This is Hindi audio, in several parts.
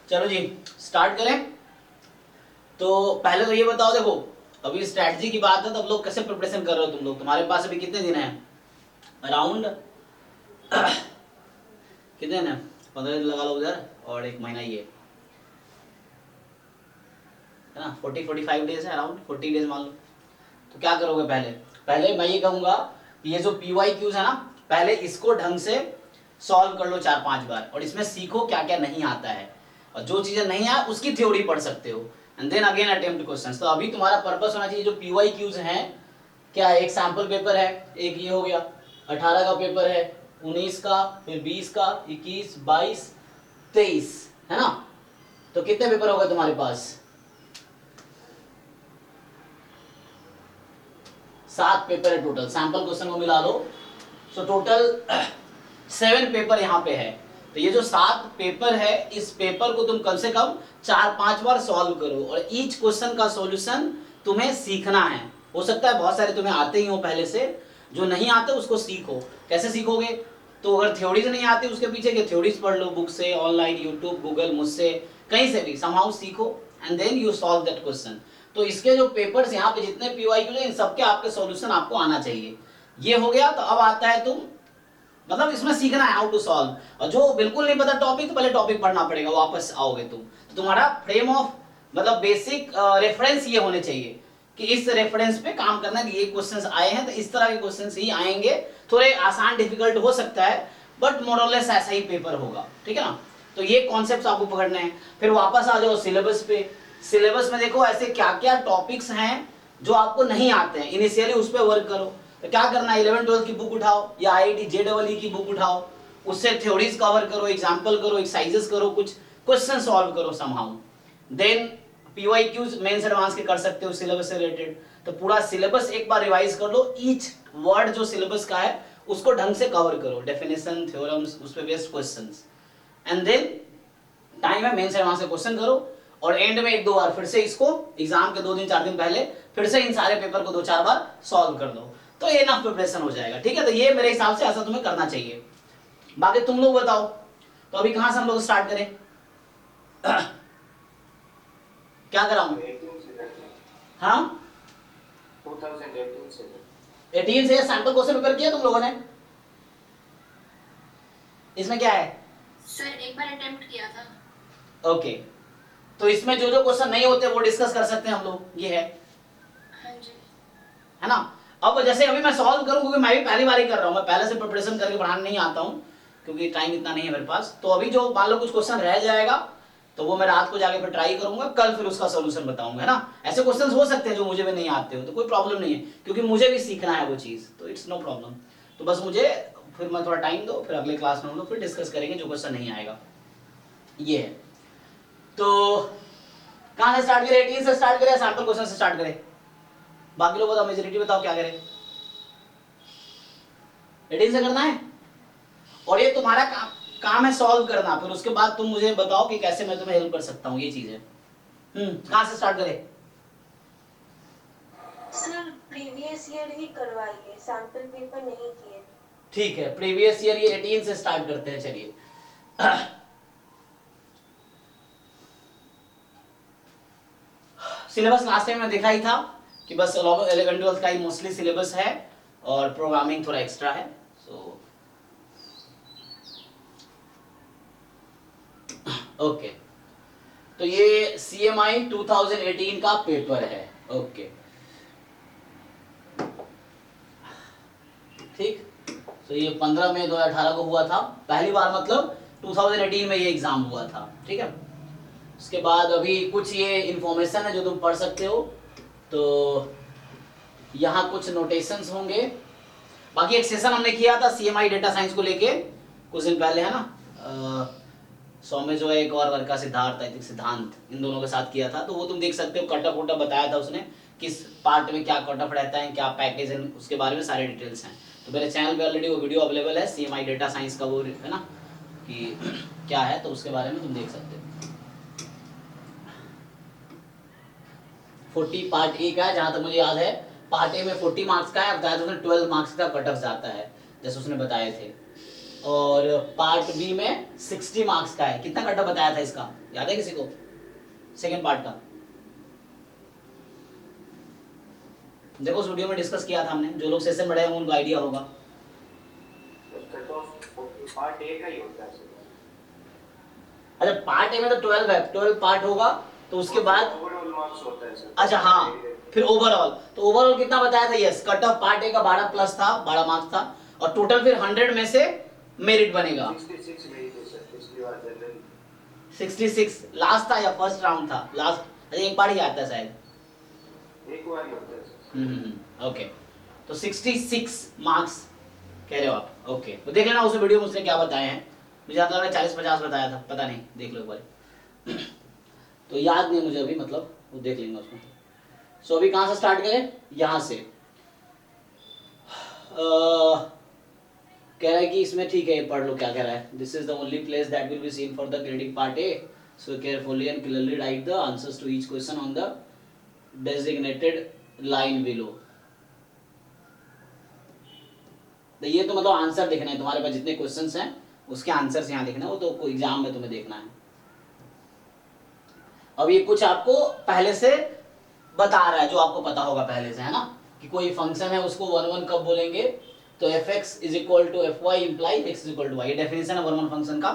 चलो जी स्टार्ट करें। तो पहले तो ये बताओ, देखो अभी स्ट्रैटेजी की बात है तो अब लोग कैसे प्रिपरेशन कर रहे हो तुम लोग? तुम्हारे पास अभी कितने दिन हैं? अराउंड कितने दिन है? 15 दिन लगा लो उधर और एक महीना ये है ना, 40-45 डेज है, अराउंड 40 डेज मान लो। तो क्या करोगे? पहले पहले मैं ये कहूंगा कि ये जो PYQs है ना, पहले इसको ढंग से सॉल्व कर लो 4-5 बार, और इसमें सीखो क्या क्या नहीं आता है, और जो चीजें नहीं आए उसकी थ्योरी पढ़ सकते हो, and then again attempt questions. तो अभी तुम्हारा पर्पस होना चाहिए जो PYQs हैं, क्या एक सैंपल पेपर है, एक ये हो गया 18 का पेपर है, 19 का, फिर 20 का, 21, 22, 23, है ना? तो कितने पेपर हो गए तुम्हारे पास? 7 पेपर है टोटल, सैंपल क्वेश्चन को मिला लो। सो टोटल 7 पेपर यहाँ पे है। तो ये जो 7 पेपर है, इस पेपर को तुम कम से कम 4-5 बार सॉल्व करो, और ईच क्वेश्चन का सॉल्यूशन तुम्हें सीखना है। हो सकता है बहुत सारे तुम्हें आते ही हो पहले से, जो नहीं आते उसको सीखो। कैसे सीखोगे? तो अगर थ्योरीज नहीं आती, उसके पीछे के थ्योरीज पढ़ लो बुक से, ऑनलाइन, यूट्यूब, गूगल, मुझसे, कहीं से भी समहाउ सीखो, and then you solve that question. तो इसके जो पेपर्स यहाँ पे जितने PYQ हैं, इन सबके आपके सॉल्यूशन आपको आना चाहिए। ये हो गया। तो अब आता है तुम, मतलब इसमें सीखना है हाउ टू सॉल्व, और जो बिल्कुल नहीं पता टॉपिक, तो पहले टॉपिक पढ़ना पड़ेगा, वापस आओगे तुम। तो तुम्हारा फ्रेम ऑफ मतलब बेसिक रेफरेंस ये होने चाहिए कि इस रेफरेंस पे काम करना है कि ये क्वेश्चंस आए हैं तो इस तरह के क्वेश्चंस ही आएंगे। थोड़े आसान डिफिकल्ट हो सकता है, बट मोर और लेस ऐसा ही पेपर होगा, ठीक है ना? तो ये कॉन्सेप्ट्स आपको पकड़ने हैं। फिर वापस आ जाओ सिलेबस पे। सिलेबस में देखो ऐसे क्या क्या टॉपिक्स हैं जो आपको नहीं आते हैं, इनिशियली उस पर वर्क करो। तो क्या करना है, 11-12 की बुक उठाओ या IIT JEE की बुक उठाओ, उससे थ्योरीज कवर करो, एग्जाम्पल करो, एक्सरसाइजेस करो, कुछ क्वेश्चन सॉल्व करो somehow. Then PYQs mains advance के कर सकते हो सिलेबस से रिलेटेड। तो पूरा सिलेबस एक बार रिवाइज कर लो, ईच वर्ड जो सिलेबस का है उसको ढंग से कवर करो, डेफिनेशन, थ्योरम्स, उस पे based questions, and then time है मेंस एडवांस के क्वेश्चन करो, और एंड में 1-2 बार फिर से इसको एग्जाम के 2 दिन 4 दिन पहले फिर से इन सारे पेपर को 2-4 बार सॉल्व कर दो, तो ये ना प्रिपरेशन हो जाएगा, ठीक है? तो ये मेरे हिसाब से ऐसा तुम्हें करना चाहिए। बाकी तुम लोग बताओ, तो अभी कहां से हम लोग स्टार्ट करें? क्या कराऊं? हाँ 18 से सैंपल क्वेश्चन पेपर किया तुम लोगों ने? इसमें क्या है सर? एक बार अटेम्प्ट किया था। ओके तो इसमें जो जो क्वेश्चन नहीं होते वो डिस्कस कर सकते हैं हम लोग, ये है। हाँ जी। है ना? अब जैसे अभी मैं सॉल्व करूं, क्योंकि मैं भी पहली बार ही कर रहा हूं, मैं पहले से प्रिपरेशन करके पढ़ाने नहीं आता हूं, क्योंकि टाइम इतना नहीं है मेरे पास। तो अभी जो मान लो कुछ क्वेश्चन रह जाएगा तो वो मैं रात को जाके फिर ट्राई करूंगा, कल फिर उसका सोल्यूशन बताऊंगा, है ना? ऐसे क्वेश्चंस हो सकते हैं जो मुझे भी नहीं आते हो, तो कोई प्रॉब्लम नहीं है, क्योंकि मुझे भी सीखना है वो चीज, तो इट्स नो प्रॉब्लम। तो बस मुझे फिर मैं थोड़ा टाइम दो, फिर अगले क्लास में हम लोग फिर डिस्कस करेंगे जो क्वेश्चन नहीं आएगा, ये है। तो कहां से स्टार्ट करें? 18 से स्टार्ट करें, सैंपल क्वेश्चन से स्टार्ट करें? बाकी लोग बताओ, मेजोरिटी बताओ क्या करें? 18 से करना है, और ये तुम्हारा काम है सॉल्व करना, फिर उसके बाद तुम मुझे बताओ कि कैसे मैं तुम्हें हेल्प कर सकता हूँ, ये चीज है। कहां से स्टार्ट करें? सर प्रीवियस ईयर ही करवाइए, सैंपल पेपर नहीं किए। ठीक है, प्रीवियस ईयर ये 18 से स्टार्ट करते हैं, चलिए। सिलेबस लास्ट टाइम में देखा ही था कि बस 11-12 का ही मोस्टली सिलेबस है, और प्रोग्रामिंग थोड़ा एक्स्ट्रा है। सो ओके तो ये CMI 2018 का पेपर है। ओके ठीक। तो ये 15 मई 2018 को हुआ था पहली बार, मतलब 2018 में ये एग्जाम हुआ था, ठीक है? उसके बाद अभी कुछ ये इंफॉर्मेशन है जो तुम पढ़ सकते हो। तो यहाँ कुछ नोटेशंस होंगे। बाकी एक सेशन हमने किया था CMI डेटा साइंस को लेके कुछ दिन पहले, है ना? सौम्य जो है, एक और लड़का सिद्धार्थ, आई थिंक सिद्धांत, इन दोनों के साथ किया था। तो वो तुम देख सकते हो, कट ऑफ वोटा बताया था उसने, किस पार्ट में क्या कट ऑफ रहता है, क्या पैकेज है, उसके बारे में सारे डिटेल्स हैं। तो मेरे चैनल पे ऑलरेडी वो वीडियो अवेलेबल है, CMI डेटा साइंस का, वो है ना कि क्या है, तो उसके बारे में तुम देख सकते हो। 40 पार्ट ए का है जहां तक मुझे याद है। पार्ट ए में 40 मार्क्स का है, अब बताया तो उसने 12 मार्क्स का कट ऑफ जाता है, जैसे उसने बताए थे। और पार्ट बी में 60 मार्क्स का है। कितना कट ऑफ बताया था इसका, याद है किसी को? सेकेंड पार्ट का देखो, उस वीडियो में डिस्कस किया था हमने, जो लोग सेशन बढ़े हैं उनको आइडिया होगा। पार्ट ए का ही होता है। अच्छा, पार्ट ए में तो 12 है, 12 पार्ट होगा, तो उसके बाद ओवरऑल मार्क्स होता है सर। अच्छा हाँ, फिर ओवरऑल, तो ओवरऑल कितना बताया था? Yes, cut off part A का 12 प्लस था, 12 मार्क्स था, और टोटल फिर 100 में से मेरिट बनेगा। 66 मेरी थी सर पिछली बार जनरल। 66 लास्ट था या फर्स्ट राउंड था? लास्ट, अच्छा एक बार ही आता है शायद, एक बार ही होता है सर। ओके, तो 66 मार्क्स कह रहे हो आप। ओके, तो देख लेना उस वीडियो में उसने क्या बताए हैं। मुझे याद लग रहा है 40-50 बताया था, पता नहीं, देख लो एक बार। तो याद नहीं मुझे अभी, मतलब वो देख लेंगे उसमें। सो अभी कहाँ से स्टार्ट करें? यहाँ से कह रहा है कि इसमें ठीक है, पढ़ लो क्या कह रहा है। This is the only place that will be seen for the credit part A, so carefully and clearly write the answers to each question on the designated line below. तो ये तो मतलब आंसर देखना है तुम्हारे पास, जितने क्वेश्चंस हैं उसके आंसर्स यहाँ देखना है, वो तो कोई एग्जाम में तुम्हें देखना है। अब ये कुछ आपको पहले से बता रहा है, जो आपको पता होगा पहले से, है ना, कि कोई फंक्शन है उसको 1 कब बोलेंगे, तो fx is equal to fy imply x is equal to y। ये डेफिनेशन है 1 फंक्शन का।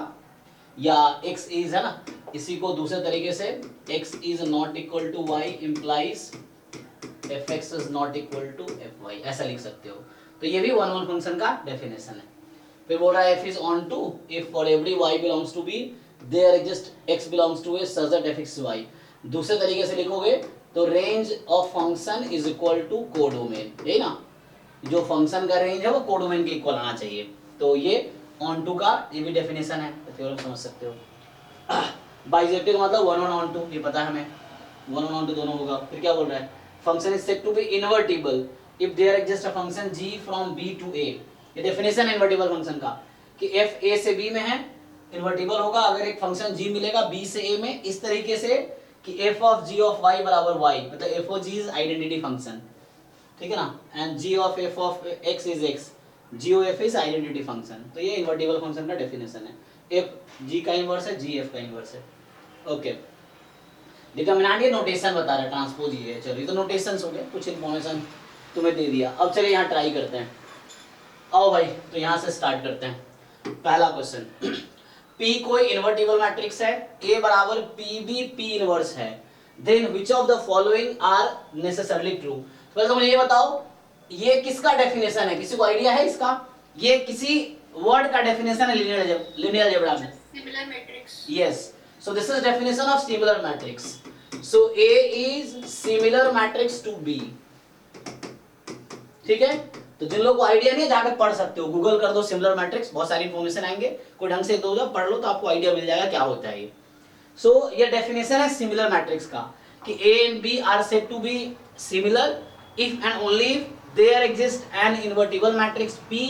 या x इज, है ना, इसी को दूसरे तरीके से x is not equal to y implies fx is not equal to fy, ऐसा लिख सकते हो। तो ये भी 1 फंक्शन का डेफिनेशन है। फिर बोल रहा है f is onto if for every y belongs to b there exist x belongs to a such that fx y। दूसरे तरीके से लिखोगे तो range of function is equal to codomain, यही ना, जो फंक्शन का रेंज है वो कोडोमेन के इक्वल आना चाहिए। तो ये ऑन टू का ये भी डेफिनेशन है, तो थ्योरम समझ सकते हो। बाइजेक्टिव मतलब 1 ऑन टू, ये पता है हमें, 1 ऑन टू दोनों होगा। फिर क्या बोल रहा है? Function is said to be invertible if there exist a function g from b to a। ये डेफिनेशन है इनवर्टिबल फंक्शन का, कि f a से b में है, इनवर्टिबल होगा अगर एक फंक्शन g मिलेगा b से a में, इस तरीके से कि f of g of y बराबर y, मतलब f of g is identity function, ठीक है ना, and g of f of x is x, g of f is identity function. तो ये इनवर्टिबल फंक्शन का डेफिनेशन है। f g का इनवर्स है, g f का इनवर्स है। ओके, डिटरमिनेंट ये नोटेशन बता रहा है, ट्रांसपोज ये है। चलिए, तो नोटेशंस हो गए, कुछ इन्फॉर्मेशन तुम्हें दे दिया। अब चलिए यहाँ ट्राई करते हैं। आओ भाई, तो यहाँ से स्टार्ट करते हैं। पहला क्वेश्चन, P कोई इन्वर्टिबल मैट्रिक्स है, A बराबर PB P इनवर्स है, then which of the following are necessarily true. पहले तो मुझे ये बताओ, ये किसका डेफिनेशन है? किसी को आइडिया है इसका? ये किसी वर्ड का डेफिनेशन है लीनियर अलजेब्रा में। Similar matrix. Yes, so this is definition of similar matrix. So A is similar matrix to B. ठीक है, तो जिन लोगों को आइडिया नहीं है जाकर पढ़ सकते हो, गूगल कर दो सिमिलर मैट्रिक्स, बहुत सारी इन्फॉर्मेशन आएंगे, कोई ढंग से दो पढ़ लो तो आपको आइडिया मिल जाएगा क्या होता है ये। सो ये डेफिनेशन है सिमिलर मैट्रिक्स का, कि A and B are said to be similar if and only if there exists an invertible matrix P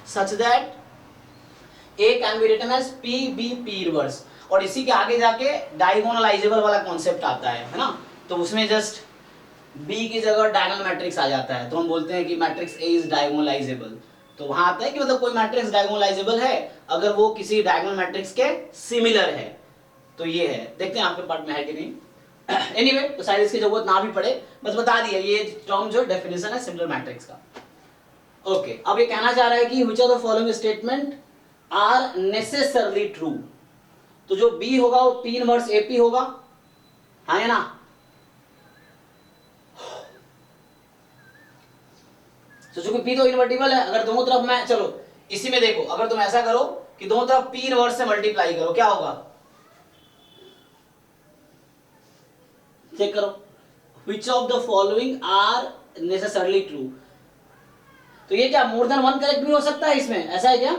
such that A can be written as PB P inverse। और इसी के आगे जाके डायगोनलाइजेबल वाला कॉन्सेप्ट आता है ना, तो उसमें जस्ट B की जगह डायगोनल मैट्रिक्स आ जाता है, तो हम बोलते हैं कि मैट्रिक्स A इज डायगोनलाइजेबल। तो वहां आता है कि मतलब कोई मैट्रिक्स डायगोनलाइजेबल है अगर वो किसी डायगोनल मैट्रिक्स के सिमिलर है। तो ये है, देखते हैं आपके पार्ट में है कि नहीं। एनीवे, तो शायद इसकी जरूरत ना भी पड़े, बस बता दिया ये टर्म जो डेफिनेशन है सिमिलर मैट्रिक्स का। ओके, अब ये कहना चाह रहा है कि which of the following statement are necessarily true. तो जो B होगा वो P इनवर्स AP होगा, हाँ है ना। तो चूंकि P तो इन्वर्टिबल है, अगर दोनों तरफ मैं, चलो इसी में देखो, अगर तुम ऐसा करो कि दोनों तरफ P इनवर्स से मल्टीप्लाई करो, क्या होगा? चेक करो, which of the following are necessarily true. तो ये क्या मोर देन 1 करेक्ट भी हो सकता है इसमें, ऐसा है क्या?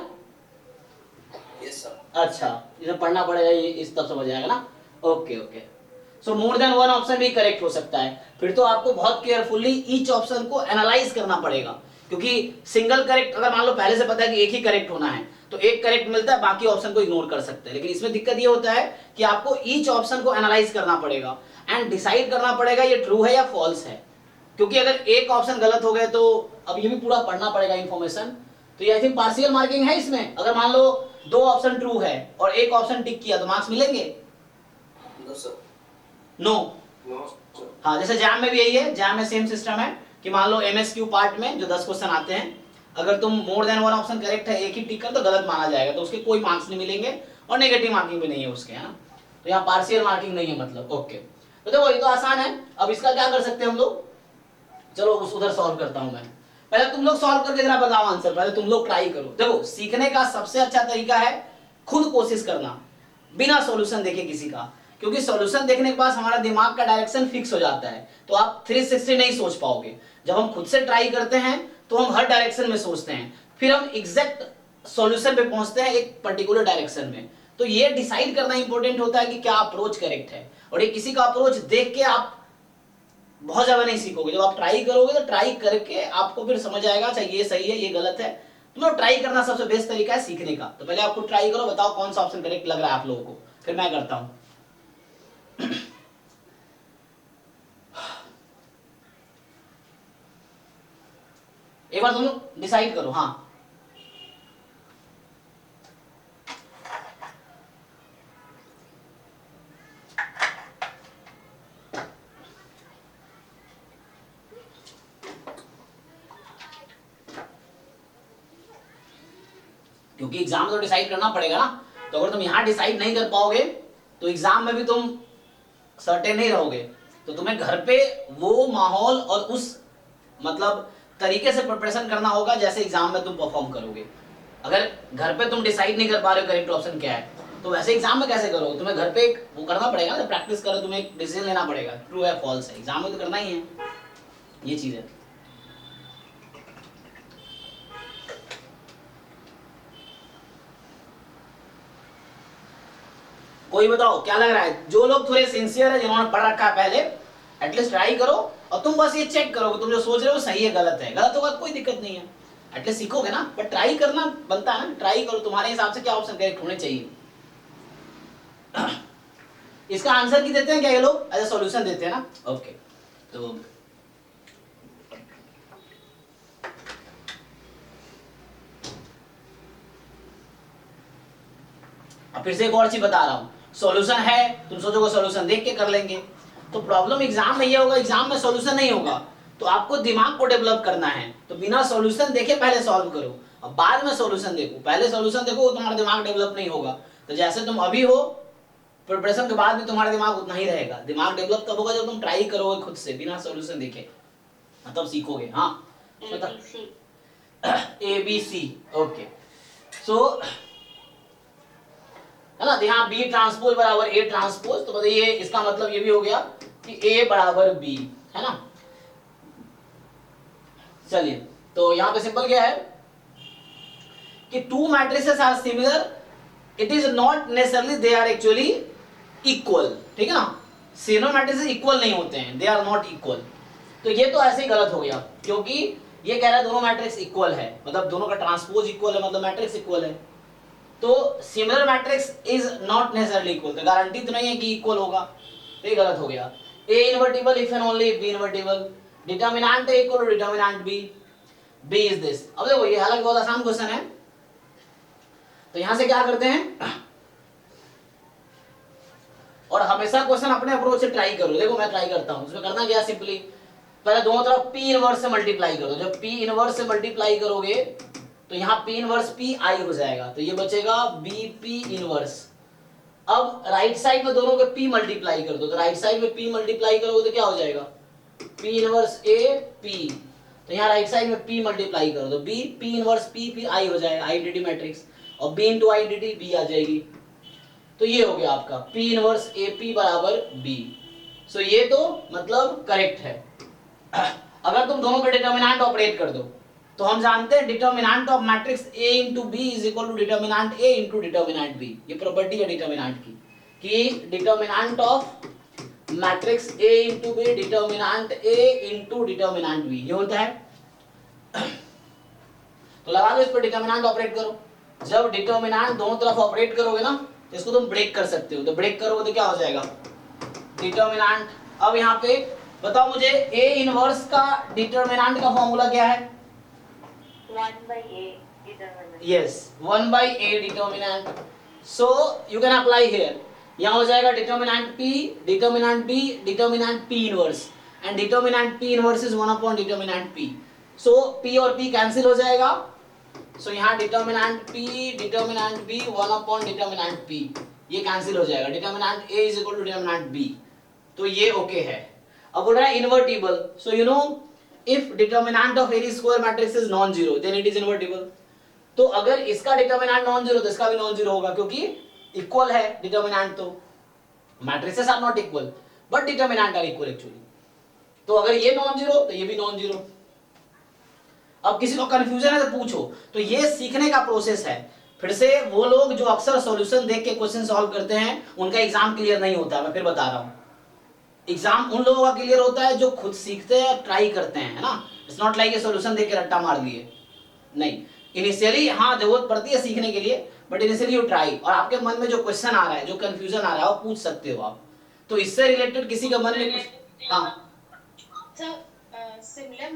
Yes sir. अच्छा, इसे पढ़ना पड़ेगा, ये इस तब समझ आएगा ना। ओके ओके, सो मोर देन 1 ऑप्शन भी करेक्ट हो सकता है। फिर तो आपको बहुत केयरफुली ईच ऑप्शन को एनालाइज करना पड़ेगा, क्योंकि सिंगल करेक्ट अगर मान लो पहले से पता है कि एक ही करेक्ट होना है तो एक करेक्ट मिलता है, बाकी ऑप्शन को इग्नोर कर सकते हैं। लेकिन इसमें दिक्कत ये होता है कि आपको ईच ऑप्शन को एनालाइज करना पड़ेगा एंड डिसाइड करना पड़ेगा ये ट्रू है या फॉल्स है। क्योंकि अगर एक ऑप्शन गलत हो गए तो अब ये भी पूरा पढ़ना पड़ेगा इन्फॉर्मेशन, तो ये आई थिंक पार्शियल मार्किंग है इसमें। अगर मान लो 2 ऑप्शन ट्रू है और एक ऑप्शन टिक किया तो मार्क्स मिलेंगे? No sir. No. No sir. हाँ, जैसे जैम में भी यही है, जैम में सेम सिस्टम है कि मान लो MSQ पार्ट में जो 10 क्वेश्चन आते हैं, अगर तुम मोर देन 1 ऑप्शन करेक्ट है, एक ही टिक कर तो गलत माना जाएगा, तो उसके कोई मार्क्स नहीं मिलेंगे और नेगेटिव मार्किंग भी नहीं है उसके, है ना। तो यहाँ पार्शियल मार्किंग नहीं है मतलब। ओके, तो देखो ये तो आसान है। अब इसका क्या कर सकते हैं हम लोग, चलो उस उधर सॉल्व करता हूं मैं। पहले तुम लोग सॉल्व करके जरा बताओ आंसर, पहले तुम लोग ट्राई करो। देखो सीखने का सबसे अच्छा तरीका है खुद कोशिश करना बिना सॉल्यूशन देखे किसी का, क्योंकि सॉल्यूशन देखने के बाद हमारा दिमाग का डायरेक्शन फिक्स हो जाता है, तो आप 360 नहीं सोच पाओगे। जब हम खुद से ट्राई करते हैं तो हम हर डायरेक्शन में सोचते हैं, फिर हम एग्जैक्ट सॉल्यूशन पे पहुंचते हैं एक पर्टिकुलर डायरेक्शन में। तो ये डिसाइड करना इंपॉर्टेंट होता है कि क्या अप्रोच करेक्ट है, और ये किसी का अप्रोच देख के आप बहुत ज्यादा नहीं सीखोगे। जब आप ट्राई करोगे तो ट्राई करके आपको फिर समझ आएगा अच्छा ये सही है ये गलत है। तुम लोग ट्राई करना सबसे बेस्ट तरीका है सीखने का। तो पहले आपको ट्राई करो, बताओ कौन सा ऑप्शन करेक्ट लग रहा है आप लोगों को, फिर मैं करता हूं। एक बार तुम लोग डिसाइड करो। हाँ, क्योंकि एग्जाम में तो डिसाइड करना पड़ेगा ना। तो अगर तुम यहां डिसाइड नहीं कर पाओगे तो एग्जाम में भी तुम सर्टेन नहीं रहोगे। तो तुम्हें घर पे वो माहौल और उस मतलब तरीके से प्रिपरेशन करना होगा जैसे एग्जाम में तुम परफॉर्म करोगे। अगर घर पे तुम डिसाइड नहीं कर पा रहे हो करेक्ट ऑप्शन क्या है, तो वैसे एग्जाम में कैसे करोगे? तुम्हें घर पे एक वो करना पड़ेगा ना, प्रैक्टिस करो, तुम्हें एक डिसीजन लेना पड़ेगा, ट्रू है फॉल्स है। एग्जाम में तो करना ही है, ये चीज है। कोई बताओ क्या लग रहा है? जो लोग थोड़े सिंसियर है, जिन्होंने पढ़ रखा है पहले, एटलीस्ट ट्राई करो और तुम बस ये चेक करो कि तुम जो सोच रहे हो सही है गलत है। गलत होगा तो कोई दिक्कत नहीं है, एटलीस्ट सीखोगे ना। बट ट्राई करना बनता है ना, ट्राई करो, तुम्हारे हिसाब से क्या ऑप्शन करेक्ट होने चाहिए। इसका आंसर की देते हैं क्या ये लोग? एज ए सॉल्यूशन देते हैं ना। ओके, तो अब फिर से एक और चीज बता रहा हूं, सॉल्यूशन है, तुम सोचोगे सॉल्यूशन देख के कर लेंगे, तो प्रॉब्लम एग्जाम में ये होगा, एग्जाम में सॉल्यूशन नहीं होगा। तो आपको दिमाग को डेवलप करना है, तो बिना सॉल्यूशन देखे पहले सॉल्व करो, अब बाद में सॉल्यूशन देखो। पहले सॉल्यूशन देखो, तुम्हारा दिमाग डेवलप नहीं होगा। तो जैसे तुम अभी हो, प्रिपरेशन के बाद भी तुम्हारा दिमाग उतना ही रहेगा। दिमाग डेवलप तब होगा जब तुम ट्राई करोगे खुद से बिना सॉल्यूशन देखे, तब सीखोगे। हाँ ABC, ओके। सो है ना, यहाँ B ट्रांसपोज बराबर A ट्रांसपोज, तो बताइए इसका मतलब ये भी हो गया कि A बराबर B, है ना। चलिए, तो यहाँ पे सिंपल क्या है कि two matrices are similar, it is not necessarily they are actually equal, ठीक है ना। सेनो मैट्रिसेस इक्वल नहीं होते हैं, दे आर नॉट इक्वल। तो ये तो ऐसे ही गलत हो गया, क्योंकि ये कह रहा है दोनों मैट्रिक्स इक्वल है, मतलब दोनों का ट्रांसपोज इक्वल है, मतलब मैट्रिक्स इक्वल है। तो similar matrix is not necessarily equal, तो गारंटी तो नहीं है कि इक्वल होगा, तो ये गलत हो गया। A invertible if and only if B invertible, determinant A equal to determinant B is this. अब देखो ये हालांकि बहुत आसान क्वेश्चन है, तो यहां से क्या करते हैं, और हमेशा क्वेश्चन अपने अप्रोच से ट्राई करो। देखो मैं ट्राई करता हूं, उसमें करना क्या, सिंपली पहले दोनों तरफ P इनवर्स से मल्टीप्लाई करो। जब P इनवर्स से मल्टीप्लाई करोगे तो यहाँ P इनवर्स PI हो जाएगा, तो ये बचेगा BP इनवर्स। अब राइट साइड में दोनों के P मल्टीप्लाई कर दो, तो राइट साइड में P मल्टीप्लाई करोगे तो क्या हो जाएगा, P इनवर्स A P। तो यहाँ राइट साइड में P मल्टीप्लाई कर दो, B P inverse P I हो जाएगा, आइडेंटिटी मैट्रिक्स, और B इंटू आइडेंटिटी B आ जाएगी। तो ये हो गया आपका P इनवर्स AP बराबर B। सो ये तो मतलब करेक्ट है। अगर तुम दोनों पे डिटरमिनेंट ऑपरेट कर दो तो हम जानते हैं determinant of matrix A into B is equal to determinant A into determinant B। ये प्रॉपर्टी है डिटरमिनेंट की कि determinant of matrix A into B determinant A into determinant B, ये होता है। तो लगा दो इस पर, डिटरमिनेंट ऑपरेट करो। जब डिटरमिनेंट दोनों तरफ ऑपरेट करोगे ना तो इसको तुम ब्रेक कर सकते हो, तो ब्रेक करोगे तो क्या हो जाएगा, डिटरमिनेंट। अब यहाँ पे बताओ मुझे A इनवर्स का डिटरमिनेंट का फॉर्मूला क्या है, 1/A determinant. Yes 1/a determinant. So you can apply here. यहाँ हो जाएगा determinant p, determinant b, determinant p inverse, and determinant p inverse is 1 upon determinant p। So p और p कैंसिल हो जाएगा। सो यहाँ determinant p, determinant b 1 upon determinant p, ये कैंसिल हो जाएगा। Determinant a is equal to determinant b, तो ये ओके है। अब बोल रहा है invertible. So you know if determinant of any square matrix is non zero then it is invertible. तो अगर इसका डिटर्मिनेंट नॉन जीरो तो इसका भी नॉन जीरो होगा, क्योंकि इक्वल है डिटर्मिनेंट। तो matrices are not equal but determinant are equal actually. तो अगर ये नॉन जीरो तो ये भी नॉन जीरो। अब किसी को कंफ्यूजन है तो पूछो। तो ये सीखने का प्रोसेस है। फिर से वो लोग जो अक्सर सॉल्यूशन देख के क्वेश्चन सॉल्व करते हैं उनका एग्जाम क्लियर नहीं होता। मैं फिर बता रहा हूँ, एग्जाम उन लोगों का क्लियर होता है जो खुद सीखते हैं, ट्राई करते हैं, है ना। इट्स नॉट लाइक ये सॉल्यूशन देख के रट्टा मार लिए, नहीं। इनिशियली हाँ जरूरत पड़ती है सीखने के लिए, बट इनिशियली यू ट्राई, और आपके मन में जो क्वेश्चन आ रहा है, जो कंफ्यूजन आ रहा है, वो पूछ सकते हो आप। तो इससे रिलेटेड किसी का मन में कुछ, हाँ सिमिलर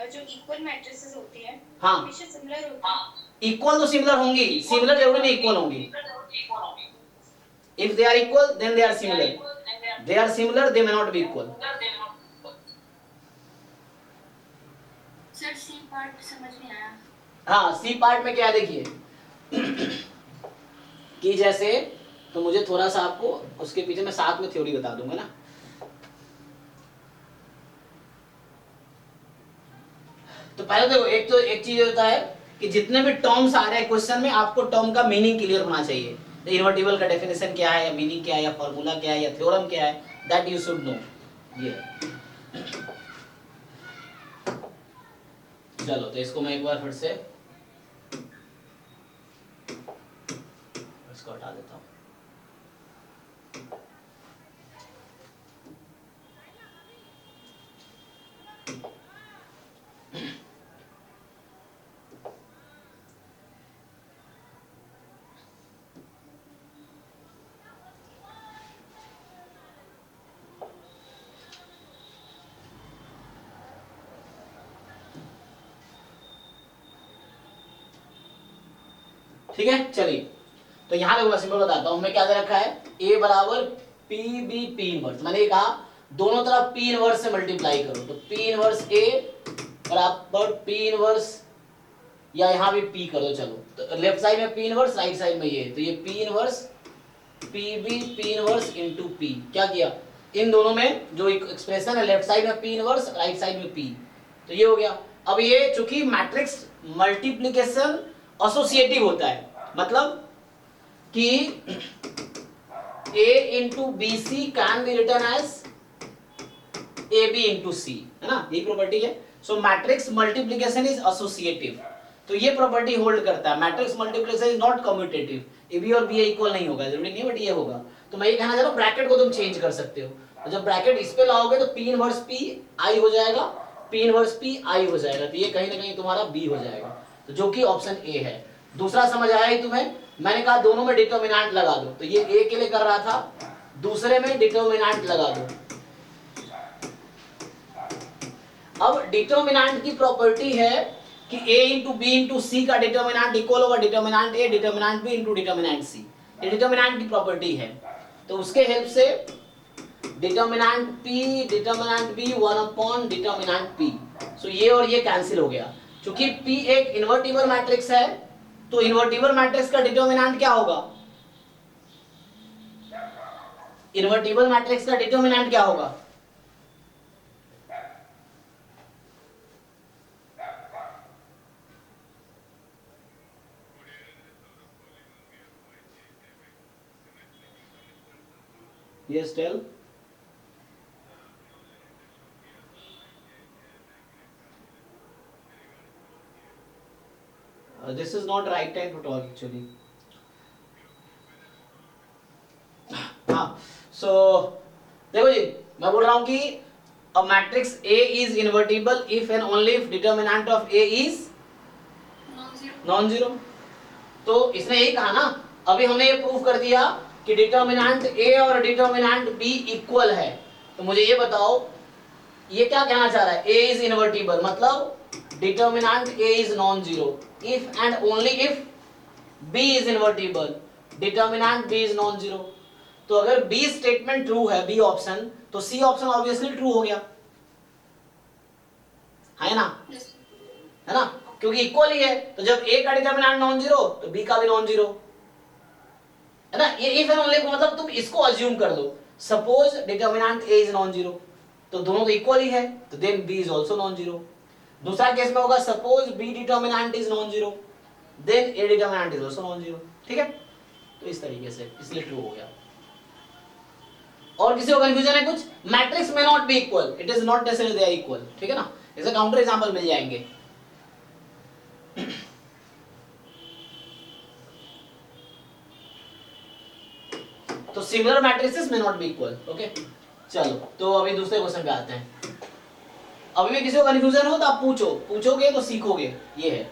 जो इक्वल मैट्रिसेस होती है हाँ हमेशा सिमिलर होती है। इक्वल तो सिमिलर होंगी, सिमिलर जरूरी नहीं इक्वल होंगी। If they are equal then they are similar, they are similar they may not be equal। Sir C part समझ में आया। हाँ सी पार्ट में क्या है देखिए कि जैसे, तो मुझे थोड़ा सा आपको उसके पीछे मैं साथ में थ्योरी बता दूंगा ना। तो पहले देखो एक चीज होता है कि जितने भी टर्म्स आ रहे हैं क्वेश्चन में आपको टर्म का मीनिंग क्लियर होना चाहिए। इन्वर्टिबल का डेफिनेशन क्या है, या मीनिंग क्या है, या फॉर्मूला क्या है, या थ्योरम क्या है, दैट यू शुड नो। ये चलो तो इसको मैं एक बार फिर से इसको हटा देता हूं। ठीक है चलिए, तो यहां देखो मैं सिंपल बताता हूं। मैं क्या दे रखा है, a बराबर पी बी पी इनवर्स। मैंने कहा दोनों तरफ p इनवर्स से मल्टीप्लाई करो, तो p इनवर्स a बराबर p इनवर्स, या यहां भी p करो। चलो तो लेफ्ट साइड में p इनवर्स, राइट साइड में ये, तो ये p inverse p b p inverse into p। क्या किया, इन दोनों में जो एक्सप्रेशन है लेफ्ट साइड में p इनवर्स, राइट साइड में p, तो ये हो गया। अब ये चूंकि मैट्रिक्स मल्टीप्लिकेशन एसोसिएटिव होता है, मतलब कि a into B C can be written as A B into C, है ना, यही प्रॉपर्टी है। So matrix multiplication is associative, तो ये प्रॉपर्टी होल्ड करता है। Matrix multiplication is not commutative, A B और बी इक्वल नहीं होगा, जरूरी नहीं बट ये होगा। तो मैं ये कहना चाह रहा हूं ब्रैकेट को तुम चेंज कर सकते हो, तो जब ब्रैकेट इस पे लाओगे तो p इनवर्स p i हो जाएगा, p इनवर्स p i हो जाएगा, तो ये कहीं ना कहीं तुम्हारा b हो जाएगा, तो जो कि ऑप्शन ए है। दूसरा समझ आया ही तुम्हें, मैंने कहा दोनों में डिटर्मिनेंट लगा दो, तो ये ए के लिए कर रहा था, दूसरे में डिटर्मिनेंट लगा दो। अब डिटर्मिनेंट की प्रॉपर्टी है कि a इंटू बी इंटू सी का डिटर्मिनेंट इक्वल होगा determinant a determinant b into determinant c, ये डिटर्मिनेंट की प्रॉपर्टी है। तो उसके हेल्प से determinant p determinant b 1 upon determinant p, सो ये और ये कैंसिल हो गया। क्योंकि p एक इन्वर्टिबल मैट्रिक्स है, तो इन्वर्टिबल मैट्रिक्स का डिटर्मिनेंट क्या होगा, इन्वर्टिबल मैट्रिक्स का डिटर्मिनेंट क्या होगा, yes tell। This is not right time to talk actually। हाँ so देखो जी, मैं बोल रहा हूं कि a matrix A is invertible if and only if determinant of A is non-zero। तो इसने यही कहा ना, अभी हमने ये प्रूव कर दिया कि डिटर्मिनेंट A और डिटर्मिनेंट B इक्वल है। तो मुझे ये बताओ ये क्या कहना चाह रहा है, A is invertible मतलब determinant A is non-zero if and only if B is invertible, determinant B is non-zero। तो अगर B स्टेटमेंट ट्रू है, B ऑप्शन, तो C ऑप्शन ऑब्वियसली ट्रू हो गया, है ना, है ना, क्योंकि इक्वल ही है। तो जब A का डिटर्मिनेंट नॉन जीरो तो B का भी नॉन जीरो, है ना। ये इफ एंड ओनली को मतलब तुम इसको अज्यूम कर लो, suppose determinant A is non zero, तो दोनों तो इक्वल ही है, तो then B is also non zero. दूसरा केस में होगा suppose B determinant is non zero, then A determinant is also non zero, ठीक है। तो इस तरीके से इसलिए ट्रू हो गया। और किसी को कंफ्यूजन है कुछ? मैट्रिक्स में not be equal, it is not necessary they are equal, ठीक है ना। इसे काउंटर एग्जांपल मिल जाएंगे। तो सिमिलर मैट्रिसेस में नॉट बी इक्वल, ओके। चलो तो अभी दूसरे क्वेश्चन पे आते हैं। अभी भी किसी को कंफ्यूजन हो तो आप पूछोगे तो सीखोगे, ये है।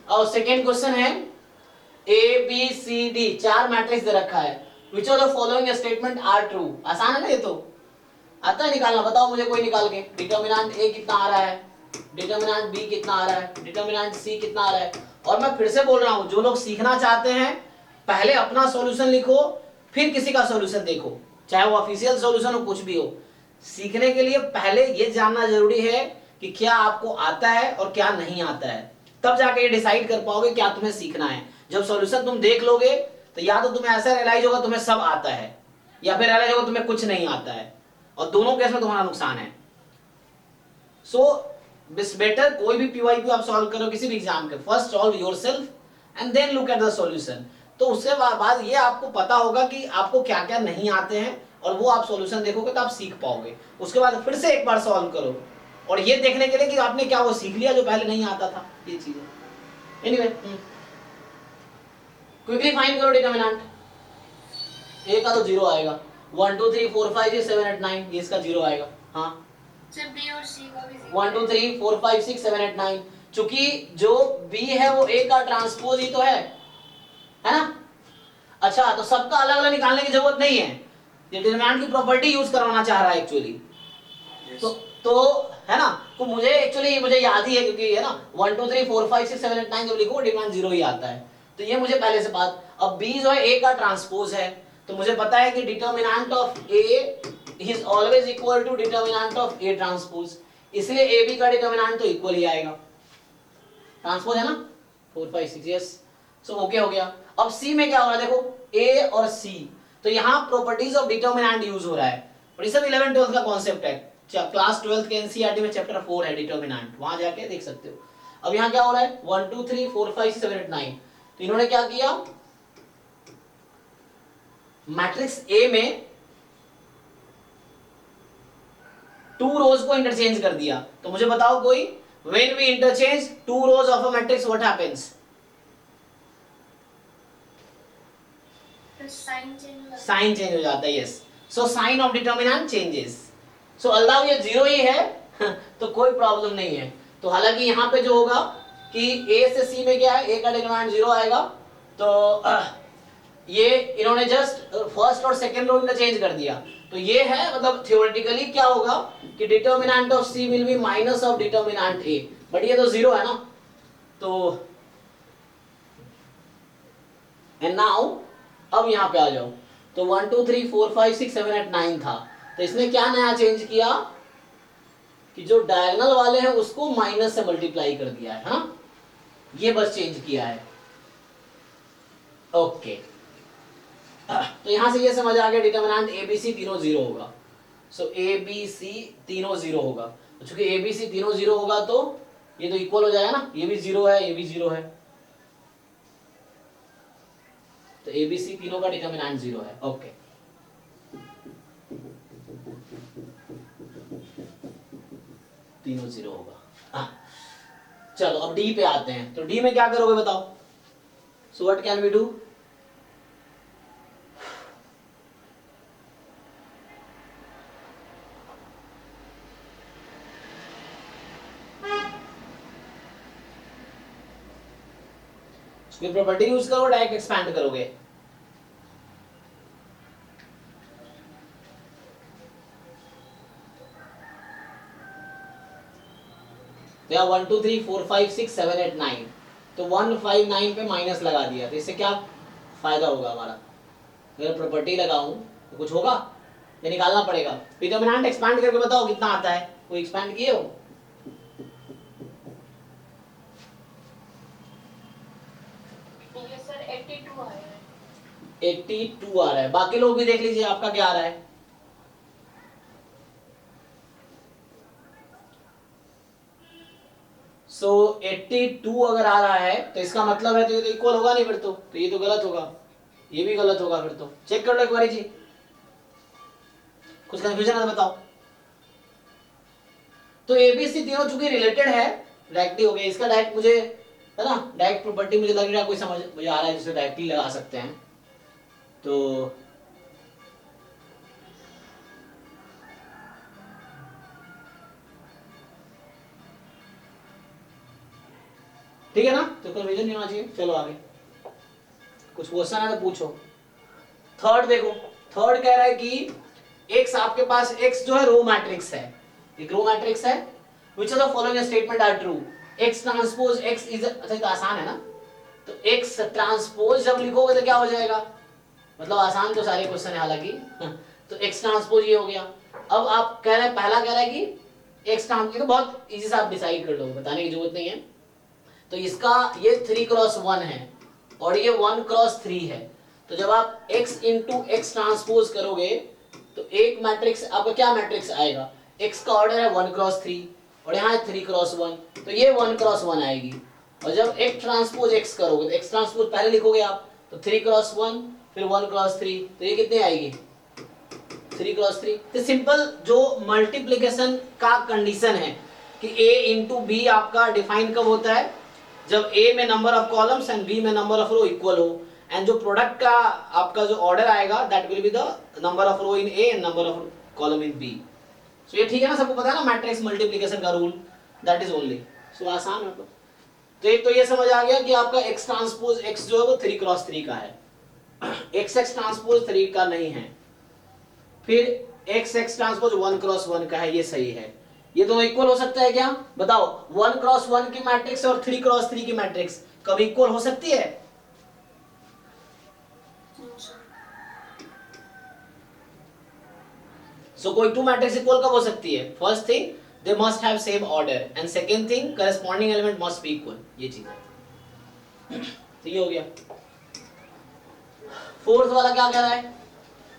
और सेकेंड क्वेश्चन है ए बी सी डी, चार मैट्रिक्स दे रखा है, which of the following statement are true. आसान है ना, ये तो आता है निकालना, बताओ मुझे कोई निकाल के। डिटर्मिनेंट ए कितना आ रहा है, डिटर्मिनेंट बी कितना आ रहा है, डिटर्मिनेंट सी कितना आ रहा है। और मैं फिर से बोल रहा हूं, जो लोग सीखना चाहते हैं पहले अपना सॉल्यूशन लिखो, फिर किसी का सॉल्यूशन देखो, चाहे वो ऑफिशियल सॉल्यूशन हो कुछ भी हो। सीखने के लिए पहले ये जानना जरूरी है कि क्या आपको आता है और क्या नहीं आता है, तब जाके ये डिसाइड कर पाओगे क्या तुम्हें सीखना है। जब सॉल्यूशन तुम देख लोगे तो या तो तुम्हें ऐसा रियलाइज होगा तुम्हें सब आता है, या फिर रियलाइज होगा तुम्हें कुछ नहीं आता है, और दोनों केस में तुम्हारा नुकसान है। सो बेटर कोई भी पीवाईक्यू आप सॉल्व करो किसी भी एग्जाम के, first solve yourself and then look at the solution. तो उसके बाद ये आपको पता होगा कि आपको क्या क्या नहीं आते हैं, और वो आप सॉल्यूशन देखोगे तो आप सीख पाओगे। उसके बाद फिर से एक बार सॉल्व करो, और ये देखने के लिए कि आपने क्या वो सीख लिया जो पहले नहीं आता था, ये चीज है। एनीवे क्विकली फाइंड करो डिटर्मिनेंट। ए का तो जीरो आएगा, 1 2 3 4 5 6 7 8 9, ये इसका जीरो आएगा। हाँ सर बी और सी का भी 1 2 3 4 5 6 7 8 9, चूंकि जो बी है वो ए का ट्रांसपोज ही तो है ना। अच्छा तो सबका अलग अलग निकालने की जरूरत नहीं है, डिटरमिनेंट की प्रॉपर्टी यूज करवाना चाह रहा है एक्चुअली। तो है ना, तो मुझे याद ही है, क्योंकि है ना 1 2 3 4 5 6 7 8 9 जब लिखो डिटरमिनेंट जीरो ही आता है, तो ये मुझे पहले से बात। अब बी जो है ए का ट्रांसपोज है, तो मुझे पता है कि determinant of A is always equal to determinant of A transpose, इसलिए ए बी का डिटरमिनेंट तो इक्वल ही आएगा, ट्रांसपोज है ना 4 5 6, यस। सो ओके हो गया। अब सी में क्या हो रहा है देखो, ए और सी, तो यहाँ प्रॉपर्टीज ऑफ डिटरमिनेंट यूज हो रहा है, और ये सब 11 12 का कॉन्सेप्ट है, क्लास 12 के एनसीईआरटी में चैप्टर 4 है डिटरमिनेंट, वहां जाके देख सकते हो। अब यहाँ क्या हो रहा है 1 2 3 4 5 6 7 8 9, तो इन्होंने क्या किया, मैट्रिक्स ए में 2 रोज को इंटरचेंज कर दिया। तो मुझे बताओ कोई, when we interchange 2 rows of a matrix what happens? Sign change हो जाता है, yes. So sign of determinant changes. So अल्लाह ये जीरो ही है तो कोई प्रॉब्लम नहीं है। तो हालांकि यहाँ पे जो होगा कि ए से सी में क्या है, ए का डिटरमिनेंट जीरो आएगा, तो ये इन्होंने जस्ट फर्स्ट और सेकंड रो इंटरचेंज कर दिया। तो ये है मतलब थ्योरेटिकली क्या होगा कि determinant of C will be minus of determinant A, but ये तो जीरो है ना। तो एंड नाउ अब यहाँ पे आ जाओ, तो 1 2 3 4 5 6 7 8 9 था, तो इसने क्या नया चेंज किया कि जो डायगोनल वाले हैं उसको माइनस से मल्टीप्लाई कर दिया है, हाँ ये बस चेंज किया है। ओके तो यहां से ये समझ आ गया डिटरमिनेंट ए बी सी तीनों जीरो होगा। सो ए बी सी तीनों जीरो होगा, चूंकि ए बी सी तीनों जीरो होगा तो ये तो इक्वल हो जाएगा ना, ये भी जीरो है ये भी जीरो है, तो ए बी सी तीनों का डिटरमिनेंट जीरो है। ओके तीनों जीरो होगा। चलो अब डी पे आते हैं, तो डी में क्या करोगे बताओ। So what can we do, कोई प्रॉपर्टी यूज करो, डायरेक्ट एक्सपैंड करोगे। तो यहाँ 1 2 3 4 5 6 7 8 9, तो 159 पे माइनस लगा दिया, तो इससे क्या फायदा होगा हमारा? अगर प्रॉपर्टी लगाऊं तो कुछ होगा, ये निकालना पड़ेगा। डिटरमिनेंट एक्सपैंड करके बताओ कितना आता है, कोई एक्सपैंड किए हो? ये सर 82 आया है। 82 आ रहा है, बाकी लोग भी देख लीजिए आपका क्या आ रहा है। सो 82 अगर आ रहा है तो इसका मतलब है तो ये तो इक्वल होगा नहीं, फिर तो ये तो गलत होगा, ये भी गलत होगा, फिर तो चेक कर लो एक बारी जी, कुछ कंफ्यूजन है तो बताओ। तो एबीसी तीनों चूंकि रिलेटेड है, डायरेक्टली हो गया इसका, डायरेक्ट मुझे है ना, डायरेक्ट प्रॉपर्टी मुझे लग रहा है कोई समझ मुझे आ रहा है जिसे डायरेक्टली लगा सकते हैं। तो ठीक है ना, तो कंफ्यूजन नहीं होना चाहिए। चलो आगे, कुछ क्वेश्चन है तो पूछो। थर्ड देखो, थर्ड कह रहा है कि x आपके पास x जो है रो मैट्रिक्स है, एक रो मैट्रिक्स है, which of the following statement are true, x transpose x is, अच्छा तो आसान है ना, तो x ट्रांसपोज जब लिखोगे तो क्या हो जाएगा, मतलब आसान तो सारे क्वेश्चन है हालांकि, तो x ट्रांसपोज ये हो गया। अब आप कह रहे हैं, पहला कह रहा है कि x ट्रांसपोज, तो बहुत इजी से आप डिसाइड कर लो, बताने की जरूरत नहीं है। तो इसका ये 3x1 है और ये 1x3 है, तो जब आप x इंटू एक्स ट्रांसपोज करोगे तो एक मैट्रिक्स आपका क्या मैट्रिक्स आएगा, x का ऑर्डर है 1x3 और यहाँ है 3x1, तो ये 1x1 आएगी। और जब x ट्रांसपोज x करोगे तो x ट्रांसपोज पहले लिखोगे आप, तो 3x1 फिर 1x3, तो ये कितने आएगी 3x3। तो सिंपल जो मल्टीप्लिकेशन का कंडीशन है कि a इंटू बी आपका डिफाइन कब होता है, जब a में number of columns and b में नंबर ऑफ रो इक्वल हो, एंड जो प्रोडक्ट का आपका जो ऑर्डर आएगा that will be the number of row in a and number of column in b। So ये ठीक है ना, सबको पता है ना मैट्रिक्स मल्टीप्लिकेशन का rule, that is only, so आसान है। तो एक तो ये समझ आ गया कि आपका x ट्रांसपोज x जो है वो 3x3 का है, x ट्रांसपोज 3 का नहीं है। फिर x ट्रांसपोज 1x1 का है, ये सही है। ये दोनों इक्वल हो सकता है क्या, बताओ 1x1 की मैट्रिक्स और 3x3 की मैट्रिक्स कभी इक्वल हो सकती है? सो कोई टू मैट्रिक्स इक्वल कब हो सकती है? First thing they must have same order, and second thing corresponding element must be equal, ये चीज है। तो ये हो गया। फोर्थ वाला क्या कह रहा है,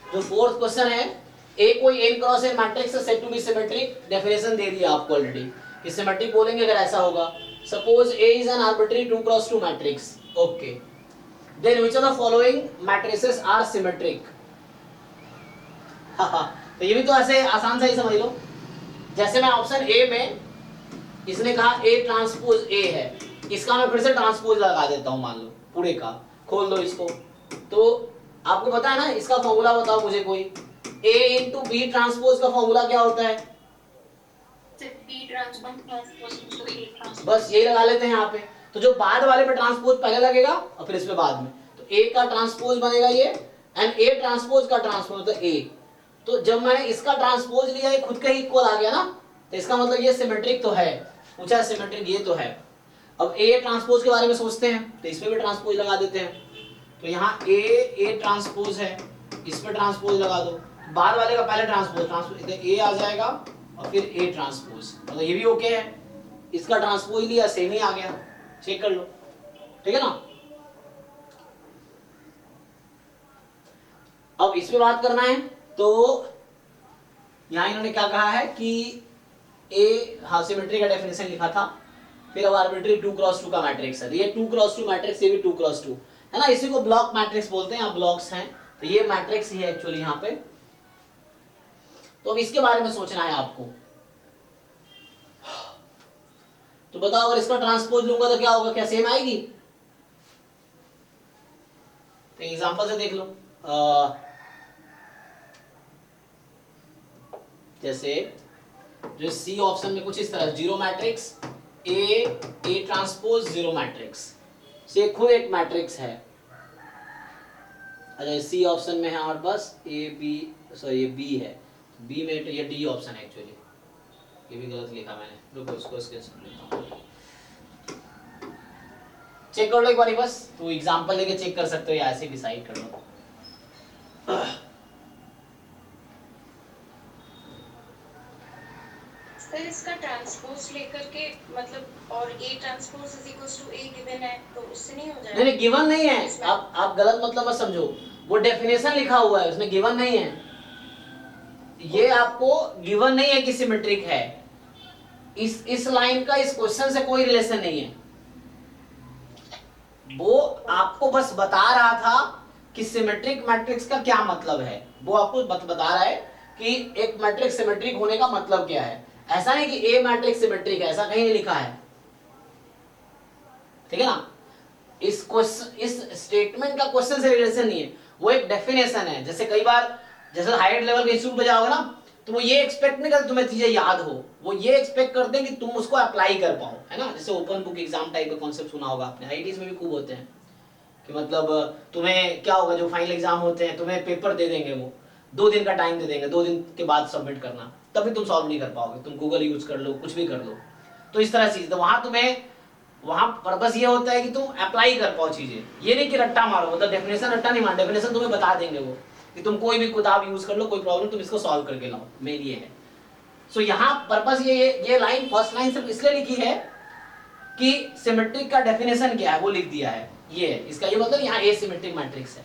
जो फोर्थ क्वेश्चन है, ए कोई n क्रॉस n मैट्रिक्स है said to be symmetric, definition दे दिया आपको ऑलरेडी कि सिमेट्रिक बोलेंगे अगर ऐसा होगा। Suppose A is an arbitrary 2x2 matrix, okay, then which of the following matrices are symmetric. तो ये भी तो ऐसे आसान सा ही समझ लो, जैसे मैं ऑप्शन ए में इसने कहा A ट्रांसपोज A है, इसका मैं फिर से ट्रांसपोज लगा देता हूं, मान लो पूरे का, खोल दो इसको, तो आपको पता है ना इसका फॉर्मूला बताओ मुझे कोई, A इंटू बी ट्रांसपोज का फॉर्मूला क्या होता है? बस यही लगा लेते हैं यहाँ पे, तो जो बाद वाले पे ट्रांसपोज पहले लगेगा और फिर इस पे बाद में, तो A का ट्रांसपोज बनेगा ये, एंड A ट्रांसपोज का ट्रांसपोज तो A, तो जब मैंने इसका ट्रांसपोज लिया ये खुद का ही इक्वल आ गया ना, तो इसका मतलब ये सिमेट्रिक तो है, पूछा सिमेट्रिक ये तो है। अब A ट्रांसपोज के बारे में सोचते हैं तो इस पे भी ट्रांसपोज लगा देते हैं, तो यहाँ A ट्रांसपोज है, इस पे ट्रांसपोज लगा दो, बाद वाले का पहले ट्रांसपोज A आ जाएगा और फिर A ट्रांसपोज, मतलब ये भी ओके है, इसका ट्रांसपोज लिया सेम ही आ गया, चेक कर लो, ठीक है ना। अब इस पे बात करना है तो यहाँ इन्होंने क्या कहा है कि A हाँ सिमेट्री का डेफिनेशन लिखा था, फिर अब आर्बिट्री 2x2 का मैट्रिक्स है, ये 2x2 मैट्रिक्स, ये भी 2x2 है ना, इसी को ब्लॉक मैट्रिक्स बोलते हैं, यहाँ ब्लॉक्स हैं, तो ये मैट्रिक्स ही है एक्चुअली यहाँ पे। तो अब इसके बारे में सोचना है आपको, तो बताओ अगर इसका ट्रांसपोज लूंगा तो क्या होगा, क्या सेम आएगी? तो एग्जांपल से देख लो, जैसे जो सी ऑप्शन में कुछ इस तरह zero matrix A transpose zero matrix, से खुद एक मैट्रिक्स है। अच्छा सी ऑप्शन में है हमारे पास ए बी, सॉरी ये बी है, बी में तो ये डी ऑप्शन है एक्चुअली, ये भी गलत लिखा मैंने, रुको इसको स्क्रीनशॉट लेता हूँ। चेक कर लो एक बार बस, तो एग्जांपल लेके चेक कर सकते हो या ऐसे डिसाइड कर लो। सर इसका ट्रांसपोज लेकर के मतलब और A transpose is equals to A given है तो उससे नहीं हो जाएगा? नहीं गिवन नहीं है, आप गलत मतलब मत समझो, वो डेफिनेशन लिखा हुआ है उसमें, गिवन नहीं है। ये आपको गिवन नहीं है कि सिमेट्रिक है, इस लाइन का इस क्वेश्चन से कोई रिलेशन नहीं है। वो आपको बस बता रहा था कि सिमेट्रिक मैट्रिक्स का क्या मतलब है, वो आपको बता रहा है कि एक मैट्रिक्स सिमेट्रिक होने का मतलब क्या है। ऐसा नहीं कि ए मैट्रिक्स सिमेट्रिक है, ऐसा कहीं नहीं लिखा है, ठीक है ना। इस स्टेटमेंट का क्वेश्चन से रिलेशन नहीं है, वो एक डेफिनेशन है। जैसे कई बार जैसे हायर लेवल के इंस्टीट्यूट पे जाओगे ना, तो वो ये एक्सपेक्ट नहीं करते तुम्हें चीजें याद हो, वो ये एक्सपेक्ट करते हैं कि तुम उसको अप्लाई कर पाओ, है ना। जैसे ओपन बुक एग्जाम टाइप का कॉन्सेप्ट सुना होगा आपने, आईटीज में भी खूब होते हैं कि मतलब तुम्हें क्या होगा, जो फाइनल एग्जाम होते हैं तुम्हें पेपर दे देंगे, वो 2 दिन का टाइम दे देंगे, 2 दिन के बाद सबमिट करना, तभी तुम सॉल्व नहीं कर पाओगे, तुम गूगल यूज कर लो, कुछ भी कर लो। तो इस तरह चीज, तो वहां पर्पस ये होता है कि तुम अप्लाई कर पाओ चीजें, ये नहीं कि रट्टा मारो, मतलब डेफिनेशन रट्टा नहीं मारो, डेफिनेशन तुम्हें बता देंगे वो कि तुम कोई भी किताब यूज कर लो, कोई प्रॉब्लम, तुम इसको सॉल्व करके लाओ, मेन ये है। सो यहाँ पर्पस ये लाइन, फर्स्ट लाइन सिर्फ इसलिए लिखी है कि सिमेट्रिक का डेफिनेशन क्या है वो लिख दिया है, ये है इसका, ये मतलब यहाँ एसिमेट्रिक मैट्रिक्स है,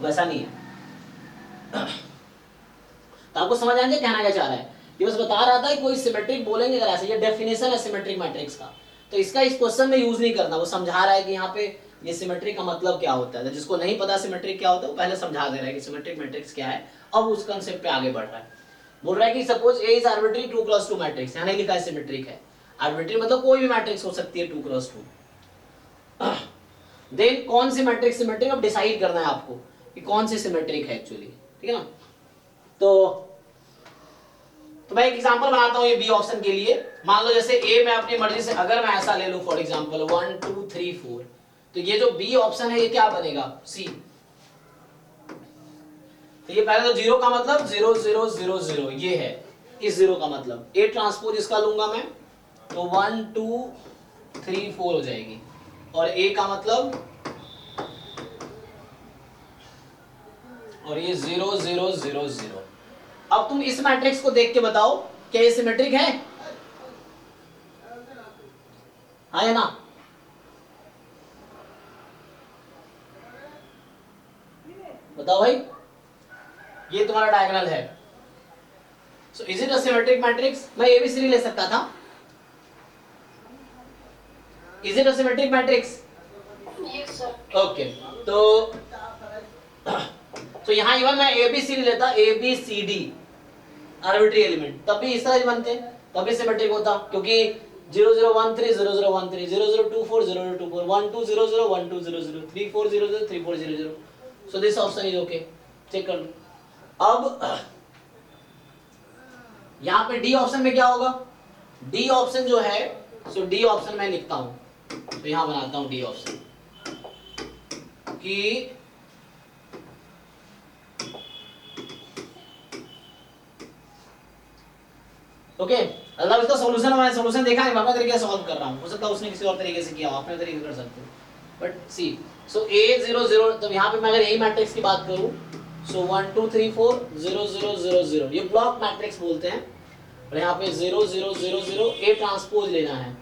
वैसा नहीं है। तो आपको समझ आ जाए कहना क्या चाह रहा है, ये बस बता रहा था कि कोई सिमेट्रिक बोलेंगे अगर ऐसे, ये डेफिनेशन है सिमेट्रिक मैट्रिक्स का, तो इसका इस क्वेश्चन में यूज नहीं करना। वो समझा रहा है कि यहाँ पे ये सिमेट्रिक का मतलब क्या होता है, जिसको नहीं पता सिमेट्रिक क्या होता है वो पहले समझा दे रहा है कि सिमेट्रिक मैट्रिक्स क्या है, अब उस कंसेप्ट पे आगे बढ़ रहा है। बोल रहा है कि suppose A is arbitrary 2x2 matrix, यहाँ नहीं लिखा है सिमेट्रिक है, आर्बिट्री मतलब कोई भी मैट्रिक्स हो सकती है 2x2। देन कौन सी मैट्रिक्स सिमेट्रिक, अब डिसाइड करना है आपको कि कौन सी सिमेट्रिक है एक्चुअली, ठीक है ना। तो मैं एक एग्जांपल बनाता हूं ये बी ऑप्शन के लिए। मान लो जैसे ए मैं अपनी मर्जी से अगर मैं ऐसा ले लूं फॉर एग्जांपल 1 2 3 4, तो ये जो बी ऑप्शन है ये क्या बनेगा, सी। तो ये पहले तो 0 का मतलब 0 0 0 0 ये है, इस 0 का मतलब ए ट्रांसपोज इसका लूंगा मैं तो 1 2 3 4 हो जाएगी, और ए का मतलब, और ये 0 0 0 0। अब तुम इस मैट्रिक्स को देख के बताओ क्या ये सिमेट्रिक है, हाँ या ना। बताओ भाई, ये तुम्हारा डायगोनल है, so is it a symmetric matrix. मैं एबीसीडी ले सकता था, is it a symmetric matrix, yes sir. Okay. तो यहाँ इवन मैं एबीसीडी लेता, एबीसीडी आर्बिट्री एलिमेंट, तब भी इस तरह ही बनते, तब भी सिमेट्रिक होता, क्योंकि 0 0 1 3 0 0 1 3 0 0 2 4 0 0 2 4 1 2 0 0 1 2 0 0 3 4 0 0 3 4 0 0। So this option is okay, check कर लो। अब यहाँ पे डी ऑप्शन में क्या होगा, डी ऑप्शन जो है, सो डी ऑप्शन मैं लिखता हूं, तो यहां बनाता हूं डी ऑप्शन कि ओके। अल्लाह इसका सॉल्यूशन, मैंने सॉल्यूशन देखा नहीं, मैं तरीके से सॉल्व कर रहा हूं, हो सकता है उसने किसी और तरीके से किया हो, अपने तरीके कर सकते हो, बट सी। सो a 0 0, तो यहाँ पे मैं अगर यही मैट्रिक्स की बात करूं, सो 1 2 3 4 0 0 0 0 ये ब्लॉक मैट्रिक्स बोलते हैं, और यहाँ पे 0 0 0 0 a ट्रांसपोज लेना है,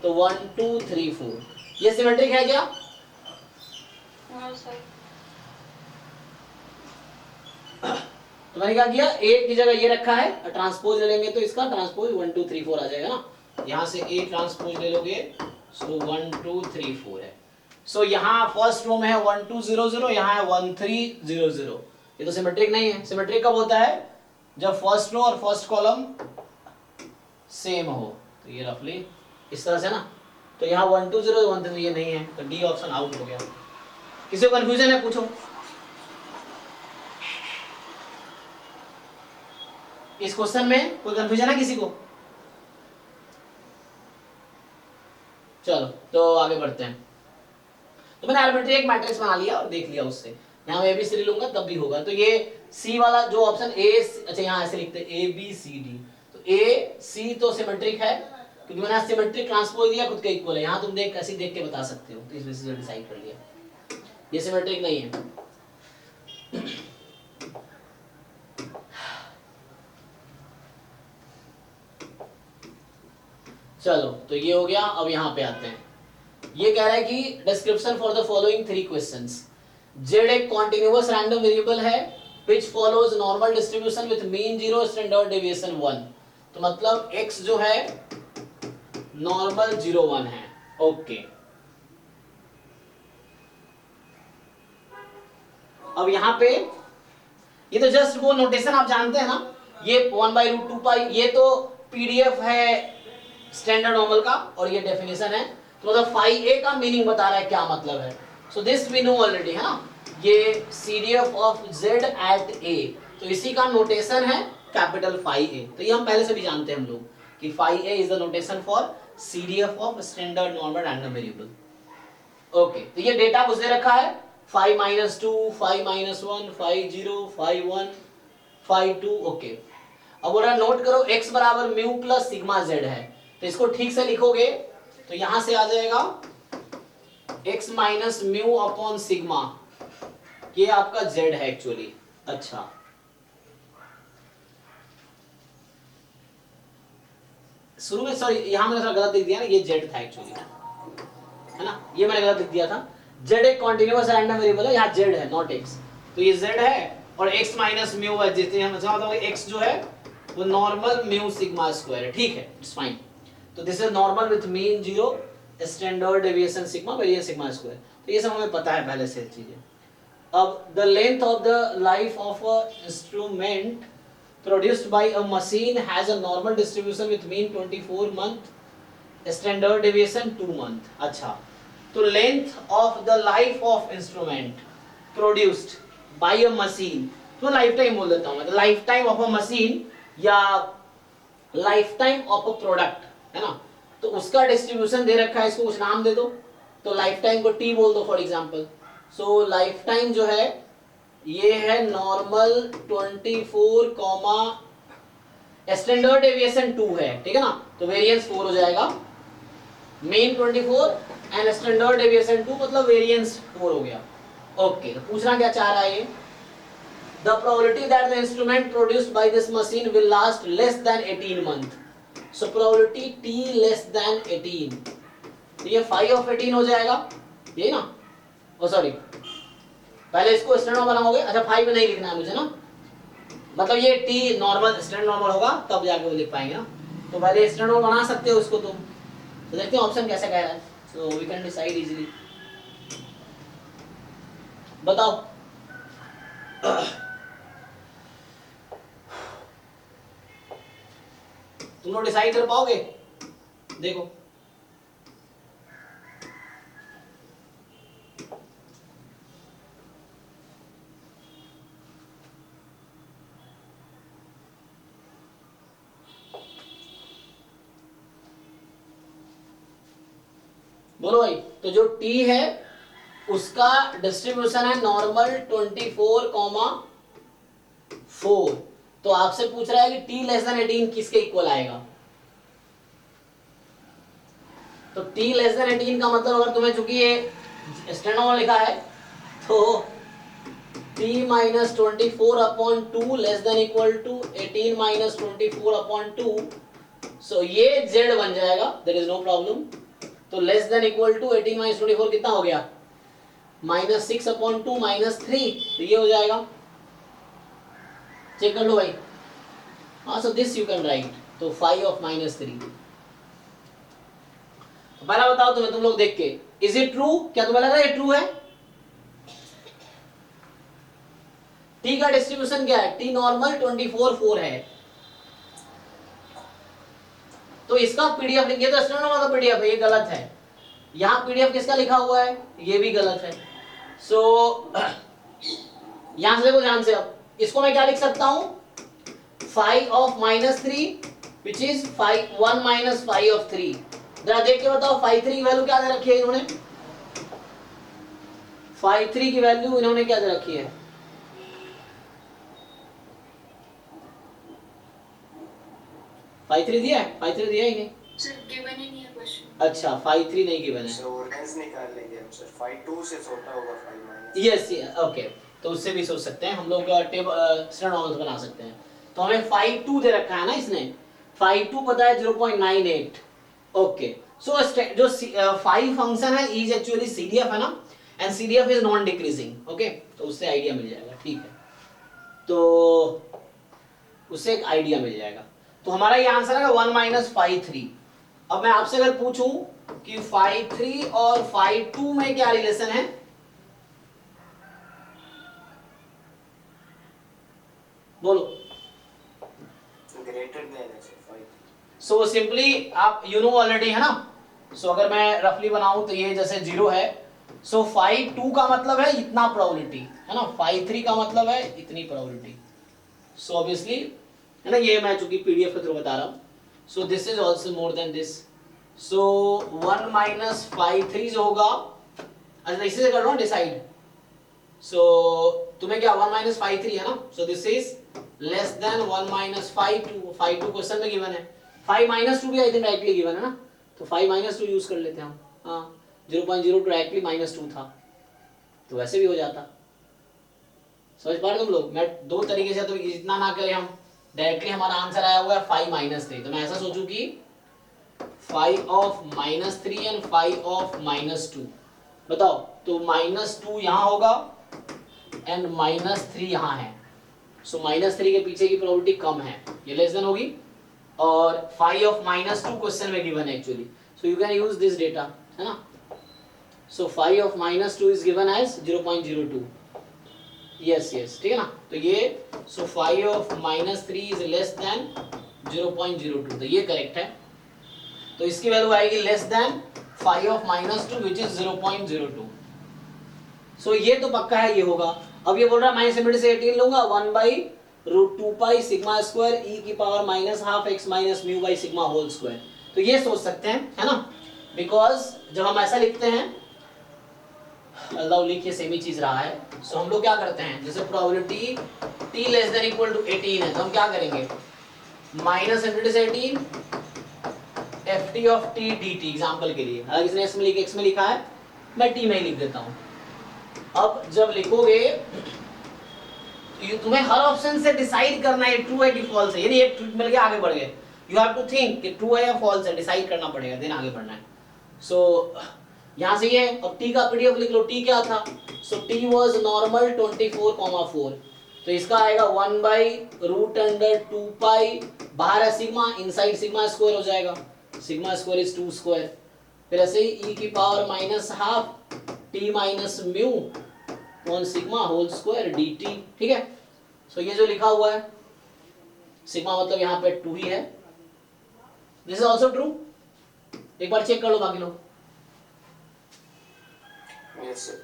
तो 1 2 3 4 ये सिमेट्रिक है क्या? हाँ सर। तो मैंने क्या किया, a की जगह ये रखा है, ट्रांसपोज ले लेंगे तो इसका ट्रांसपोज 1 2 3 4 आ जाएगा ना, यहाँ से a ट्रांसपोज ले लोगे, सो 1 2 3 4 है। सो यहाँ फर्स्ट रो में है 1 2 0 0, यहाँ है 1 3 0 0, ये तो सिमेट्रिक नहीं है। सिमेट्रिक कब होता है, जब फर्स्ट रो और फर्स्ट कॉलम सेम हो, तो ये रफली इस तरह से ना, तो यहाँ 1 2 0 1 3 ये नहीं है, तो डी ऑप्शन आउट हो गया। किसी को कंफ्यूजन है पूछो, इस क्वेश्चन में कोई कंफ्यूजन है किसी को? चलो तो आगे बढ़ते हैं। तो मैंने आर्बिट्री एक मैट्रिक्स बना लिया और देख लिया उससे, यहाँ मैं एबीसीडी लूंगा तब भी होगा, तो ये सी वाला जो ऑप्शन ए, अच्छा यहाँ ऐसे लिखते हैं एबीसीडी, तो ए सी तो सिमेट्रिक है क्योंकि मैंने सिमेट्रिक ट्रांसपोज दिया, खुद के इक्वल है। यहाँ तुम देख कैसे देख के बता सकते हो, तो इस वजह से डिसाइड कर लिया ये सिमेट्रिक नहीं है। चलो तो ये हो गया। अब यहाँ पे आते हैं, ये कह रहा है कि description for the following 3 questions. Z एक कॉन्टिन्यूअस रैंडम वेरिएबल है which follows normal distribution with mean 0 standard deviation 1। तो मतलब x जो है नॉर्मल 0 1 है। ओके अब यहाँ पे ये तो जस्ट वो नोटेशन आप जानते हैं ना, ये 1/√2 पाई, ये तो पीडीएफ है स्टैंडर्ड नॉर्मल का और ये डेफिनेशन है। तो मतलब फाई ए का मीनिंग बता रहा है क्या मतलब है। So this we know already है ना, ये CDF of Z at A, तो इसी का नोटेशन है कैपिटल फाई ए। तो ये हम पहले से भी जानते हैं हम लोग कि phi A is the notation for CDF of standard normal random variable. Okay तो ये डेटा कुछ दे रखा है 5 - 2 5 - 1 5 0 5 1 5 2। ओके अब बोल रहा नोट करो x बराबर म्यू प्लस सिग्मा z है, तो इसको ठीक से लिखोगे तो यहां से आ जाएगा x minus mu upon sigma, ये आपका z है एक्चुअली। अच्छा शुरू में सॉरी यहां मैंने थोड़ा गलत लिख दिया ना, ये z था एक्चुअली है ना, ये मैंने गलत लिख दिया था। z एक कॉन्टिन्यूअस रैंडम वेरिएबल है, यहाँ z है नॉट x, तो ये z है और x माइनस म्यू है, जितने हम समझता हूं x जो है वो नॉर्मल म्यू सिग्मा स्क्वायर है। ठीक है इट्स फाइन। तो this is normal with mean 0 standard deviation sigma variance sigma square, तो ये सब हमें पता है पहले से चीजें। अब the length of the life of a instrument produced by a machine has a normal distribution with mean 24 month, standard deviation 2 month। अच्छा तो length of the life of instrument produced by a machine, तो lifetime बोल देता हूँ मैं, तो lifetime of a machine या lifetime of a product है ना, तो उसका डिस्ट्रीब्यूशन दे रखा है, इसको कुछ नाम दे दो। तो lifetime को t बोल दो फॉर एग्जांपल। सो lifetime जो है ये है नॉर्मल 24 कॉमा स्टैंडर्ड डेविएशन 2 है, ठीक है ना, तो वेरिएंस 4 हो जाएगा। मेन 24 एंड स्टैंडर्ड डेविएशन 2 मतलब वेरिएंस 4 हो गया। ओके तो पूछना क्या चाह रहा है ये, the probability that the instrument produced by this machine will last less than 18 month. So probability t less then 18, तो ये 5 ऑफ 18 हो जाएगा, यही ना। ओ सॉरी पहले इसको स्टैंडर्ड बनाओगे। अच्छा 5 में नहीं लिखना है मुझे ना, मतलब ये t नॉर्मल स्टैंडर्ड नॉर्मल होगा तब जाके वो लिख पाएंगे ना, तो पहले स्टैंडर्ड बना सकते हो इसको तुम। तो देखते हैं ऑप्शन कैसे कह रहा है, so we can decide easily. बताओ तुम लोग डिसाइड कर पाओगे, देखो बोलो भाई। तो जो t है उसका डिस्ट्रीब्यूशन है नॉर्मल 24,4। तो आपसे पूछ रहा है कि t लेस देन 18 किसके इक्वल आएगा। तो t लेस देन 18 का मतलब अगर तुम्हें चूंकि ये स्टैंडर्ड लिखा है तो t minus 24/2 less than equal to 18 minus 24/2, so ये z बन जाएगा, देयर इज नो प्रॉब्लम। तो less than equal to 18 minus 24 कितना हो गया, -6/2 -3, तो ये हो जाएगा। चेक कर लो भाई। हाँ so this you can write, तो 5 ऑफ -3। तो पहला बताओ तुम्हें, तुम लोग देख के, इज इट ट्रू, क्या तुम्हें लग रहा है ये ट्रू है। t का डिस्ट्रीब्यूशन क्या है, t नॉर्मल 24/4 है, तो इसका पीडीएफ लिखिए, तो स्टैंडर्ड का पीडीएफ है, ये गलत है। यहाँ पीडीएफ किसका लिखा हुआ है, ये भी गलत है। सो यहां से देखो ध्यान से, अब इसको मैं क्या लिख सकता हूं, 5 of -3 which is 1 minus 5 of 3। जरा देख के बताओ 5 3 की वैल्यू क्या दे रखी है इन्होंने, 5 3 की वैल्यू इन्होंने क्या दे रखी है, फाइव थ्री दिया है, फाइव थ्री दिया ही नहीं। सर गिवन ही नहीं है क्वेश्चन। अच्छा फाइव थ्री नहीं गिवन है। सर वो रेंज निकाल लेंगे हम सर, 5 2 से छोटा होगा 5 माइनस। यस ओके, तो उससे भी सोच सकते हैं हम लोग, टेबल स्टैंडर्ड बना सकते हैं। तो हमें 5 2 दे रखा है ना इसने, 5 2 पता है 0.98। ओके सो जो 5 फंक्शन है इज एक्चुअली CDF है ना, and CDF is non decreasing. Okay तो उससे आइडिया मिल जाएगा, ठीक है, तो उससे एक आइडिया मिल जाएगा। तो हमारा ये आंसर है 1 माइनस 5 3। अब मैं आपसे अगर पूछूं कि 5 3 और 5 2 में क्या रिलेशन है, बोलो। ग्रेटर देन है सर 5। सो सिंपली आप यू नो ऑलरेडी है ना। सो अगर मैं रफली बनाऊं तो ये जैसे 0 है, सो 5 2 का मतलब है इतना प्रोबेबिलिटी है ना, 5 3 का मतलब है इतनी प्रोबेबिलिटी। सो ऑब्वियसली है ना, ये मैं चूंकि PDF के थ्रू बता रहा हूं। सो this is also more than this. So 1 minus 5 3 जो होगा, अच्छा इसी से कर रहा हूं डिसाइड। सो तुम्हें क्या 1 माइनस 5 3 है ना, सो this is less then 1 minus 5 2। 5 2 question में गिवन है, 5 माइनस 2 भी आई थिंक डायरेक्टली गिवन है ना, तो 5 माइनस 2 यूज कर लेते हैं हम। हाँ 0.02 डायरेक्टली -2 था, तो वैसे भी हो जाता। समझ पा रहे तुम लोग? मैं दो तरीके से, तो इतना ना करें हम, डायरेक्टली हमारा आंसर आया हुआ है 5 माइनस 3, तो मैं ऐसा सोचूं कि 5 ऑफ -3 एंड 5 ऑफ -2। बताओ, तो -2 यहाँ होगा एंड -3 यहाँ है। सो -3 के पीछे की प्रोबेबिलिटी कम है, ये लेस देन होगी, और 5 ऑफ -2 क्वेश्चन में गिवन है actually, so you can use this data, है ना। So 5 of -2 is given as 0.02। Yes yes, ठीक है ना। तो ये so 5 of -3 is less than 0.02, तो ये करेक्ट है। तो इसकी वैल्यू आएगी less than 5 of -2 which is 0.02। So ये तो पक्का है, ये होगा। अब ये बोल रहा है माइनस इनवर्स से 18 लूंगा 1/√2 पाई सिग्मा स्क्वायर e की power -12 x minus mu by sigma whole square. तो ये सोच सकते हैं, है ना, बिकॉज जब हम ऐसा लिखते हैं, अल्लाह लिखिए सेम ही चीज रहा है। सो हम लोग क्या करते हैं, जैसे probability t less than equal to 18 है, तो हम क्या करेंगे, माइनस इनवर्स से 18 ft of t dt example के लिए। अगर किसने x में लिखा है, मैं t में ही लिख देता हूं। अब जब लिखोगे तुम्हें हर ऑप्शन से डिसाइड करना है ट्रू है कि फॉल्स है, यानी एक ट्रू मिल गया आगे बढ़ गए। यू हैव टू थिंक कि ट्रू है या फॉल्स है, डिसाइड करना पड़ेगा, देन आगे बढ़ना है। सो यहां से ये, अब t का PDF लिख लो, t क्या था, सो t वाज नॉर्मल 24,4, तो इसका आएगा 1/√2 पाई, बाहर है सिग्मा, इनसाइड सिग्मा स्क्वायर हो जाएगा, सिग्मा स्क्वायर इज 2 स्क्वायर, फिर ऐसे ही e की power -12 t minus mu on sigma whole square dt, ठीक है। सो ये जो लिखा हुआ है सिग्मा मतलब यहाँ पे 2 ही है, दिस इज आल्सो ट्रू। एक बार चेक कर लो बाकी लोग। Yes sir.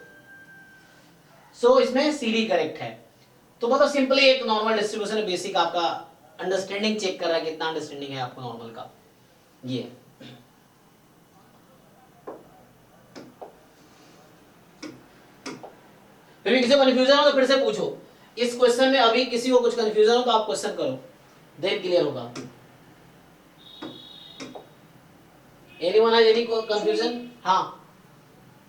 सो इसमें CD करेक्ट है। तो मतलब सिंपली एक नॉर्मल डिस्ट्रीब्यूशन है, बेसिक आपका अंडरस्टैंडिंग चेक कर रहा है कितना अंडरस्टैंडिंग है आपको नॉर्मल का, ये। फिर भी किसी को कंफ्यूजन हो तो फिर से पूछो। इस क्वेश्चन में अभी किसी को कुछ कंफ्यूजन हो तो आप क्वेश्चन करो, देन क्लियर होगा। Anyone has any confusion? हाँ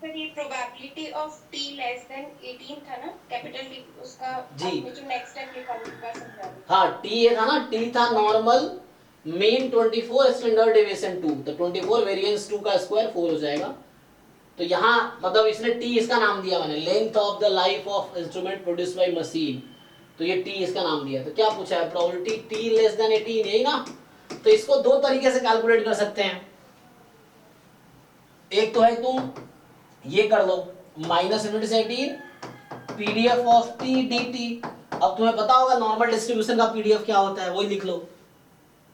सर ये probability of t less then 18 था ना, कैपिटल T, उसका जी। आपने जो नेक्स्ट स्टेप लिखा उसका समझा दो। हाँ, t ये था ना, t था नॉर्मल मीन 24 स्टैंडर्ड डेविएशन 2, तो 24 वेरिएंस 2 का स्क्वायर 4 हो जाएगा। तो यहाँ मतलब इसने t इसका नाम दिया मैंने, length of the life of instrument produced by machine, तो ये t इसका नाम दिया। तो क्या पूछा है, प्रोबेबिलिटी t लेस देन 18, यही ना। तो इसको दो तरीके से कैलकुलेट कर सकते हैं। एक तो है तुम ये कर लो -18 PDF ऑफ t dt। अब तुम्हें पता होगा नॉर्मल डिस्ट्रीब्यूशन का PDF क्या होता है, वही लिख लो।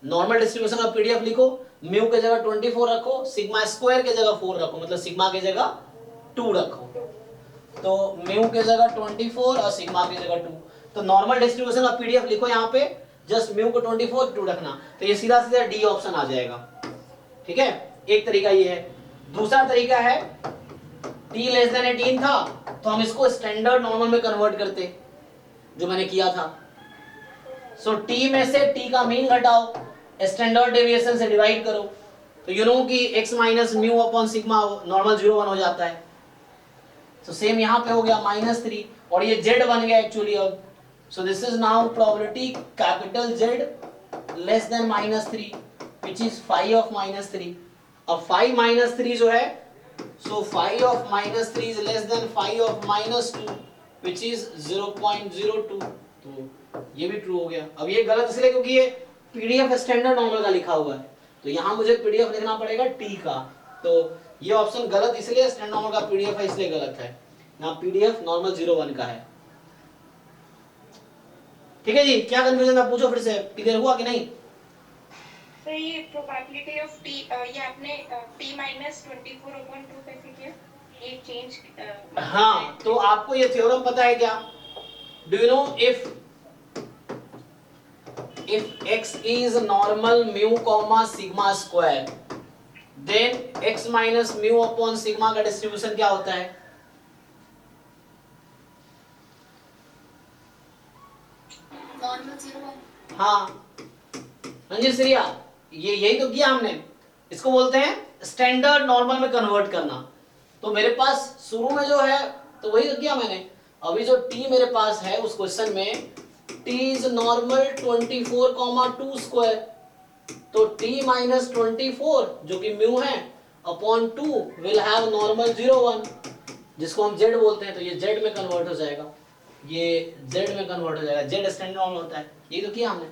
नॉर्मल डिस्ट्रीब्यूशन का PDF लिखो, म्यू के जगह 24 रखो, सिग्मा स्क्वायर के जगह 4 रखो, मतलब सिग्मा के जगह 2 रखो, तो म्यू के जगह 24 और सिग्मा की जगह 2। तो नॉर्मल डिस्ट्रीब्यूशन का PDF लिखो, यहाँ पे जस्ट म्यू को 24 2 रखना, तो ये सीधा सीधा डी ऑप्शन आ जाएगा, ठीक है। एक तरीका ये है। दूसरा तरीका है t लेस देन 18 था तो हम इसको स्टैंडर्ड नॉर्मल में कन्वर्ट करते, जो मैंने किया था। सो t में से t का मीन घटाओ, स्टैंडर्ड डेविएशन से डिवाइड करो, तो यू नो कि x minus mu upon sigma normal 0 1 हो जाता है। तो सेम यहाँ पे हो गया -3 और ये z बन गया एक्चुअली अब। सो this is now probability capital Z less than -3 which is 5 of -3। अब 5 -3 जो है, सो 5 of -3 is less than 5 of -2 which is 0.02। तो ये भी ट्रू हो गया। अब ये गलत इसलिए क्योंकि ये पीडीएफ स्टैंडर्ड नॉर्मल का लिखा हुआ है, तो यहाँ मुझे पीडीएफ लिखना पड़ेगा टी का। तो ये ऑप्शन गलत इसलिए, स्टैंडर्ड नॉर्मल का पीडीएफ है इसलिए गलत है, ना पीडीएफ नॉर्मल 01 का है। ठीक है जी, क्या कंफ्यूजन था पूछो फिर से, क्लियर हुआ कि नहीं? तो ये प्रोबेबिलिटी ऑफ टी, ये आपने p माइनस 24/2 कैसे किया? ये चेंज हाँ, तो आपको ये थ्योरम पता है क्या? Do you know if x is normal mu comma sigma square, then x minus mu upon sigma का डिस्ट्रीब्यूशन क्या होता है? नॉर्मल 0 हाँ रंजीत श्रिया, ये यही तो किया हमने, इसको बोलते हैं स्टैंडर्ड नॉर्मल में कन्वर्ट करना। तो मेरे पास शुरू में जो है तो वही तो किया मैंने। अभी जो t मेरे पास है उस क्वेश्चन में t इज नॉर्मल 24,2 स्क्वायर, तो t माइनस 24 जो कि म्यू है अपॉन 2 विल हैव नॉर्मल 0 1 जिसको हम z बोलते हैं, तो ये z में कन्वर्ट हो जाएगा, ये z में कन्वर्ट हो जाएगा, z स्टैंडर्ड नॉर्मल होता है, यही तो किया हमने।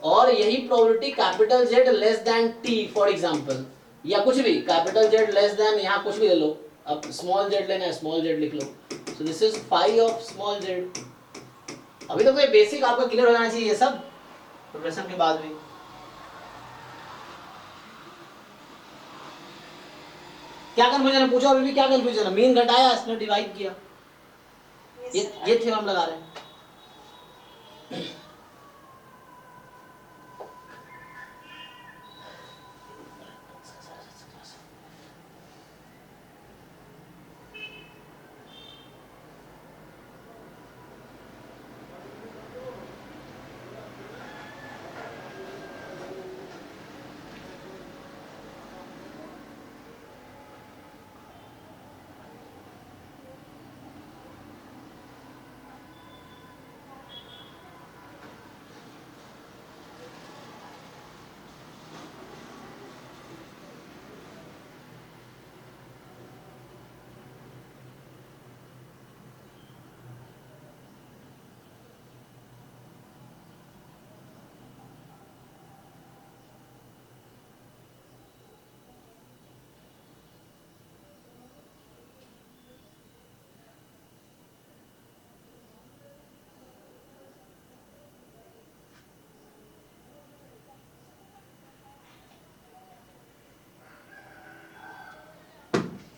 और यही probability capital Z less than t for example, या कुछ भी कैपिटल Z लेस देन, यहाँ कुछ भी ले लो, अब स्मॉल z लेना है स्मॉल z लिख लो। So this is 5 of small z। अभी तो कोई बेसिक आपका क्लियर हो जाना चाहिए ये सब प्रिपरेशन के बाद भी। क्या कंफ्यूजन है पूछो, अभी भी क्या कंफ्यूजन है? मीन घटाया, इसने डिवाइड किया, ये थ्योरम लगा रहे हैं।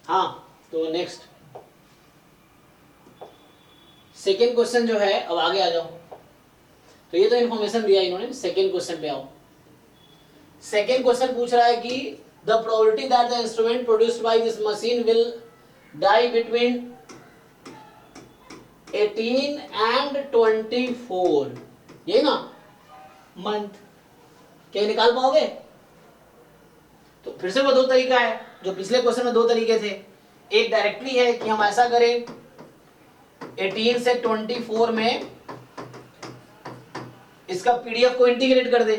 हाँ, तो नेक्स्ट सेकेंड क्वेश्चन जो है, अब आगे आ जाओ। तो ये तो इन्फॉर्मेशन दिया इन्होंने, सेकेंड क्वेश्चन पे आओ। सेकेंड क्वेश्चन पूछ रहा है कि the probability that the instrument produced by this machine will die between 18 and 24, ये ना मंथ, क्या निकाल पाओगे? तो फिर से वो दो तरीका है, जो पिछले क्वेश्चन में दो तरीके थे। एक डायरेक्टली है कि हम ऐसा करें 18 से 24 में इसका पीडीएफ को इंटीग्रेट कर दे।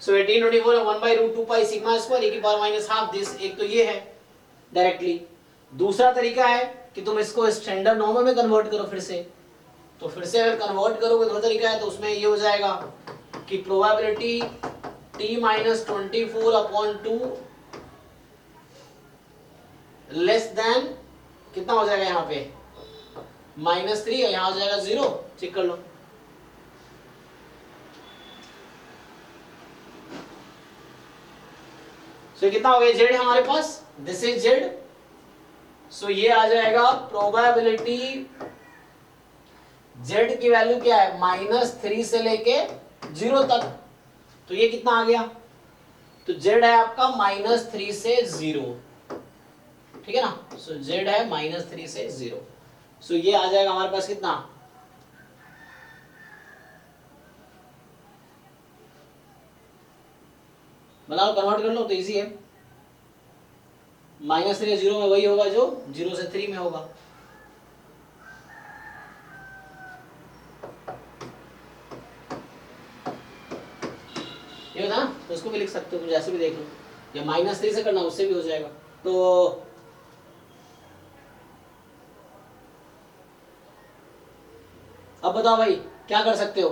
सो 18 24 1/√2 पाई सिग्मा स्क्वायर e की पावर माइनस हाफ दिस, एक तो ये है डायरेक्टली। दूसरा तरीका है कि तुम इसको स्टैंडर्ड नॉर्मल में कन्वर्ट करो फिर से। तो फिर से अगर कन्वर्ट करोगे, दो तरीका है, तो उसमें ये हो जाएगा कि probability t minus 24/2 less then कितना हो जाएगा यहाँ पे -3, और यहाँ हो जाएगा 0, चेक कर लो। सो कितना हो गया? z हमारे पास, दिस इज z। सो ये आ जाएगा प्रोबेबिलिटी z की वैल्यू क्या है, -3 से लेके 0 तक। तो ये कितना आ गया? तो z है आपका -3 से 0, ठीक है ना। सो z है -3 से 0। सो ये आ जाएगा हमारे पास कितना, बनाओ, कन्वर्ट कर लो तो इजी है। -3 0 में वही होगा जो 0 से 3 में होगा। ये होता ना, तो उसको भी लिख सकते हो, जैसे भी देख लो, या -3 से करना उससे भी हो जाएगा। तो अब बताओ भाई क्या कर सकते हो।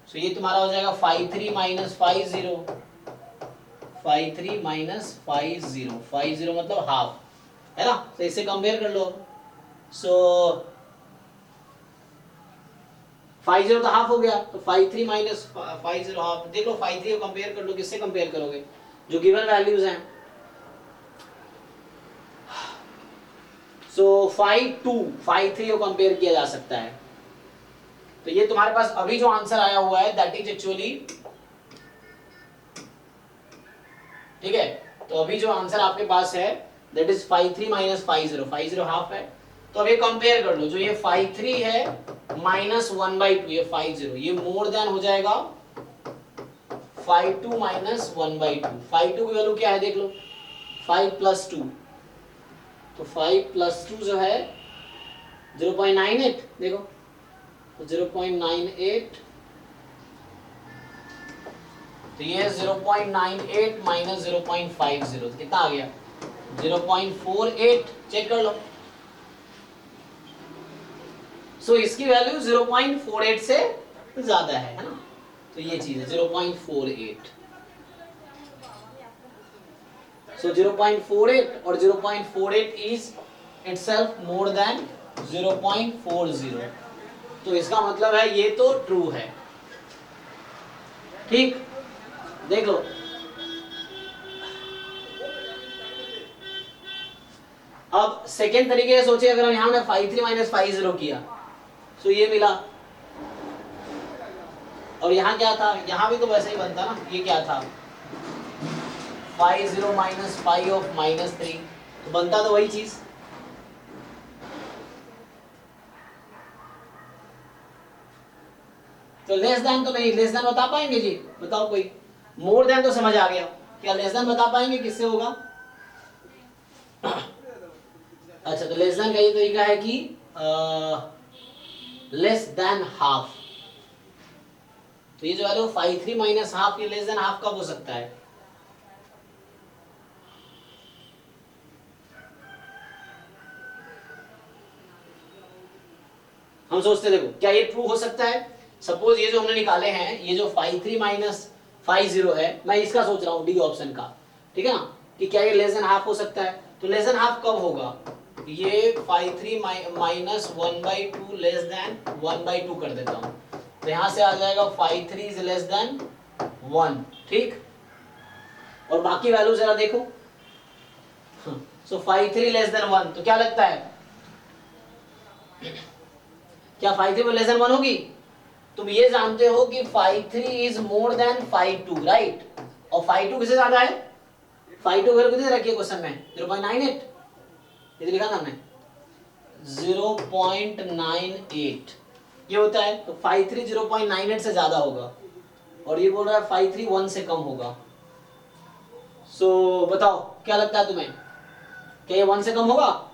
तो ये तुम्हारा हो जाएगा 53 माइनस 50, 53 माइनस 50, 50 मतलब हाफ, है ना। तो इससे कंपेयर कर लो। सो 50 तो हाफ हो गया, तो 53 माइनस 50 हाफ। देख लो 53 को कंपेयर कर लो, किससे कंपेयर करोगे, जो गिवन वैल्यूज हैं। सो 53 को कंपेयर किया जा सकता है। तो ये तुम्हारे पास अभी जो आंसर आया हुआ है दैट इज एक्चुअली, ठीक है। तो अभी जो आंसर आपके पास है दैट इज 53 माइनस 50, 50 हाफ है। तो अब ये कंपेयर कर लो, जो ये 53 है माइनस 1/2, ये 50, ये मोर देन हो जाएगा 52 माइनस 1/2। 52 की वैल्यू क्या है देख लो, 5 प्लस 2, तो 5 प्लस 2 जो है 0.98, देखो तो 0.98, तो ये 0.98 माइनस 0.50, तो कितना आ गया 0.48, चेक कर लो। सो इसकी वैल्यू 0.48 से ज्यादा है ना, तो ये चीज है 0.48। सो 0.48 और 0.48 इज इटसेल्फ मोर देन 0.40, तो इसका मतलब है ये तो ट्रू है। ठीक, देख लो अब सेकेंड तरीके से सोचिए, अगर हम यहां ने 53 माइनस 50 किया तो ये मिला, और यहां क्या था, यहां भी तो वैसे ही बनता ना, ये क्या था 50 माइनस 5 ऑफ -3, तो बनता तो वही चीज। तो लेस देन तो नहीं, लेस देन बता पाएंगे जी, बताओ कोई। मोर देन तो समझ आ गया, क्या लेस देन बता पाएंगे किससे होगा। अच्छा, तो लेस देन का ये तरीका है कि लेस देन हाफ, तो ये जो वैल्यू 53 माइनस हाफ, ये लेस देन हाफ कब हो सकता है, हम सोचते देखो क्या ये ट्रू हो सकता है। सपोज ये जो हमने निकाले हैं, ये जो 53 माइनस 50 है, मैं इसका सोच रहा हूँ डी ऑप्शन का, ठीक है ना, कि क्या ये लेस देन हाफ हो सकता है। तो लेस देन हाफ कब होगा, ये 53 माइनस 1/2 लेस देन 1/2 कर देता हूँ, तो यहां से आ जाएगा 53 इज लेस देन 1, ठीक। और बाकी वैल्यू जरा देखो, सो 53 लेस देन 1, तो क्या लगता है, क्या 53 लेस देन 1 होगी। तुम ये जानते हो कि 53 इज मोर देन 52, राइट, और 52 किससे ज्यादा है, 52 वैल्यू कितनी रखी है क्वेश्चन में 0.98, ये लिखा था हमने 0.98 ये होता है। तो 53 0.98 से ज्यादा होगा, और ये बोल रहा है 53 1 से कम होगा। सो बताओ क्या लगता है तुम्हें, क्या ये 1 से कम होगा।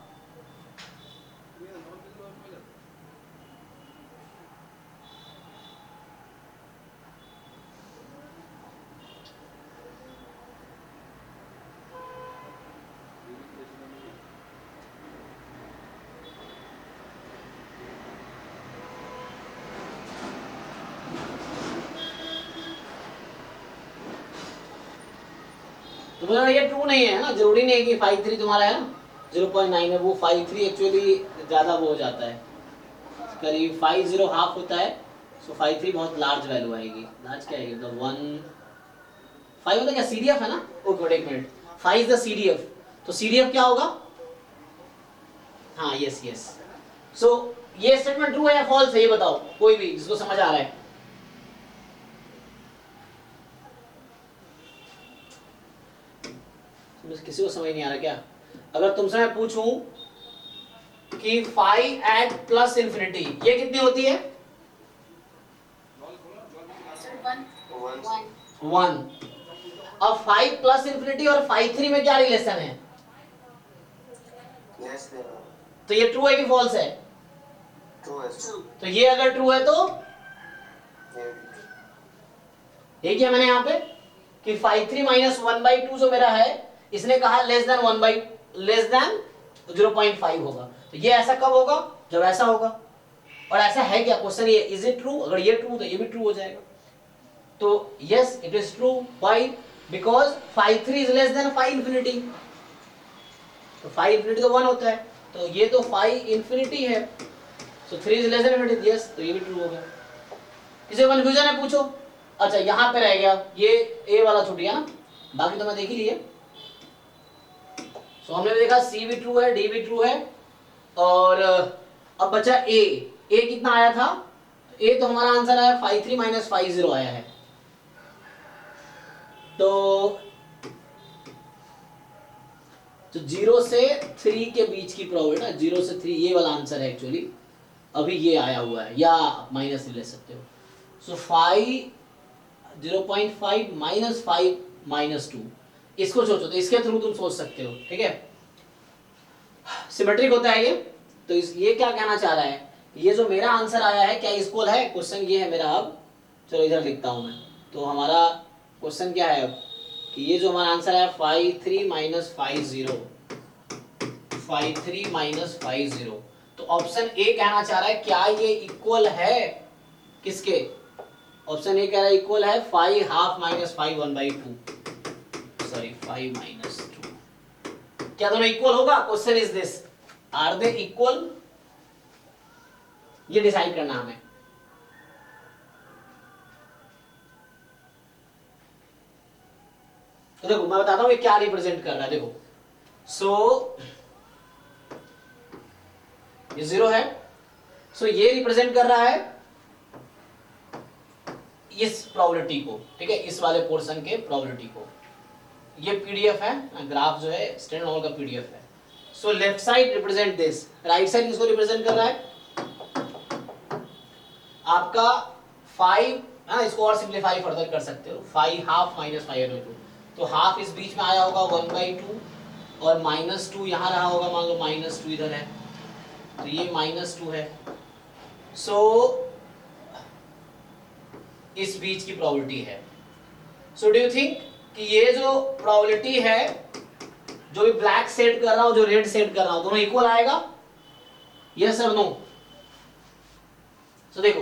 तो बोला ये ट्रू नहीं है ना, जरूरी नहीं है कि 53 तुम्हारा है ना 0.9 है, वो 53 एक्चुअली ज्यादा वो हो जाता है, करीब 50 हाफ होता है। सो 53 बहुत लार्ज वैल्यू आएगी, लार्ज क्या आएगी मतलब 1 5 मतलब क्या सीडीएफ है ना, ओके एक मिनट, 5 इज द सीडीएफ, तो सीडीएफ क्या होगा, हाँ यस यस। सो ये स्टेटमेंट ट्रू है या फॉल्स है, ये बताओ कोई भी जिसको समझ आ रहा है। किसी को समझ नहीं आ रहा क्या, अगर तुमसे मैं पूछूं कि फाई एट प्लस इंफिनिटी ये कितनी होती है, 1। अब 5 प्लस इंफिनिटी और 5 3 में क्या रिलेशन है? लेस देन तो ये ट्रू है कि फॉल्स है? ट्रू है तो ये अगर ट्रू है तो ये क्या मैंने यहाँ पे कि 5 3 माइनस 1/2 जो मेरा है, इसने कहा लेस देन 0.5 होगा। तो ये ऐसा कब होगा? जब ऐसा होगा। और ऐसा है क्या? क्वेश्चन ये, इज इट ट्रू? अगर ये ट्रू तो ये भी ट्रू हो जाएगा। तो yes it is true. Why? Because 5 3 is less than 5 infinity. तो 5 इंफिनिटी तो 1 होता है, तो ये तो 5 इंफिनिटी है। सो 3 is less then infinity, yes, तो ये भी ट्रू हो गया। किसी को कंफ्यूजन है पूछो। अच्छा यहां पे रह गया ये ए वाला छूट गया ना, बाकी तो मैं देख ही लिए। सो हमने देखा सी भी ट्रू है, डी भी ट्रू है, और अब बचा ए। ए कितना आया था? ए तो हमारा आंसर आया 5 3 माइनस 5 0 आया है। तो 0 से 3 के बीच की प्रोबेबिलिटी ना, 0 से 3 ये वाला आंसर है एक्चुअली। अभी ये आया हुआ है, या माइनस ले सकते हो। सो 0.5 माइनस 5 माइनस 2, इसको सोचो तो इसके थ्रू तुम सोच सकते हो, ठीक है। सिमेट्रिक होता है ये। तो ये क्या कहना चाह रहा है? ये जो मेरा आंसर आया है क्या इक्वल है? क्वेश्चन ये है मेरा। अब चलो इधर लिखता हूं मैं। तो हमारा क्वेश्चन क्या है अब कि ये जो हमारा आंसर है 5 3 माइनस 5 0, 5 3 माइनस 5 0। तो ऑप्शन ए कहना चाह रहा है क्या ये इक्वल है किसके? ऑप्शन ए कह रहा है इक्वल है 5 हाफ माइनस 5 1/2, सॉरी 5 माइनस 2। क्या दोनों इक्वल होगा? Question is this, are they equal? ये डिसाइड करना हमें। तो देखो मैं बताता हूं ये क्या रिप्रेजेंट कर रहा है। देखो सो ये 0 है, सो ये रिप्रेजेंट कर रहा है इस प्रोबेबिलिटी को, ठीक है, इस वाले पोर्शन के प्रोबेबिलिटी को। ये पीडीएफ है, ग्राफ जो है स्टैंडर्ड का पीडीएफ है। So left side represent this, right side किसको रिप्रेजेंट कर रहा है? आपका 5 है ना, इसको और सिंपलीफाई फर्दर कर सकते हो, 5 हाफ माइनस 5/2। तो हाफ इस बीच में आया होगा 1/2, और माइनस 2 यहां रहा होगा, मान लो माइनस 2 इधर है, तो ये माइनस 2 है। सो इस बीच की प्रोबेबिलिटी है। सो डू यू थिंक कि ये जो प्रोबेबिलिटी है, जो भी ब्लैक सेट कर रहा हूं, जो रेड सेट कर रहा हूं, दोनों इक्वल आएगा? यस और नो? सो देखो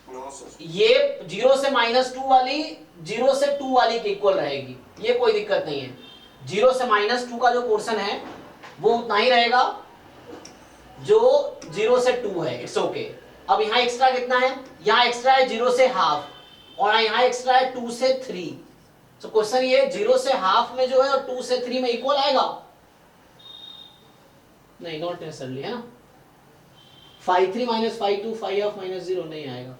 नो सर। ये 0 से -2 वाली 0 से 2 वाली के इक्वल रहेगी, ये कोई दिक्कत नहीं है। 0 से -2 का जो पोर्शन है वो उतना ही रहेगा जो 0 से 2 है, इट्स ओके। अब यहाँ एक्स्ट्रा कितना है? यहाँ एक्स्ट्रा है 0 से हाफ, और यहाँ एक्स्ट्रा है 2 से 3। तो क्वेश्चन ये 0 से हाफ में जो है और 2 से 3 में इक्वल आएगा? नहीं, नॉट नेसेसरली, है ना। 5 3 माइनस 5 2, 5 हाफ माइनस 0 नहीं आएगा,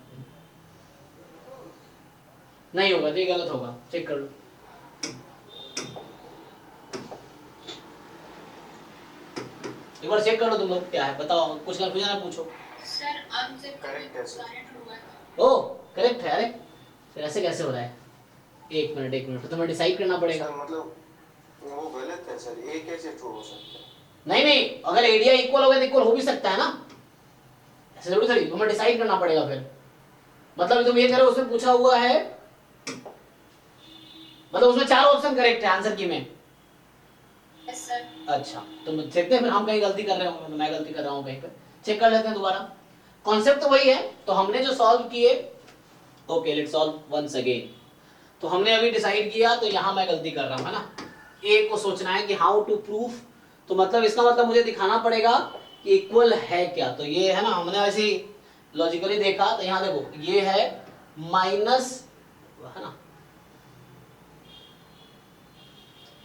नहीं होगा, तो ये गलत होगा। चेक कर लो। एक बार चेक कर लो तुम लोग, क्या है बताओ, कुछ कंफ्यूजन है पूछो। सर आंसर करेक्ट है सर। ओ करेक्ट है। अरे फिर ऐसे कैसे हो रहा है? एक मिनट, तो तुम्हें डिसाइड करना पड़ेगा। सर मतलब वो गलत है सर, ए कैसे ट्रू हो सकता है? नहीं, अगर एरिया इक्वल हो गया तो इक्वल हो भी सकता है ना, ऐसे जरूरी थोड़ी, तुम्हें डिसाइड करना पड़ेगा फिर। मतलब तुम ये कह रहे हो उसमें पूछा हुआ है, मतलब उसमें 4 ऑप्शन करेक्ट है आंसर की में। Yes sir. अच्छा तो देखते हैं फिर हम कहीं गलती कर रहे होंगे, तो मैं गलती कर रहा हूँ कहीं पे, चेक कर लेते हैं दोबारा। कॉन्सेप्ट तो वही है। तो हमने जो सॉल्व किए, okay let's solve once again. तो हमने अभी डिसाइड किया, तो यहाँ मैं गलती कर रहा हूँ, है ना। ए को सोचना है कि हाउ टू प्रूफ, तो मतलब इसका मतलब मुझे दिखाना पड़ेगा कि इक्वल है क्या। तो ये है ना, हमने ऐसे ही लॉजिकली देखा, तो यहाँ देखो ये है माइनस, है ना,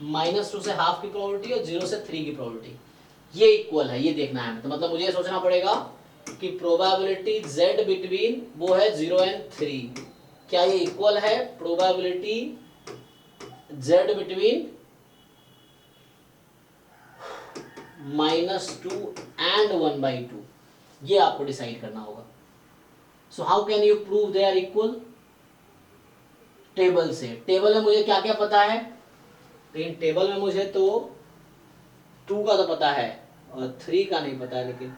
-2 से हाफ की प्रोबेबिलिटी और 0 से 3 की प्रोबेबिलिटी, ये इक्वल है, ये देखना है। तो मतलब मुझे सोचना पड़ेगा कि प्रोबेबिलिटी z बिटवीन वो है 0 और 3, क्या ये इक्वल है प्रोबेबिलिटी z बिटवीन -2 एंड 1/2, ये आपको डिसाइड करना होगा। So how can you prove they are equal? Table से। टेबल में मुझे क्या क्या पता है, लेकिन टेबल में मुझे तो 2 का तो पता है और 3 का नहीं पता है। लेकिन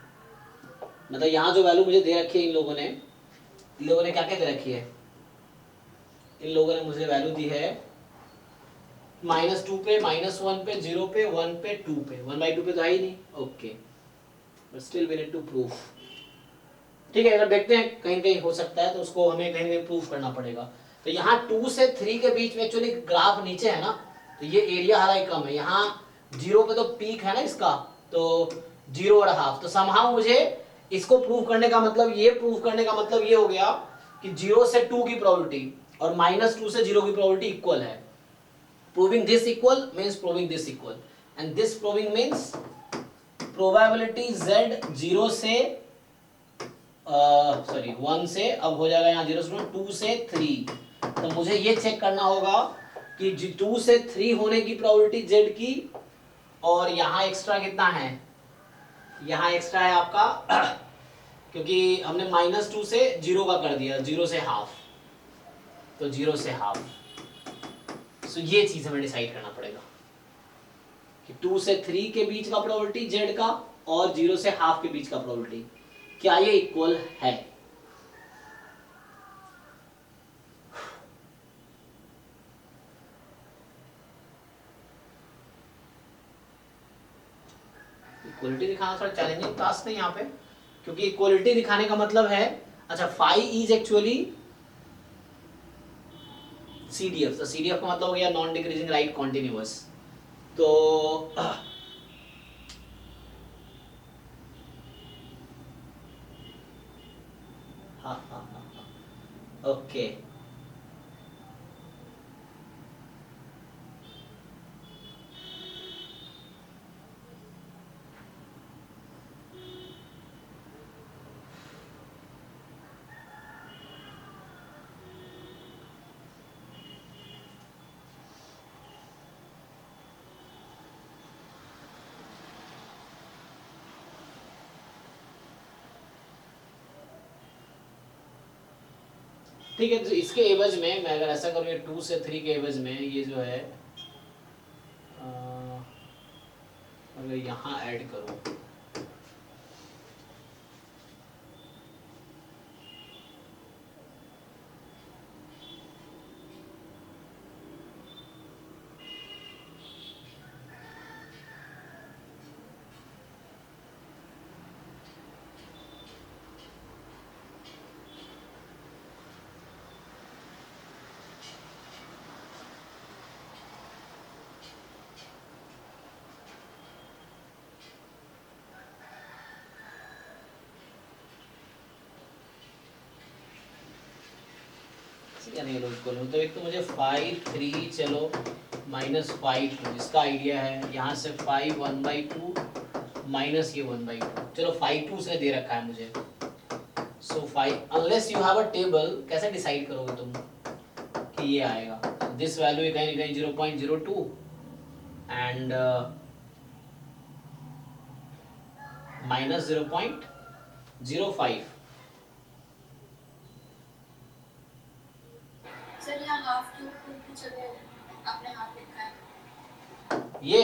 मतलब यहाँ जो वैल्यू मुझे दे रखी है इन लोगों ने क्या क्या दे रखी है, इन लोगों ने मुझे वैल्यू दी है -2 पे, -1 पे, 0 पे, 1 पे, 2 पे। 1/2 पे तो है ही नहीं, okay, but still we need to proof. ठीक है, अगर देखते हैं कहीं कहीं हो सकता है तो उसको हमें कहीं कहीं प्रूफ करना पड़ेगा। तो यहाँ 2 से 3 के बीच में एक्चुअली ग्राफ नीचे है ना, तो ये एरिया हमारा कम है। यहाँ 0 पे तो पीक है ना इसका, तो 0.5। तो समहाउ मुझे इसको प्रूव करने का मतलब, ये प्रूव करने का मतलब ये हो गया कि 0 से 2 की प्रोबेबिलिटी और -2 से 0 की प्रोबेबिलिटी इक्वल है। Proving this equal means proving this equal, and this proving means probability z 0 से 1 से, अब हो जाएगा यहाँ 0 से 2 से 3। तो मुझे ये चेक करना होगा कि 2 से 3 होने की प्रोबेबिलिटी z की, और यहाँ एक्स्ट्रा कितना है, यहाँ एक्स्ट्रा है आपका क्योंकि हमने -2 से 0 का कर दिया, 0 से हाफ, तो 0 से हाफ। तो ये चीज हमें डिसाइड करना पड़ेगा कि 2 से 3 के बीच का प्रोबेबिलिटी z का और 0 से हाफ के बीच का प्रोबेबिलिटी, क्या ये इक्वल है। इक्वलिटी दिखाना थोड़ा चैलेंजिंग टास्क है यहाँ पे, क्योंकि इक्वलिटी दिखाने का मतलब है, अच्छा फाई इज एक्चुअली CDF। तो CDF का मतलब हो गया नॉन डिक्रीजिंग राइट कॉन्टिन्यूअस। तो ओके, ठीक है। तो इसके एवज में मैं अगर ऐसा करूँ, ये 2 से 3 के एवज में ये जो है अगर यहाँ ऐड करूँ, यानी तो एक तो मुझे 5 3 चलो -5 2 इसका आइडिया है, यहाँ से 5 1/2 माइनस ये 1/2, चलो 5 2 से दे रखा है मुझे। सो 5 unless you have a table, कैसे डिसाइड करोगे तुम कि ये आएगा। दिस वैल्यू कहीं ना कहीं 0.02 एंड -0.05। सर यहाँ हाफ क्यूब की जगह आपने हाफ लिखा है, ये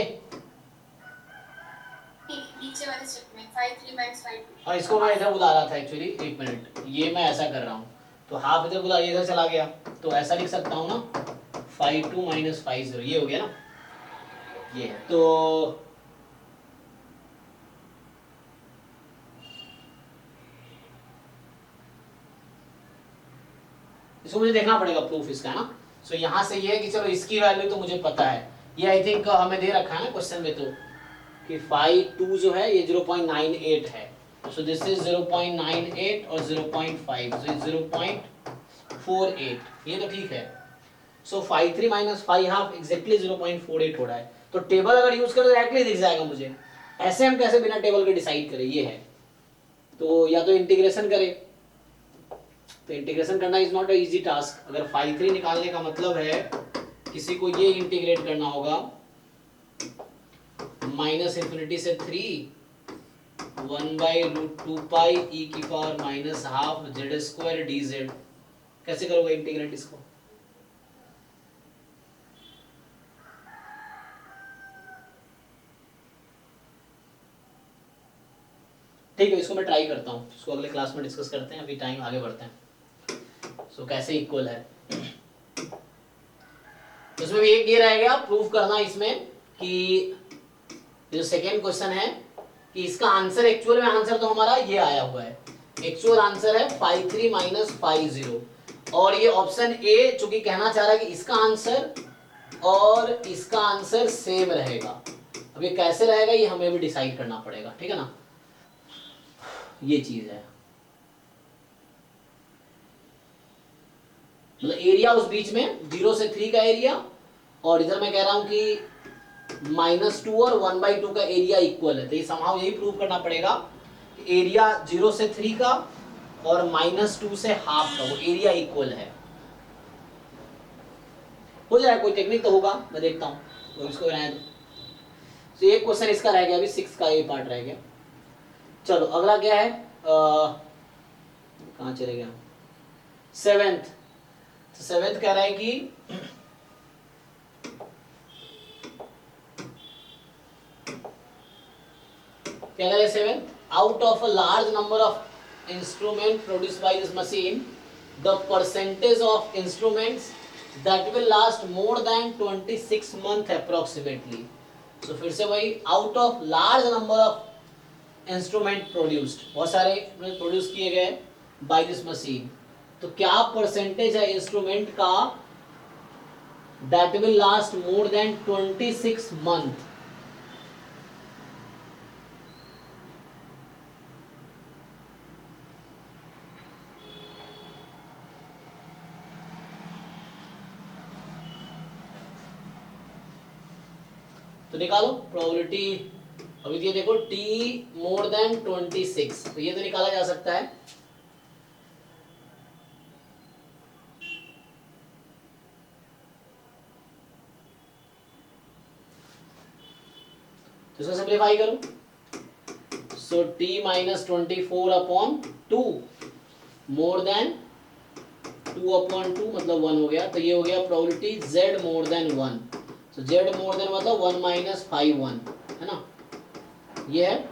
नीचे वाले स्टेप में 5 3 - 5 2। हाँ, इसको मैं इधर बुला रहा था एक्चुअली, एक मिनट, ये मैं ऐसा कर रहा हूँ, तो हाफ इधर बुला, ये इधर चला गया, तो ऐसा लिख सकता हूँ ना 5 2 - 5 0, ये हो गया ना, ये है। तो इसको मुझे देखना पड़ेगा प्रूफ इसका ना। सो यहाँ से ये है कि चलो इसकी वैल्यू तो मुझे पता है, ये आई थिंक हमें दे रखा है ना क्वेश्चन में, तो कि 5 2 जो है ये 0.98 है, सो दिस इज 0.98 और 0.5, सो 0.48, ये तो ठीक है। सो 5 3 - 5 हाफ एग्जैक्टली 0.48 हो रहा है। तो टेबल अगर यूज करें तो डायरेक्टली दिख जाएगा मुझे, ऐसे हम कैसे बिना टेबल के डिसाइड करें, ये है। तो या तो इंटीग्रेशन करें, तो इंटीग्रेशन करना is not a easy task. अगर 5 3 निकालने का मतलब है किसी को ये इंटीग्रेट करना होगा -∞ से 3 1/√2 पाई e⁻⁻½ z² dz। कैसे करोगे इंटीग्रेट इसको, ठीक है, इसको मैं ट्राई करता हूँ, इसको अगले क्लास में डिस्कस करते हैं, अभी टाइम आगे बढ़ते हैं। सो कैसे इक्वल है, तो इसमें भी एक ये रहेगा प्रूव करना इसमें कि जो सेकेंड क्वेश्चन है कि इसका आंसर एक्चुअल में आंसर तो हमारा ये आया हुआ है, एक्चुअल आंसर है 53 माइनस 50, और ये ऑप्शन ए चूंकि कहना चाह रहा है कि इसका आंसर और इसका आंसर सेम रहेगा। अब ये कैसे रहेगा ये हमें भी डिसाइड करना पड़ेगा, ठीक है ना, ये चीज है। मतलब एरिया उस बीच में 0 से 3 का एरिया, और इधर मैं कह रहा हूं कि -2 और 1/2 का एरिया इक्वल है, तो ये समहाउ यही प्रूव करना पड़ेगा कि एरिया 0 से 3 का और -2 से हाफ का वो एरिया इक्वल है। हो जाए, कोई टेक्निक तो होगा, मैं देखता हूँ, तो इसको रहने दो। तो एक क्वेश्चन इसका रह गया, अभी 6 का ये पार्ट रह गया। चलो अगला क्या है, कहाँ चले गया, 7th। तो 7th कह रहा है कि क्या कह रहे हैं 7th, out of a large number of instrument produced by this machine the percentage of instruments that will last more than 26 month approximately. So फिर से वही, out of large number of instrument produced, बहुत सारे प्रोड्यूस किए गए बाय दिस मशीन, तो क्या परसेंटेज है इंस्ट्रूमेंट का that will last more than 26 month. तो निकालो प्रोबेबिलिटी, अभी ये देखो t मोर देन 26, तो ये तो निकाला जा सकता है। तो इसको सिंप्लीफाई करो, सो t minus 24 upon 2 more than 2 upon 2 मतलब 1 हो गया, तो ये हो गया प्रोबेबिलिटी z मोर देन 1। तो z मोर देन मतलब 1 माइनस 5 1 है ना, ये है,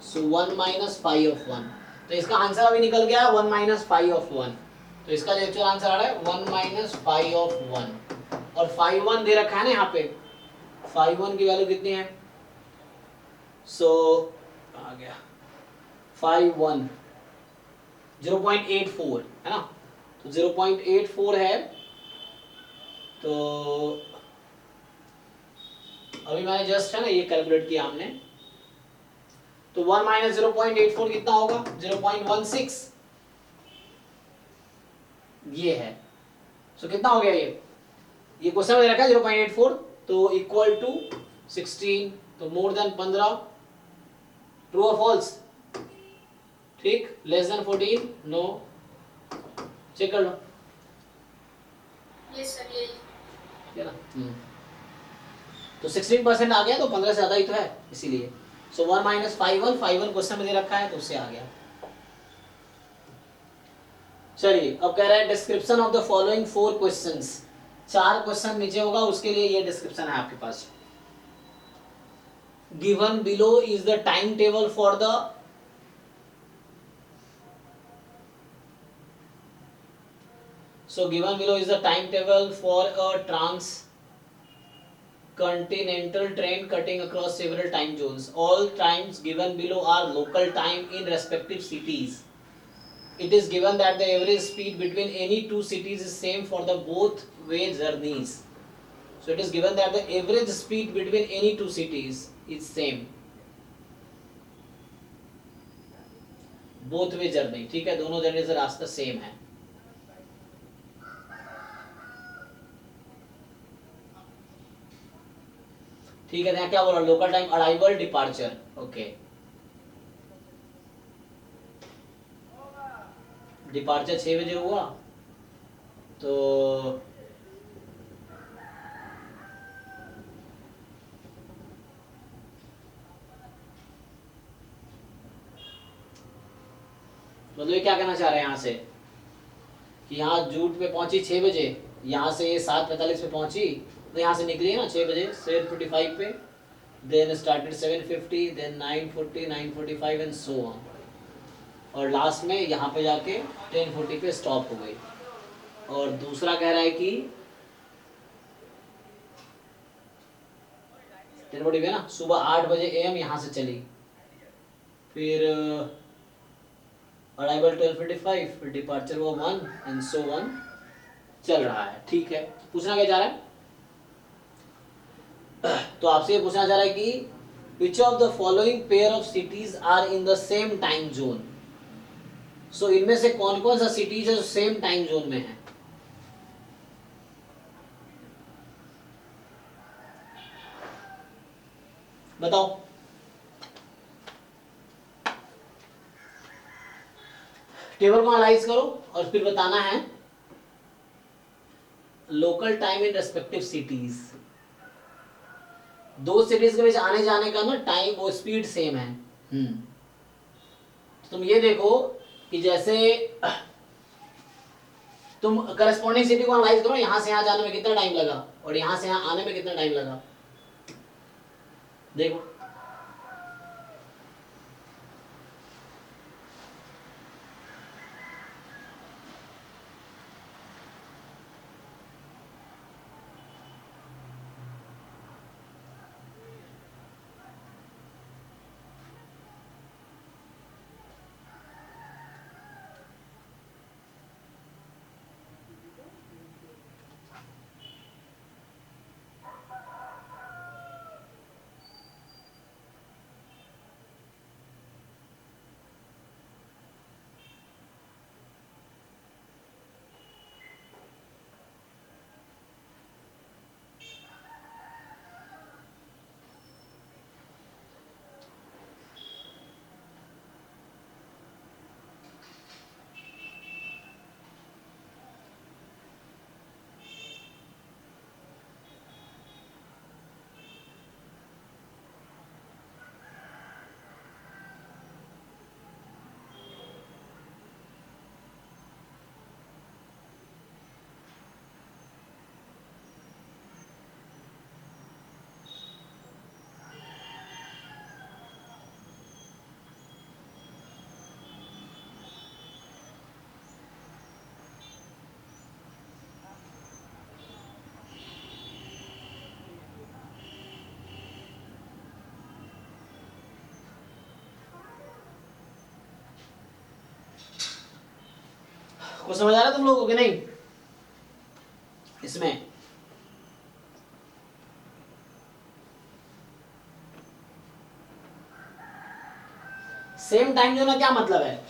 सो 1 माइनस 5 ऑफ 1, तो इसका आंसर अभी निकल गया 1 माइनस 5 ऑफ 1, तो इसका जो एक्चुअल आंसर आ रहा है 1 माइनस 5 ऑफ 1, और 5 1 दे रखा है ना यहाँ पे, 5 1 की वैल्यू कितनी है, सो आ गया 5 1 0.84 है ना, तो 0.84 है, तो अभी मैंने जस्ट है ना ये कैलकुलेट किया हमने, तो 1 माइनस 0.84 कितना होगा 0.16, ये है। सो कितना हो गया ये क्वेश्चन में रखा है 0.84, तो इक्वल टू 16, तो मोर देन 15, ट्रू और फॉल्स, ठीक, लेस देन 14 नो, चेक कर लो, यस सर ये है ना। तो 16% आ गया, तो 15 से ज्यादा ही तो है इसीलिए, सो 1 माइनस 5 1 क्वेश्चन में दे रखा है, तो उससे आ गया। चलिए अब कह रहा है description of the following 4 questions, 4 question नीचे होगा, उसके लिए ये डिस्क्रिप्शन है आपके पास। Given below is the time table for the given below is the timetable for a transcontinental train cutting across several time zones. All times given below are local time in respective cities. It is given that the average speed between any two cities is same for the both way journeys. So it is given that the average speed between any two cities is same. Both way journey, ठीक है, दोनों जर्नी से रास्ता सेम है। ठीक है, क्या बोला, local time arrival departure, okay, departure 6 बजे हुआ, तो मतलब ये क्या कहना चाह रहे हैं यहाँ से कि यहाँ जूट पे पहुंची 6 बजे, यहाँ से 7:45 पे पहुंची, तो यहाँ से निकली ना 6 बजे 7:45 पे, then started 7:50, then 9:40, 9:45 and so on. और लास्ट में यहाँ पे जाके 10:40 पे स्टॉप हो गई। और दूसरा कह रहा है कि 10:40 पे ना सुबह 8 बजे AM यहाँ से चली, फिर अराइवल 12:55, फिर डिपार्चर हुआ 1 एंड सो 1 चल रहा है। ठीक है, पूछना क्या जा रहा है? तो आपसे ये पूछना चाह रहा है कि which of the following pair of cities are in the same time zone? So इनमें से कौन कौन सा सिटीज है जो सेम टाइम जोन में है? बताओ। टेबल को एनालाइज करो और फिर बताना है local time in respective cities. दो सिटीज के बीच आने जाने का ना टाइम वो स्पीड सेम है। तुम ये देखो कि जैसे तुम करस्पॉन्डिंग सिटी को एनालाइज करो, यहां से यहां जाने में कितना टाइम लगा और यहां से यहां आने में कितना टाइम लगा, देखो। कुछ समझ आ रहा है तुम लोगों को कि नहीं? इसमें सेम टाइम जोन का क्या मतलब है?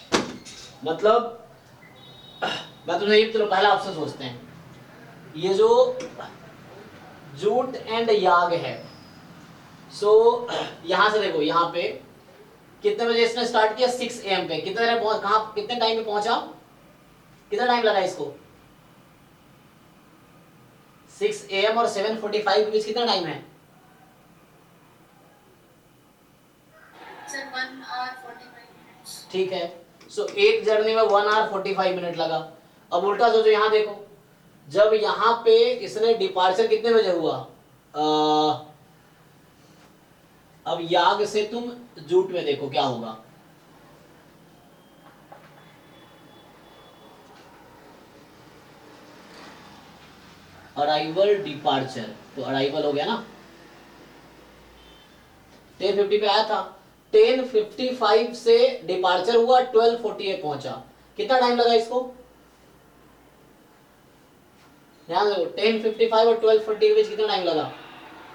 मतलब मैं तुम्हें ये चलो पहला ऑप्शन सोचते हैं, ये जो जूट एंड याग है, सो यहां से देखो, यहाँ पे कितने बजे इसने स्टार्ट किया? 6 AM पे। कितने कहाँ कितने टाइम पे पहुंचा? कितना टाइम लगा इसको? 6 AM और 7:45 के बीच कितना टाइम है? Sir 1 hour 45 minutes। ठीक है, सो एक जर्नी में 1 hour 45 मिनट लगा। अब उल्टा सोचो, यहाँ देखो, जब यहाँ पे इसने डिपार्चर कितने बजे हुआ? अब याग से तुम जूट में देखो क्या होगा। अराइवल डिपार्चर, तो अराइवल हो गया ना, 10:50 पे आया था, 10:55 से डिपार्चर हुआ, 12:48 पहुंचा। कितना टाइम लगा इसको? ध्यान दो, 10:55 और 12:40 के बीच कितना टाइम लगा?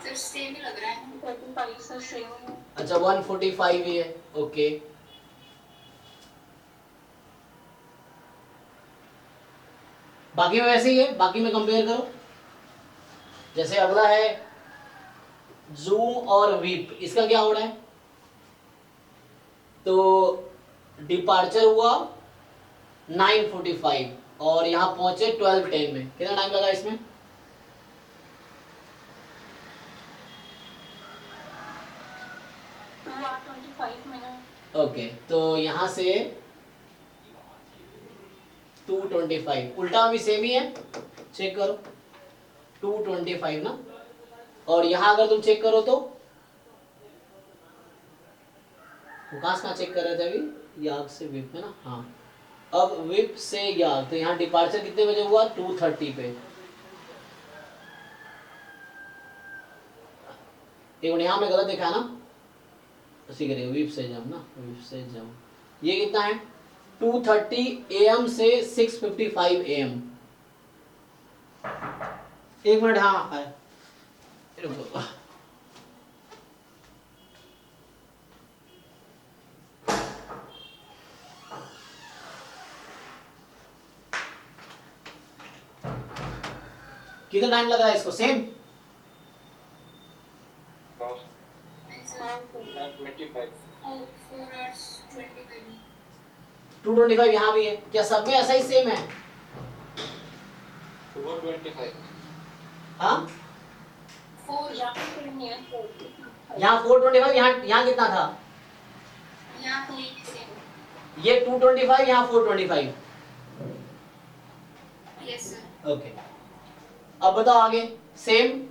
सर सेम ही लग रहा है। 45 से सेम है। अच्छा 1:45 ही है, ओके। बाकी में वैसे ही है, बाकी में कंपेयर करो। जैसे अगला है जूम और वीप, इसका क्या हो रहा है? तो डिपार्चर हुआ 9:45 और यहां पहुंचे 12:10 में। कितना टाइम लगा इसमें? ओके, तो यहां से 2:25, उल्टा भी सेम ही है, चेक करो 2:25 ना। और यहां अगर तुम चेक करो तो कहाँ चेक कर रहे थे अभी, याग से विप है ना, हाँ। अब विप से याग, तो यहाँ डिपार्चर कितने बजे हुआ, 2:30 पे। एक मिनट, यहाँ में गलत देखा ना, उसी करिए, विप से जम ना, विप से जम। ये कितना है, 2:30 AM से 6:55 AM। एक मिनट, हाँ है, रुको। कितना टाइम लग रहा है इसको, सेम? Exam 25. 4 hours 25. 2:25 यहाँ भी है, क्या सब में ऐसा ही सेम है? 4:25. हाँ, 4 यहाँ 4:25, यहाँ कितना था? यहाँ तो एक सेम। ये 2:25, यहाँ 4:25। Yes sir. ओके, अब बताओ आगे, सेम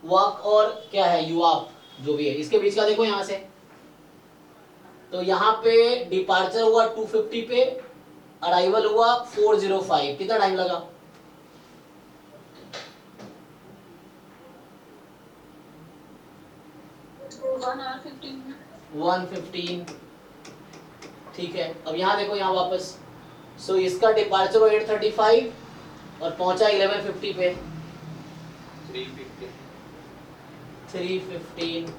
वर्क और क्या है, यूआप जो भी है, इसके बीच का देखो यहाँ से। तो यहाँ पे डिपार्चर हुआ 2:50 पे, अराइवल हुआ 4:05, कितना टाइम लगा? 1 hour 15 minutes। 1:15, ठीक है। अब यहाँ देखो, यहाँ वापस, सो इसका डिपार्चर हुआ 8:35 और पहुंचा 11:50 पे, 3:50. 3:15।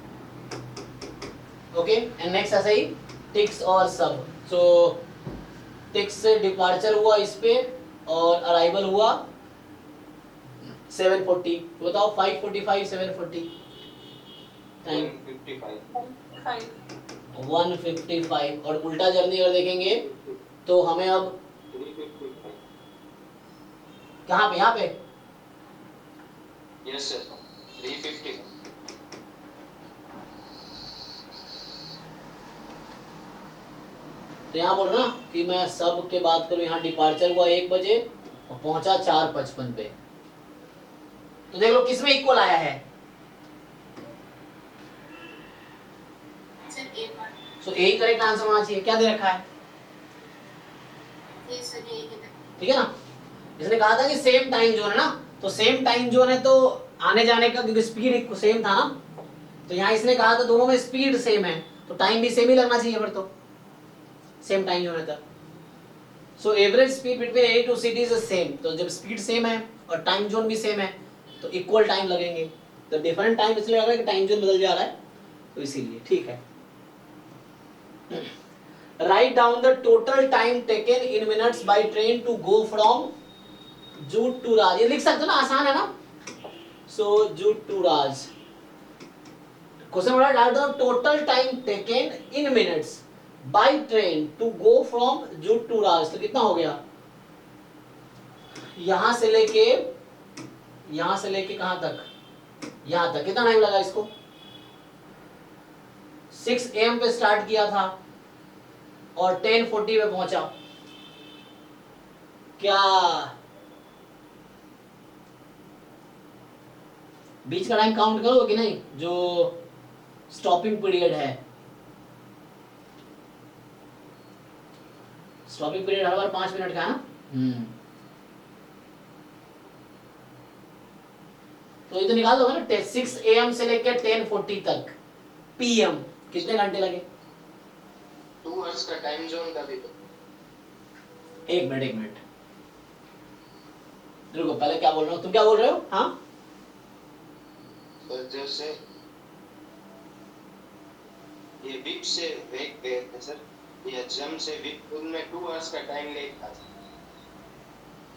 ओके, एंड नेक्स्ट ऐसा ही टिक्स और सब। सो टिक्स से डिपार्चर हुआ इस पे और अराइवल हुआ 7:40। तो बताओ 5:45 7:40 टाइम 1:55. 1:55। और उल्टा जर्नी अगर देखेंगे तो हमें अब 3:55. कहाँ पे, यहाँ पे Yes sir. 3:50. तो यहाँ बोल रहा ना कि मैं सब के बात करूँ, यहाँ डिपार्चर हुआ 1 बजे और पहुंचा 4:55 पे। तो देख लो किसमें इक्वल आया है। सर एक बार। सो यही करेक्ट आंसर होना चाहिए। क्या दे रखा है, ये सर ये है। ठीक है ना। इसने कहा था कि सेम टाइम जोन है ना, तो सेम टाइम जोन है तो आने जाने का क्योंकि स्पीड सेम था ना, तो यहाँ इसने कहा था दोनों में स्पीड सेम है तो टाइम भी सेम ही लगना चाहिए फिर, तो सेम टाइम जोन है तब। सो average speed between any two cities is same, तो जब स्पीड सेम है और टाइम जोन भी सेम है तो इक्वल टाइम लगेंगे। तो डिफरेंट टाइम इसलिए लग रहा है कि टाइम जोन बदल जा रहा है, तो इसीलिए ठीक है। Write down the total time taken in minutes by train to go from Jute to Raj. ये लिख सकते हो ना, आसान है ना। So Jute to Raj, question बड़ा डाल दो, total time taken in minutes by train to go from Jute to Raj, तो कितना हो गया, यहां से लेके कहां तक, यहां तक कितना टाइम लगा इसको। 6 AM पे स्टार्ट किया था और 10:40 पे पहुंचा। क्या बीच का टाइम काउंट करो कि नहीं, जो स्टॉपिंग पीरियड है। स्टॉपिंग पीरियड हर बार 5 मिनट का है ना। तो ये तो निकाल दोगे ना, 6 AM से लेकर 10:40 तक PM कितने घंटे लगे। 2 hours का टाइम जोन का भी तो. एक मिनट रुको, पहले क्या बोल रहा हूँ, तुम क्या बोल रहे हो। हाँ तो जैसे ये विप से वेग पे है सर, ये जम से विप, उनमें 2 hours का टाइम लेग था,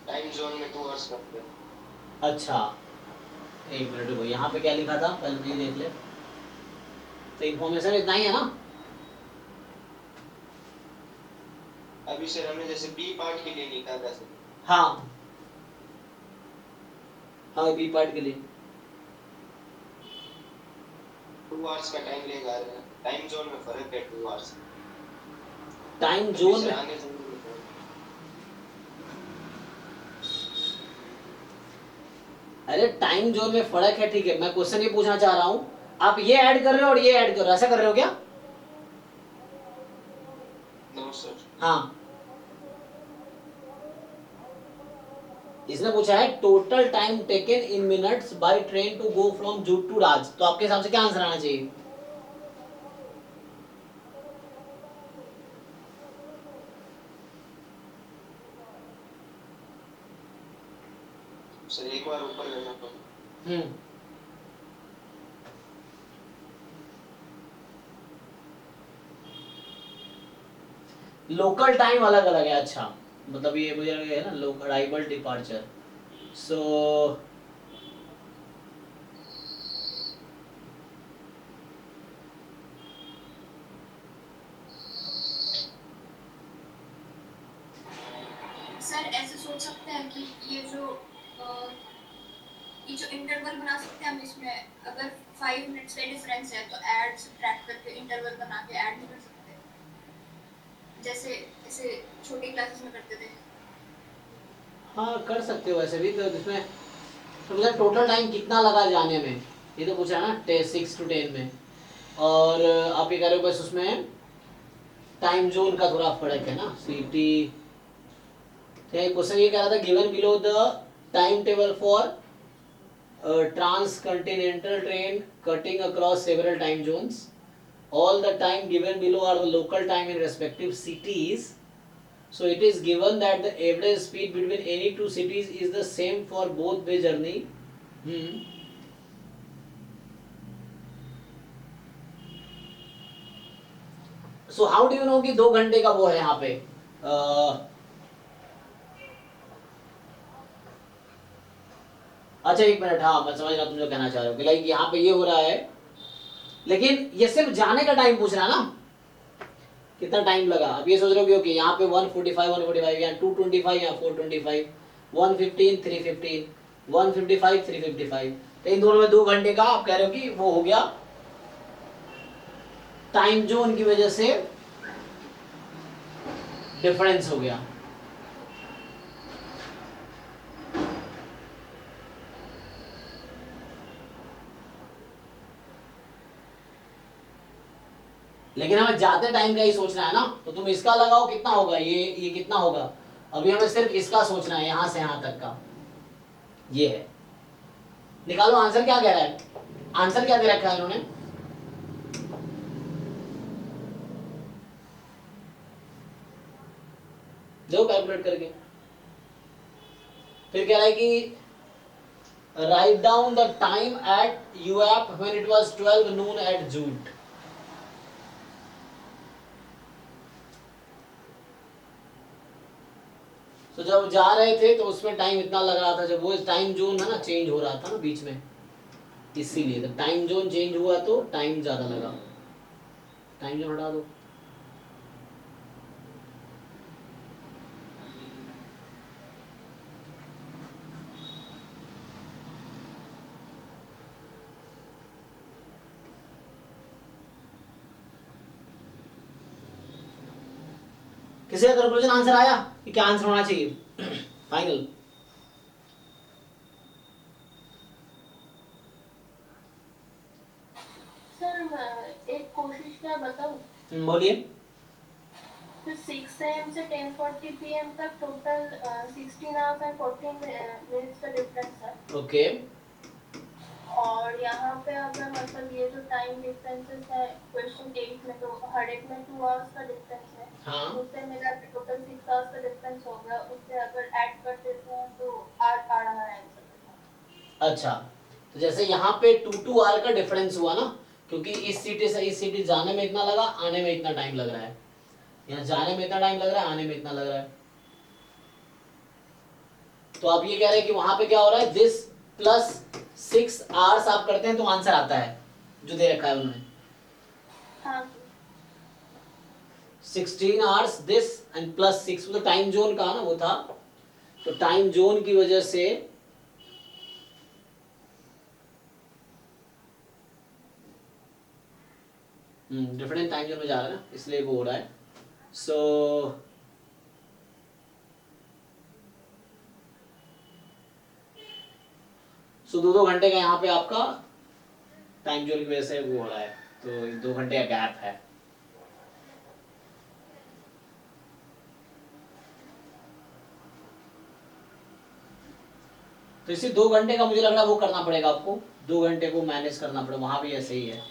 टाइम जोन में 2 hours का। अच्छा, एक मिनट रुको, यहाँ पे क्या लिखा था पहले तो ये देख ले। तो इन्फॉर्मेशन इतना ही है ना। अभी सर हमने जैसे बी पार्ट के लिए लिखा था सर। हाँ हाँ, बी पार्ट के लिए 2 hours का टाइम लेग आ रहा है, टाइम जोन में फर्क है 2 hours। टाइम जोन में, आने जाने में फर्क। अरे टाइम जोन में फर्क है, ठीक है। मैं क्वेश्चन ये पूछना चाह रहा हूँ, आप ये ऐड कर रहे हो और ये ऐड कर रहे हो, ऐसा कर रहे हो क्या। सर। हाँ, इसने पूछा है total time taken in minutes by train to go from Jute to Raj, तो आपके हिसाब से क्या आंसर आना चाहिए? सर एक बार ऊपर लेना पड़ेगा। लोकल टाइम अलग अलग है, अच्छा मतलब ये मुझे लगा है ना local arrival departure, so sir ऐसे सोच सकते हैं कि ये जो इंटरवल बना सकते हैं हम इसमें, अगर 5 मिनट्स का डिफरेंस है तो ऐड सब्ट्रैक्ट करके इंटरवल बना के ऐड नहीं कर सकते, जैसे ऐसे छोटी क्लासेस में करते थे। हाँ कर सकते हो वैसे भी, तो इसमें तो मतलब टोटल टाइम कितना लगा जाने में, ये तो पूछा है ना 6 to 10 में, और आप ये कह रहे हो बस उसमें टाइम जोन का थोड़ा फर्क है ना, सिटी। क्वेश्चन ये कह रहा था given below the time table for transcontinental train cutting across several time zones, all the time given below are the local time in respective cities, so it is given that the average speed between any two cities is the same for both way journey. So how do you know कि 2 घंटे का वो है यहाँ पे? अच्छा एक मिनट, हाँ मैं समझ रहा तुम जो कहना चाह रहे हो कि लाइक यहाँ पे ये हो रहा है, लेकिन ये सिर्फ जाने का टाइम पूछ रहा है ना, कितना टाइम लगा। अब ये सोच रहे हो कि ओके यहाँ पे 145 यहाँ 225 यहाँ 425 115 315 155 355, तो इन दोनों में 2 घंटे का आप कह रहे हो कि वो हो गया टाइम जोन की वजह से डिफरेंस हो गया। लेकिन हमें जाते टाइम का ही सोचना है ना, तो तुम इसका लगाओ कितना होगा, ये कितना होगा, अभी हमें सिर्फ इसका सोचना है, यहां से यहां तक का ये है। निकालो आंसर क्या कह रहा है, आंसर क्या दे रखा है इन्होंने, जो कैलकुलेट करके फिर कह रहा है कि write down the time at यूएप when it was 12 noon at Jute. तो जब जा रहे थे तो उसमें टाइम इतना लग रहा था, जब वो टाइम जोन है ना चेंज हो रहा था ना बीच में, इसीलिए तो टाइम जोन चेंज हुआ तो टाइम ज्यादा लगा। टाइम जोन हटा दो, किसी का कंक्लूजन आंसर आया कि क्या आंसर होना चाहिए फाइनल? सर एक कोशिश क्या बताऊं, बोलिए। तो 6 AM से 10:40 PM तक टोटल 16 hours and 14 minutes का डिफरेंस है। ओके और यहाँ पे अगर मतलब ये जो टाइम डिफरेंसेस है क्वेश्चन 8 में, तो हर एक में 2 hours का डिफरेंस है। हाँ उससे मिला के टोटल 6 hours का डिफरेंस हो गया, उससे अगर ऐड कर देते हैं तो आ रहा है आंसर। अच्छा, तो जैसे यहाँ पे 2 आवर का डिफरेंस हुआ ना, क्योंकि इस सिटी से इस सिटी जाने में इतना लगा, आने में इतना टाइम लग रहा है, यहाँ जाने में इतना टाइम लग रहा है, आने में इतना लग रहा है। तो आप ये कह रहे हैं कि वहां पे क्या हो रहा है, दिस प्लस 6 आवर्स आप करते हैं तो आंसर आता है जो दे रखा है उन्होंने। हाँ 16 आवर्स दिस एंड प्लस 6, मतलब टाइम जोन का ना वो था, तो टाइम जोन की वजह से डिफरेंट टाइम जोन में जा रहा है ना, इसलिए वो हो रहा है। सो दो घंटे का यहाँ पे आपका टाइम जोन की वजह से वो हो रहा है, तो 2 घंटे का गैप है। तो इसी 2 घंटे का मुझे लग रहा है वो करना पड़ेगा आपको, 2 घंटे को मैनेज करना पड़ेगा, वहां भी ऐसे ही है।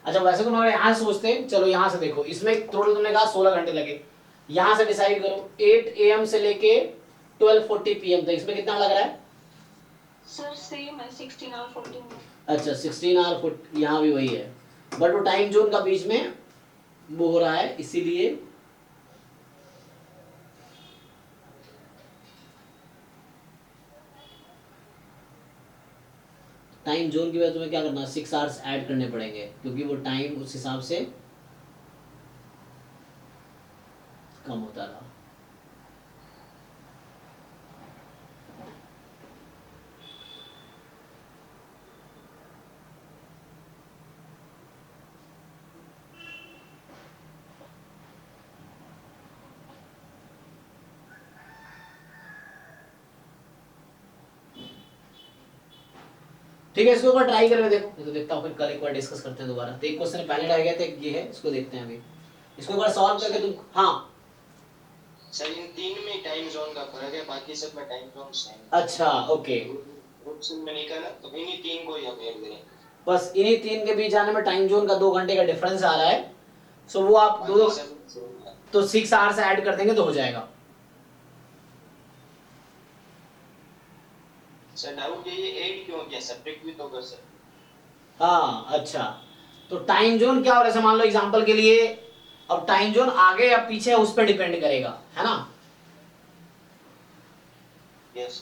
अच्छा वैसे तो मैं यहाँ से सोचते हैं, चलो यहाँ से देखो, इसमें टोटल तुमने कहा 16 घंटे लगे, यहाँ से डिसाइड करो 8 AM से लेके 12:40 PM तक, इसमें कितना लग रहा है? सर सेम है 16 और 14 में। अच्छा 16 और यहाँ भी वही है, बट वो टाइम जोन का बीच में वो हो रहा है, इसीलिए टाइम जोन की वजह तुम्हें क्या करना है, 6 आवर्स ऐड करने पड़ेंगे, क्योंकि वो टाइम उस हिसाब से कम होता रहा। ठीक है, इसके ऊपर ट्राई करके देखो, ये तो देखता हूँ, फिर कल एक बार डिस्कस करते हैं दोबारा। तो एक क्वेश्चन पहले रह गया था, ये है, इसको देखते हैं अभी, इसको एक बार सॉल्व करके तुम। हाँ सर इन 3 में टाइम जोन का फर्क है, बाकी सब में टाइम जोन सेम। अच्छा ओके, ऑप्शन में निकाला तो इन्हीं 3 को ही हम ऐड करें, बस इन्हीं 3 के बीच आने में टाइम जोन का 2 घंटे का डिफरेंस आ रहा है, सो वो आप दो बाकी सब same है। तो 6 आवर्स ऐड कर देंगे तो हो जाएगा। सर डाउट ये ऐड क्यों किया, सब्ट्रैक्ट भी तो कर सकते। हाँ अच्छा, तो टाइम जोन क्या हो रहा है, मान लो एग्जांपल के लिए, अब टाइम जोन आगे या पीछे उस पर डिपेंड करेगा, है ना। यस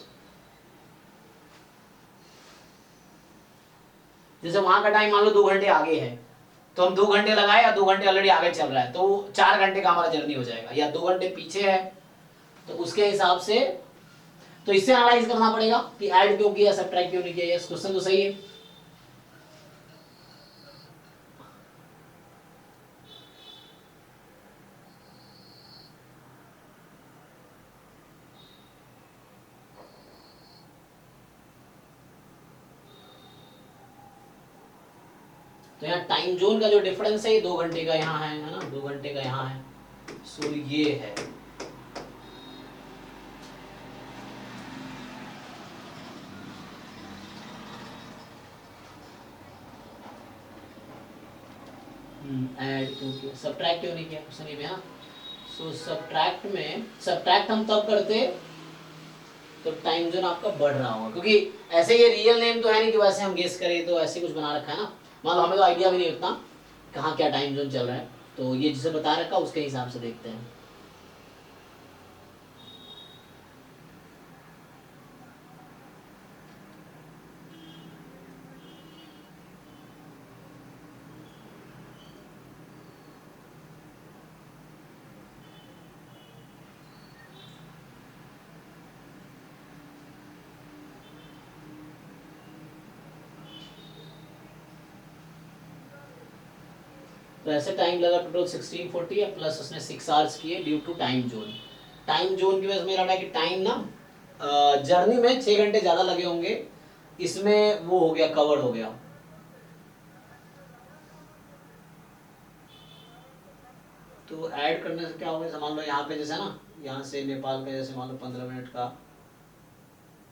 जैसे वहां का टाइम मान लो 2 घंटे आगे है, तो हम 2 घंटे लगाए या 2 घंटे ऑलरेडी आगे चल रहा है, तो 4 घंटे का हमारा जर्नी हो जाएगा, या 2 घंटे पीछे है तो उसके हिसाब से, तो इससे एनालाइज करना पड़ेगा कि ऐड क्यों किया, सब्ट्रैक्ट क्यों नहीं किया। यस क्वेश्चन तो सही है। तो यहाँ टाइम जोन का जो डिफरेंस है, 2 घंटे का यहाँ है ना, 2 घंटे का यहाँ है, सो ये है। ऐड क्यों किया, सब्ट्रैक्ट क्यों नहीं किया क्वेश्चन में, हाँ। सो सब्ट्रैक्ट हम तब करते तो टाइम जोन आपका बढ़ रहा होगा, क्योंकि ऐसे ये रियल नेम तो है नहीं कि वैसे हम गेस करें, तो ऐसे कुछ बना रखा है ना, मान लो हमें तो आइडिया भी नहीं उतना कहाँ क्या टाइम जोन चल रहा है, तो ये जिसे बता रखा उसके हिसाब से देखते हैं। तो ऐसे टाइम लगा टोटल 1640 या प्लस उसने 6 आवर्स किए due to time zone. Time zone की वजह से मेरा लग रहा है कि टाइम ना जर्नी में 6 घंटे ज़्यादा लगे होंगे, इसमें वो हो गया, कवर हो गया। तो ऐड करने से क्या होगा, मान लो यहाँ पे जैसे ना, यहाँ से नेपाल का जैसे मान लो 15 मिनट का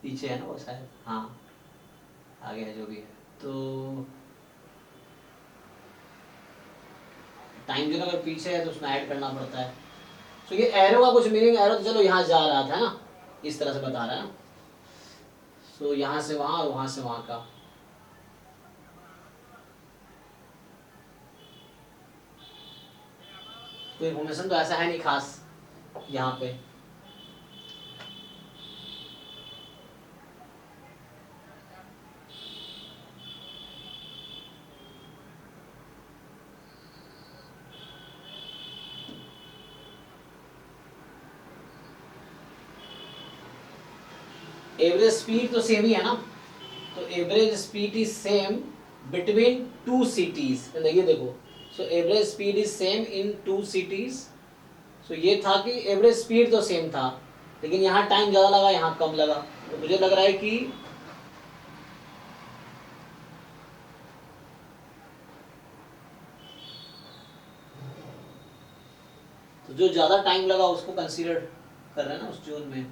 पीछे है ना वो शायद, हाँ आगे है जो भी है, तो टाइम जोन अगर पीछे है तो उसमें ऐड करना पड़ता है। तो ये एरो का कुछ मीनिंग, एरो तो चलो यहाँ जा रहा था ना, इस तरह से बता रहा है ना, तो यहाँ से वहाँ और वहाँ से वहाँ का, कोई इन्फॉर्मेशन तो ऐसा है नहीं खास यहाँ पे। एवरेज स्पीड तो सेम ही है ना, तो average speed is same between two cities, ये देखो, so average speed is same in two cities. So ये था कि एवरेज स्पीड तो सेम था, लेकिन यहाँ टाइम ज़्यादा लगा, यहाँ कम लगा। तो मुझे लग रहा है कि तो जो ज़्यादा टाइम लगा उसको कंसीडर कर रहे हैं ना उस जोन में।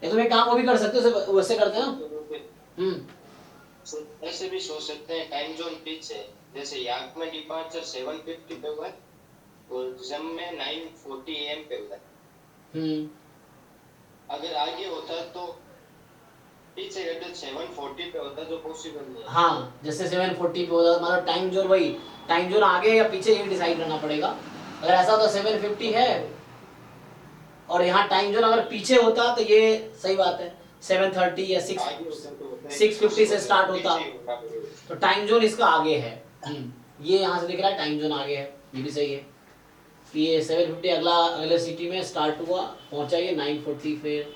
ये तुम एक काम वो भी कर सकते हो, वैसे करते हैं ना। ऐसे भी सोच सकते हैं टाइम जोन पीछे, जैसे याक में डिपार्चर 7:50 पे हुआ है और जम में 9:40 AM पे हुआ है। अगर आगे होता तो पीछे अगर 7:40 पे होता जो पॉसिबल नहीं है। हाँ, जैसे 7:40 पे होता, मतलब टाइम जोन वही, टाइम जोन आगे या पीछे ये डिसाइड करना पड़ेगा। अगर ऐसा होता 7:50 है और यहाँ टाइम जोन अगर पीछे होता तो ये सही बात है, 7:30 या 6:50 से स्टार्ट होता, तो टाइम जोन इसका आगे है। ये यहाँ से दिख रहा है टाइम जोन आगे है, ये भी सही है कि ये 7:50 अगले सिटी में स्टार्ट हुआ, पहुंचा ये 9:40 फिर।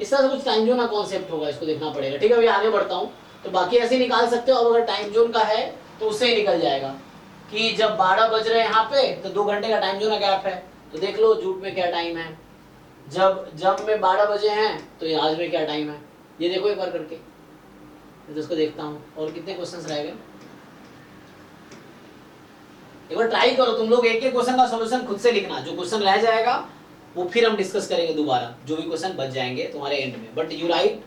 इस तरह से कुछ टाइम जोन का कॉन्सेप्ट होगा, इसको देखना पड़ेगा। ठीक है, अभी आगे बढ़ता हूँ। तो बाकी ऐसे निकाल सकते हो, अब अगर टाइम जोन का है तो उससे ही निकल जाएगा कि जब 12 बज रहे हैं यहाँ पे तो 2 घंटे का टाइम जोन का गैप है, तो देख लो जूट में क्या टाइम है। जब में 12 बजे हैं तो आज में क्या टाइम है, ये देखो एक बार करके, तो इसको देखता हूँ। और कितने क्वेश्चन रह गए, एक बार ट्राई करो तुम लोग, एक एक क्वेश्चन का सॉल्यूशन खुद से लिखना। जो क्वेश्चन रह जाएगा वो फिर हम डिस्कस करेंगे दोबारा, जो भी क्वेश्चन बच जाएंगे तुम्हारे एंड में, but you write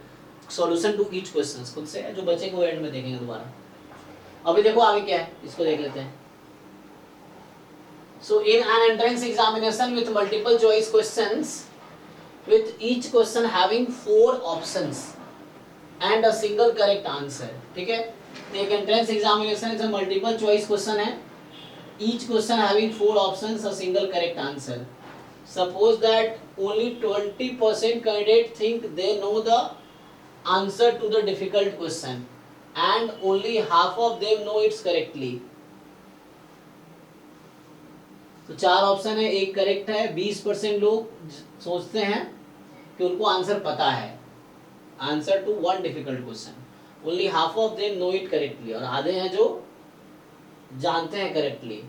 solution to each question खुद से, जो बचेंगे वो एंड में देखेंगे दोबारा। अभी देखो आगे क्या है, इसको देख लेते हैं। So in an entrance examination with multiple choice questions with each question having 4 options and a single correct answer। ठीक है, तो एक entrance examination is multiple choice question है, each question having 4 options, a single correct answer। Suppose that only 20% candidate think they know the answer to the difficult question and only half of them know it correctly। तो 4 ऑप्शन है, एक करेक्ट है। 20% लोग सोचते हैं कि उनको आंसर पता है, answer to one difficult question, only half of them know it correctly, और आधे हैं जो जानते हैं correctly,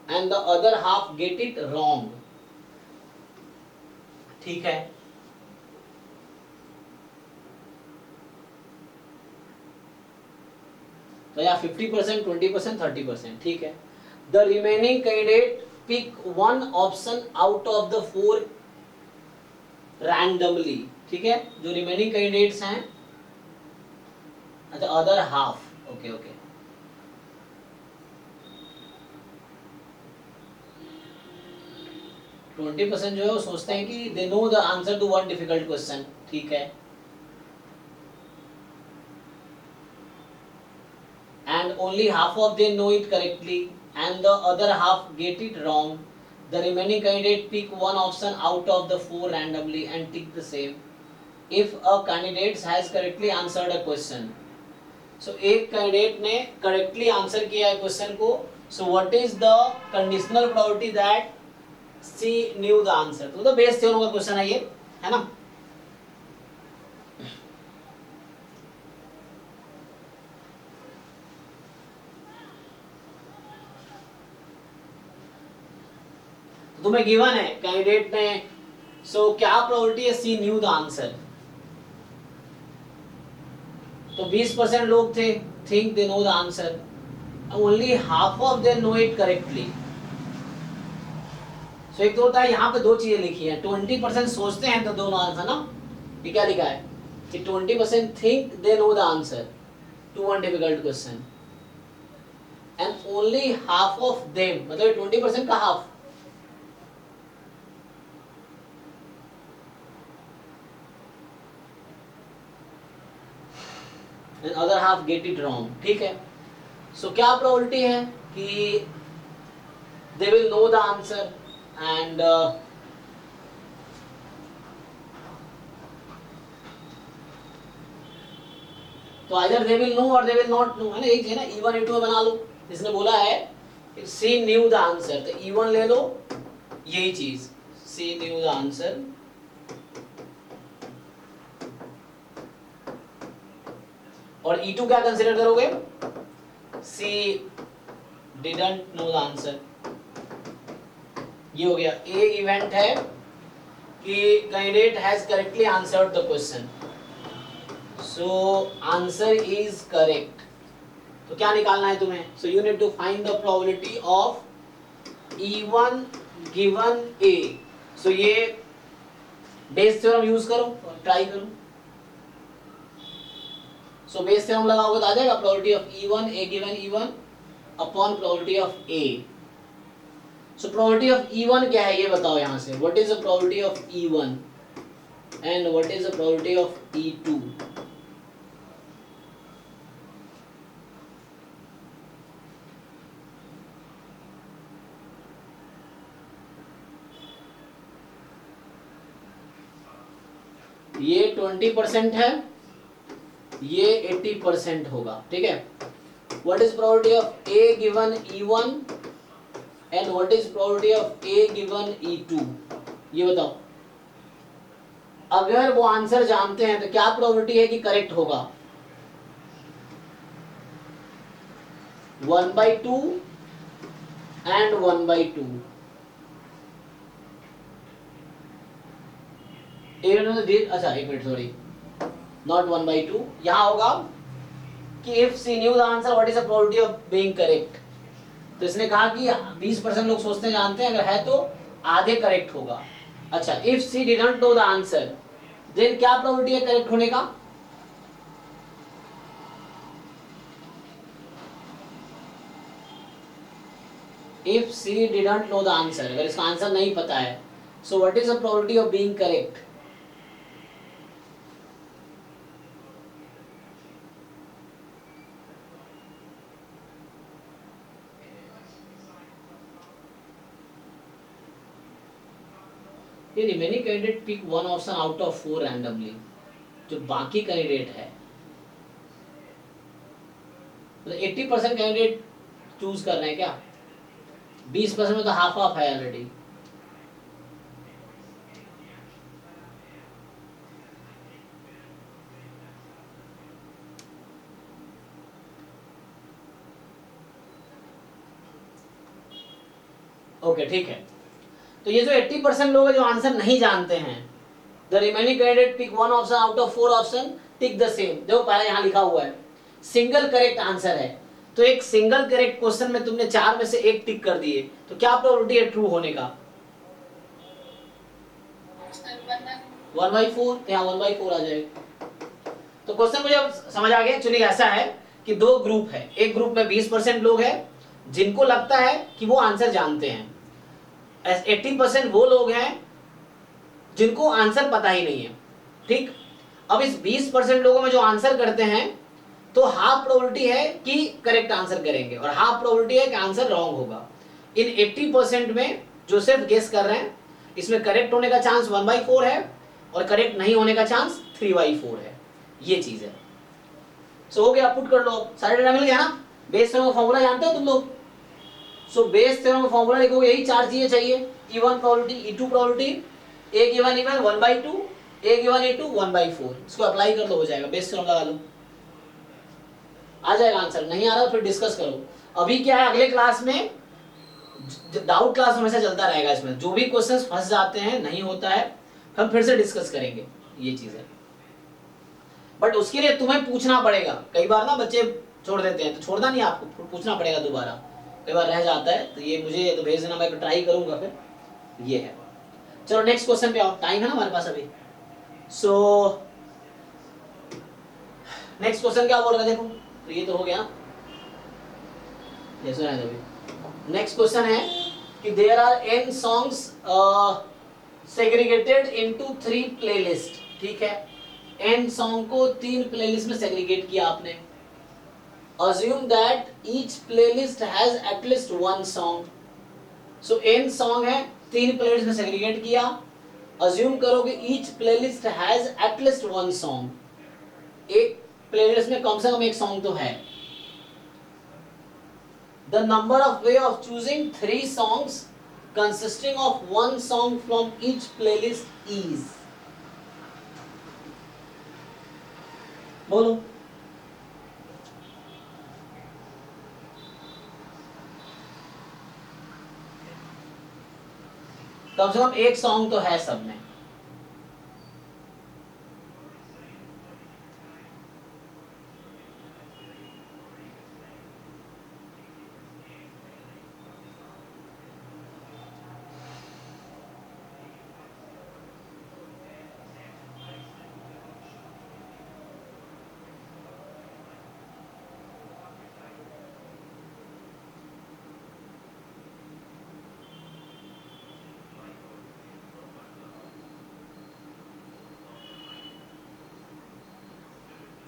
and the other half get it wrong. ठीक है, तो या 50%, 20%, 30%। ठीक है, the remaining candidate pick one option out of the 4 randomly. ठीक है, जो रिमेनिंग कैंडिडेट्स हैं, अच्छा other half, okay okay, twenty % जो है वो सोचते हैं कि दे know the answer to one difficult question. ठीक है, and only half of them know it correctly and the other half get it wrong। The remaining candidate pick one option out of the 4 randomly and tick the same if a candidate has correctly answered a question। So एक candidate ने correctly answer किया है question को, so what is the conditional probability that she knew the answer। तो बेस थ्योरम का क्वेश्चन है ये, है ना। तुम्हें गिवन है कैंडिडेट ने, सो क्या प्रोबेबिलिटी है सी न्यू द आंसर, तो 20% लोग थे think they know the answer, only half of they know it correctly. So एक तो होता है, यहाँ पे 2 चीजें लिखी है, 20% सोचते हैं तो दोनों आंसर ना, ये क्या लिखा है कि 20% think they know the answer to one difficult question and only half of them, मतलब 20% का half, and other half get it wrong। ठीक है, सो क्या प्रोबेबिलिटी है कि they will know the answer and तो आइदर दे विल नो और दे विल नॉट नो, है ना, एक है ना, E1 E2 में बना लो। इसने बोला है सी न्यू द आंसर, तो E1 ले लो, यही चीज सी न्यू द आंसर, और E2 क्या कंसीडर करोगे, she didn't know the answer. ये हो गया। ए इवेंट है कि candidate has correctly answered the question, so answer is correct. तो क्या निकालना है तुम्हें, so you need to find the probability of E1 given A। So ये बेस थ्योरम यूज करो और ट्राई करो। सो बेस थ्योरम लगाओगे तो आ जाएगा probability of E1 A given E1 upon probability of A। So probability of E1 क्या है ये बताओ यहां से, what is the probability of E1 and what is the probability of E2। ये 20% है, ये 80% होगा, ठीक है। What is probability of A given E1 and what is probability of A given E2, ये बताओ। अगर वो आंसर जानते हैं तो क्या प्रोबेबिलिटी है कि करेक्ट होगा, 1/2 एंड 1/2। अच्छा एक मिनट, सॉरी, नॉट 1/2, यहां होगा कि if she knew the answer what is the probability of being correct. तो इसने कहा कि 20% लोग सोचते हैं जानते हैं, अगर है तो आधे करेक्ट होगा। अच्छा, if she didn't know the answer then क्या प्रोबेबिलिटी है करेक्ट होने का, if she didn't know the answer, अगर इसका आंसर नहीं पता है, so what is the probability of being correct. ये remaining candidate pick one option out of 4 randomly, जो बाकी कैंडिडेट है, मतलब 80% कैंडिडेट चूज कर रहे हैं क्या, 20% में तो हाफ ऑफ है ऑलरेडी। ओके ठीक है, तो ये जो 80% लोग हैं जो आंसर नहीं जानते हैं, the remaining candidate pick one option out of 4 option, tick the same, जो पहले यहाँ लिखा हुआ है सिंगल करेक्ट आंसर है। तो एक सिंगल करेक्ट क्वेश्चन में तुमने 4 में से 1 टिक कर दिए, तो क्या प्रोबेबिलिटी है ट्रू होने का, 1/4, यहाँ 1/4 आ जाएगा। तो क्वेश्चन मुझे अब समझ आ गया। एक्चुअली ऐसा है कि दो ग्रुप है, एक ग्रुप में 20% लोग हैं जिनको लगता है कि वो आंसर जानते हैं, 80% वो लोग हैं जिनको आंसर पता ही नहीं है, ठीक। अब इस 20% लोगों में जो आंसर करते हैं, तो हाफ प्रोबेबिलिटी है कि करेक्ट आंसर करेंगे और हाफ प्रोबेबिलिटी है कि आंसर रॉन्ग होगा। इन 80% में जो सिर्फ गेस कर रहे हैं, इसमें करेक्ट होने का चांस 1/4 है और करेक्ट नहीं होने का चांस 3/4 है, ये चीज है। सो हो गया, पुट कर लो, सारे डेटा मिल गया ना। बेस थ्योरम का फॉर्मूला जानते हो तुम लोग, सो बेस थ्योरम का फॉर्मूला लिखोगे, यही 4 चीजें चाहिए, E1 probability, E2 probability, A given E1 1/2, A given E2 1/4। इसको अप्लाई कर लो, हो जाएगा, बेस थ्योरम लगा लो, आ जाएगा आंसर। नहीं आ रहा फिर डिस्कस करो। अभी क्या है, अगले क्लास में डाउट क्लास हमेशा चलता रहेगा, इसमें जो भी क्वेश्चंस फंस जाते हैं, नहीं होता है, हम फिर से डिस्कस करेंगे, ये चीज है। बट उसके लिए तुम्हें पूछना पड़ेगा, कई बार ना बच्चे छोड़ देते हैं, तो छोड़ना नहीं, आपको पूछना पड़ेगा दोबारा, कई बार रह जाता है, तो ये मुझे तो भेज देना, मैं ट्राई करूंगा फिर, ये है। चलो नेक्स्ट क्वेश्चन पे आओ, टाइम है ना हमारे पास अभी। सो नेक्स्ट क्वेश्चन क्या बोल रहा है, देखो, तो ये तो हो गया, ये सुना है अभी। नेक्स्ट क्वेश्चन है कि there are n songs segregated into 3 playlist, ठीक है। n सॉन्ग को 3 प्लेलिस्ट में सेग्रीगेट किया आपने। Assume that each playlist has at least one song. So n song है, 3 प्लेलिस्ट में सेग्रीगेट किया। Assume करो कि each playlist has at least one song. एक प्लेलिस्ट में कम से कम एक सॉन्ग तो है। The number of way of choosing 3 songs consisting of 1 song from each playlist is। बोलो। कम से कम एक सॉन्ग तो है सब में।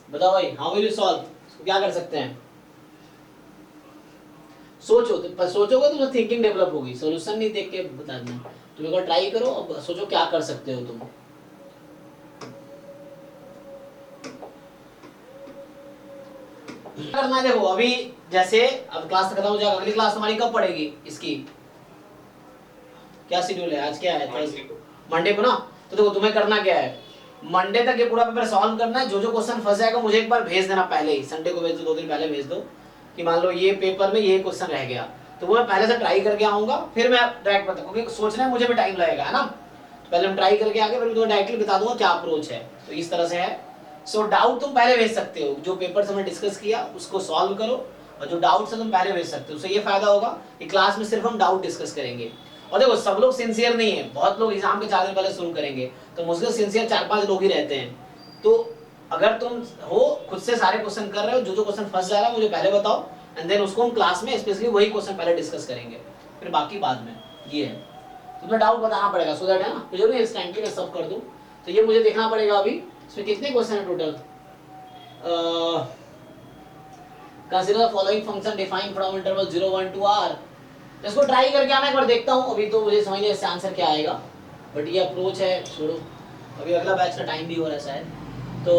बताओ भाई, हाउ विल यू सॉल्व, क्या कर सकते हैं? सोचो, तो सोचोगे तो थिंकिंग डेवलप होगी, सॉल्यूशन नहीं देख के बता देना। तुम एक बार ट्राई करो, अब सोचो क्या कर सकते हो तुम। करना है देखो, अभी जैसे अब क्लास खत्म हो जाएगा, अगली क्लास हमारी कब पड़ेगी इसकी? क्या शेड्यूल है आज? क्या है? मंडे को ना। तो देखो तुम्हें करना क्या है, मंडे तक ये पूरा पेपर सॉल्व करना है। जो जो क्वेश्चन फंस जाएगा मुझे एक बार भेज देना पहले ही, संडे को भेज दो, 2 दिन पहले भेज दो कि मान लो ये पेपर में ये क्वेश्चन रह गया, तो वो मैं पहले से ट्राई करके आऊंगा, फिर मैं डायरेक्ट बताऊंगा, क्योंकि सोचने में मुझे भी टाइम लगेगा, है ना। तो पहले हम ट्राई करके आगे, फिर तुम्हें डायरेक्टली बता दूंगा क्या अप्रोच है। तो इस तरह से है। सो डाउट तुम पहले भेज सकते हो, जो पेपर हमने डिस्कस किया उसको सॉल्व करो, और जो डाउट्स है तुम पहले भेज सकते हो। उससे ये फायदा होगा कि क्लास में सिर्फ हम डाउट डिस्कस करेंगे। और देखो सब लोग सिंसियर नहीं है, बहुत लोग एग्जाम के 4 दिन पहले शुरू करेंगे, तो मुश्किल सिंसियर 4-5 लोग ही रहते हैं। तो अगर तुम हो खुद से सारे क्वेश्चन कर रहे हो, जो जो क्वेश्चन फंस जा रहा है मुझे पहले बताओ, एंड देन उसको हम क्लास में स्पेशली वही क्वेश्चन पहले डिस्कस करेंगे, फिर बाकी बाद में। ये है, तुम्हें डाउट बताना पड़ेगा, सो दैट है ना, जरूरी इंस्टेंटली मैं सब कर दूं। तो ये मुझे देखना पड़ेगा अभी इसमें कितने क्वेश्चन है total. Consider the following function define from interval 0, 1 to r। इसको ट्राई करके आना, एक बार देखता हूँ, अभी तो मुझे समझ नहीं इससे आंसर क्या आएगा, बट ये अप्रोच है। छोड़ो, अभी अगला बैच का टाइम भी हो रहा है शायद। तो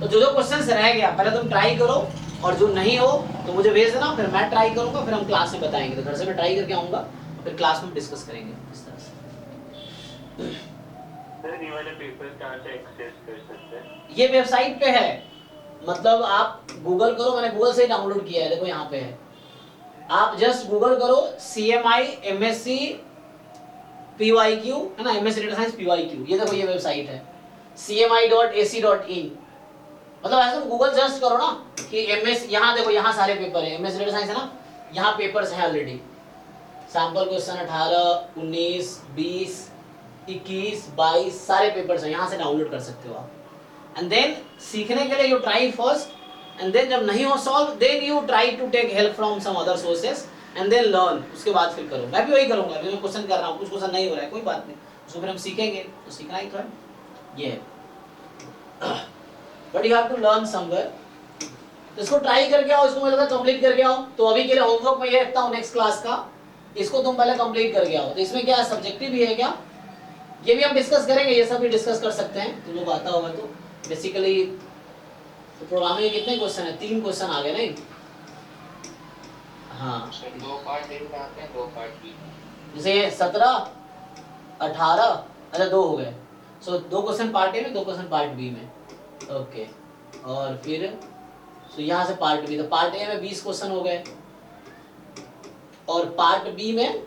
जो जो क्वेश्चंस रह गया पहले तुम ट्राई करो, और जो नहीं हो तो मुझे भेज देना, फिर मैं ट्राई करूंगा, फिर हम क्लास में बताएंगे। तो घर से मैं ट्राई करके आऊंगा, फिर क्लास में डिस्कस करेंगे इस तरह से। सर ये वाला पेपर कहाँ से एक्सेस कर सकते हैं? ये वेबसाइट पे है, मतलब आप गूगल करो, मैंने गूगल से डाउनलोड किया है, देखो यहाँ पे है। आप जस्ट गूगल करो CMI MSc PYQ, है ना, MSc डेटा साइंस PYQ, ये देखो ये वेबसाइट है cmi.ac.in। मतलब ऐसे गूगल जस्ट करो ना कि MS, यहाँ देखो यहाँ सारे पेपर है, MSc डेटा साइंस है ना, यहाँ पेपर्स हैं ऑलरेडी। सैंपल क्वेश्चन 18, 19, 20, 21, 22 सारे पेपर्स हैं, यहाँ से डाउनलोड कर सकते हो आप। एंड देन सीखने के लिए you try first, and then जब नहीं हो solve, then you try to take help from some other sources, and then learn. उसके बाद फिर करो, मैं भी वही करूंगा। अभी मैं क्वेश्चन कर रहा हूँ, कुछ क्वेश्चन नहीं हो रहा है, कोई बात नहीं, उसको फिर हम सीखेंगे, तो सीखना ही तो है, ये है। But you have to learn somewhere. तो इसको ट्राई करके आओ, इसको मुझे लगता कंप्लीट करके आओ। तो अभी के लिए होमवर्क मैं ये रखता हूँ नेक्स्ट क्लास का, इसको तुम पहले कंप्लीट करके आओ। तो इसमें क्या सब्जेक्टिव भी है क्या, ये भी हम डिस्कस करेंगे, ये सब भी डिस्कस कर सकते हैं, तुम लोग आता होगा तो। बेसिकली तो प्रोग्रामिंग में कितने क्वेश्चन है? 3 क्वेश्चन आ गए नहीं? हाँ, 2 पार्ट ए में आते हैं, 2 पार्ट बी। जैसे 17, 18, अच्छा 2 हो गए। सो 2 क्वेश्चन पार्ट ए में, 2 क्वेश्चन पार्ट बी में। ओके, और फिर सो यहाँ से पार्ट बी, तो पार्ट ए में 20 क्वेश्चन हो गए, और पार्ट बी में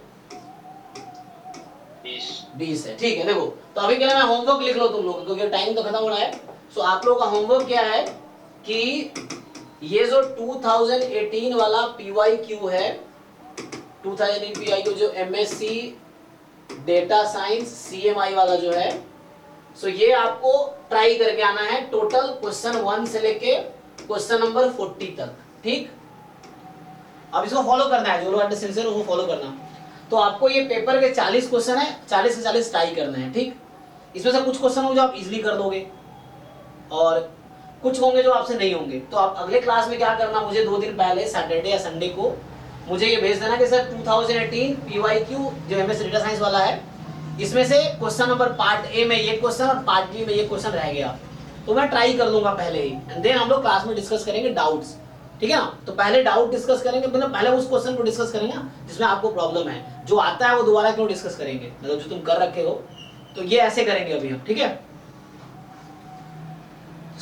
20 है। ठीक है, देखो तो अभी के लिए मैं होमवर्क लिख लो तुम लोग, क्योंकि टाइम तो खत्म हो रहा है। सो आप लोगों का होमवर्क क्या है कि ये जो 2018 वाला PYQ है, 2018 PYQ जो MSc डेटा साइंस CMI वाला जो है, सो ये आपको ट्राई करके आना है, टोटल क्वेश्चन 1 से लेके क्वेश्चन नंबर 40 तक। ठीक, अब इसको फॉलो करना है, जो लोग सिंसियर हो वो फॉलो करना। तो आपको ये पेपर के 40 क्वेश्चन है, 40 से 40 ट्राई करने हैं। ठीक, इसमें से कुछ क्वेश्चन हो जो आप इजीली कर दोगे, और कुछ होंगे जो आपसे नहीं होंगे। तो आप अगले क्लास में क्या करना, मुझे 2 दिन पहले सैटरडे या संडे को मुझे ये भेज देना कि सर 2018 PYQ जो MS डेटा साइंस वाला है, इसमें से क्वेश्चन नंबर पार्ट ए में ये क्वेश्चन और पार्ट बी में ये क्वेश्चन रह गया, तो मैं ट्राई कर लूंगा पहले ही, एंड देन हम लोग क्लास में डिस्कस करेंगे डाउट्स, ठीक है ना। तो पहले डाउट डिस्कस करेंगे, मतलब पहले उस क्वेश्चन को डिस्कस करेंगे जिसमें आपको प्रॉब्लम है, जो आता है वो दोबारा क्यों डिस्कस करेंगे, मतलब जो तुम कर रखे हो, तो ये ऐसे करेंगे अभी हम, ठीक है।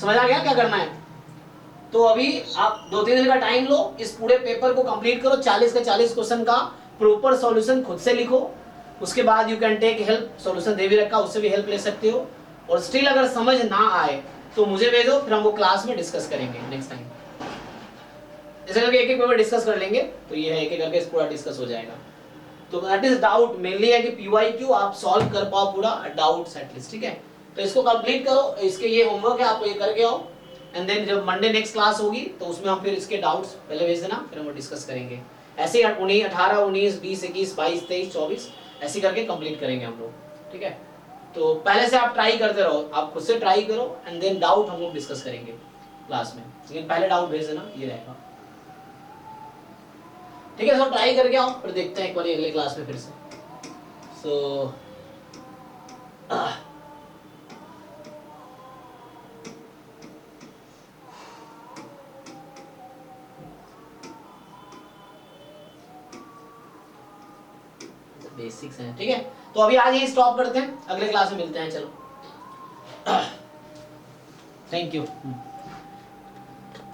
समझ आ गया क्या करना है। तो अभी आप 2-3 दिन का टाइम लो, इस पूरे पेपर को कंप्लीट करो, 40 के 40 क्वेश्चन का प्रॉपर सॉल्यूशन खुद से लिखो। उसके बाद you can take help, solution दे भी रखा, उससे भी हेल्प ले सकते हो। और स्टिल अगर समझ ना आए तो मुझे भेजो, फिर हम वो क्लास में डिस्कस करेंगे नेक्स्ट टाइम। ऐसे करके एक एक पेपर डिस्कस कर लेंगे, तो ये है एक एक करके पूरा डिस्कस हो जाएगा। तो दैट इज डाउट मेनली है कि पीवाईक्यू आप सॉल्व कर पाओ पूरा डाउट्स एटलीस्ट, ठीक है। तो इसको कंप्लीट करो, इसके ये होमवर्क है, आपको ये करके आओ, एंड देन जब मंडे नेक्स्ट क्लास होगी तो उसमें हम फिर इसके डाउट्स पहले भेज देना, फिर हम डिस्कस करेंगे। ऐसे 18, 19, 20, 21, 22, 23, 24 ऐसे करके कंप्लीट करेंगे हम लोग, ठीक है। तो पहले से आप ट्राई करते रहो, आप खुद से ट्राई करो, एंड देन डाउट हम लोग डिस्कस करेंगे क्लास में, लेकिन पहले डाउट भेज देना, ये रहेगा, ठीक है। सो ट्राई करके आओ, फिर देखते हैं एक बार अगले क्लास में फिर से। सो बेसिक्स हैं, ठीक है। तो अभी आज ही स्टॉप करते हैं, अगले क्लास में मिलते हैं, चलो। Thank you.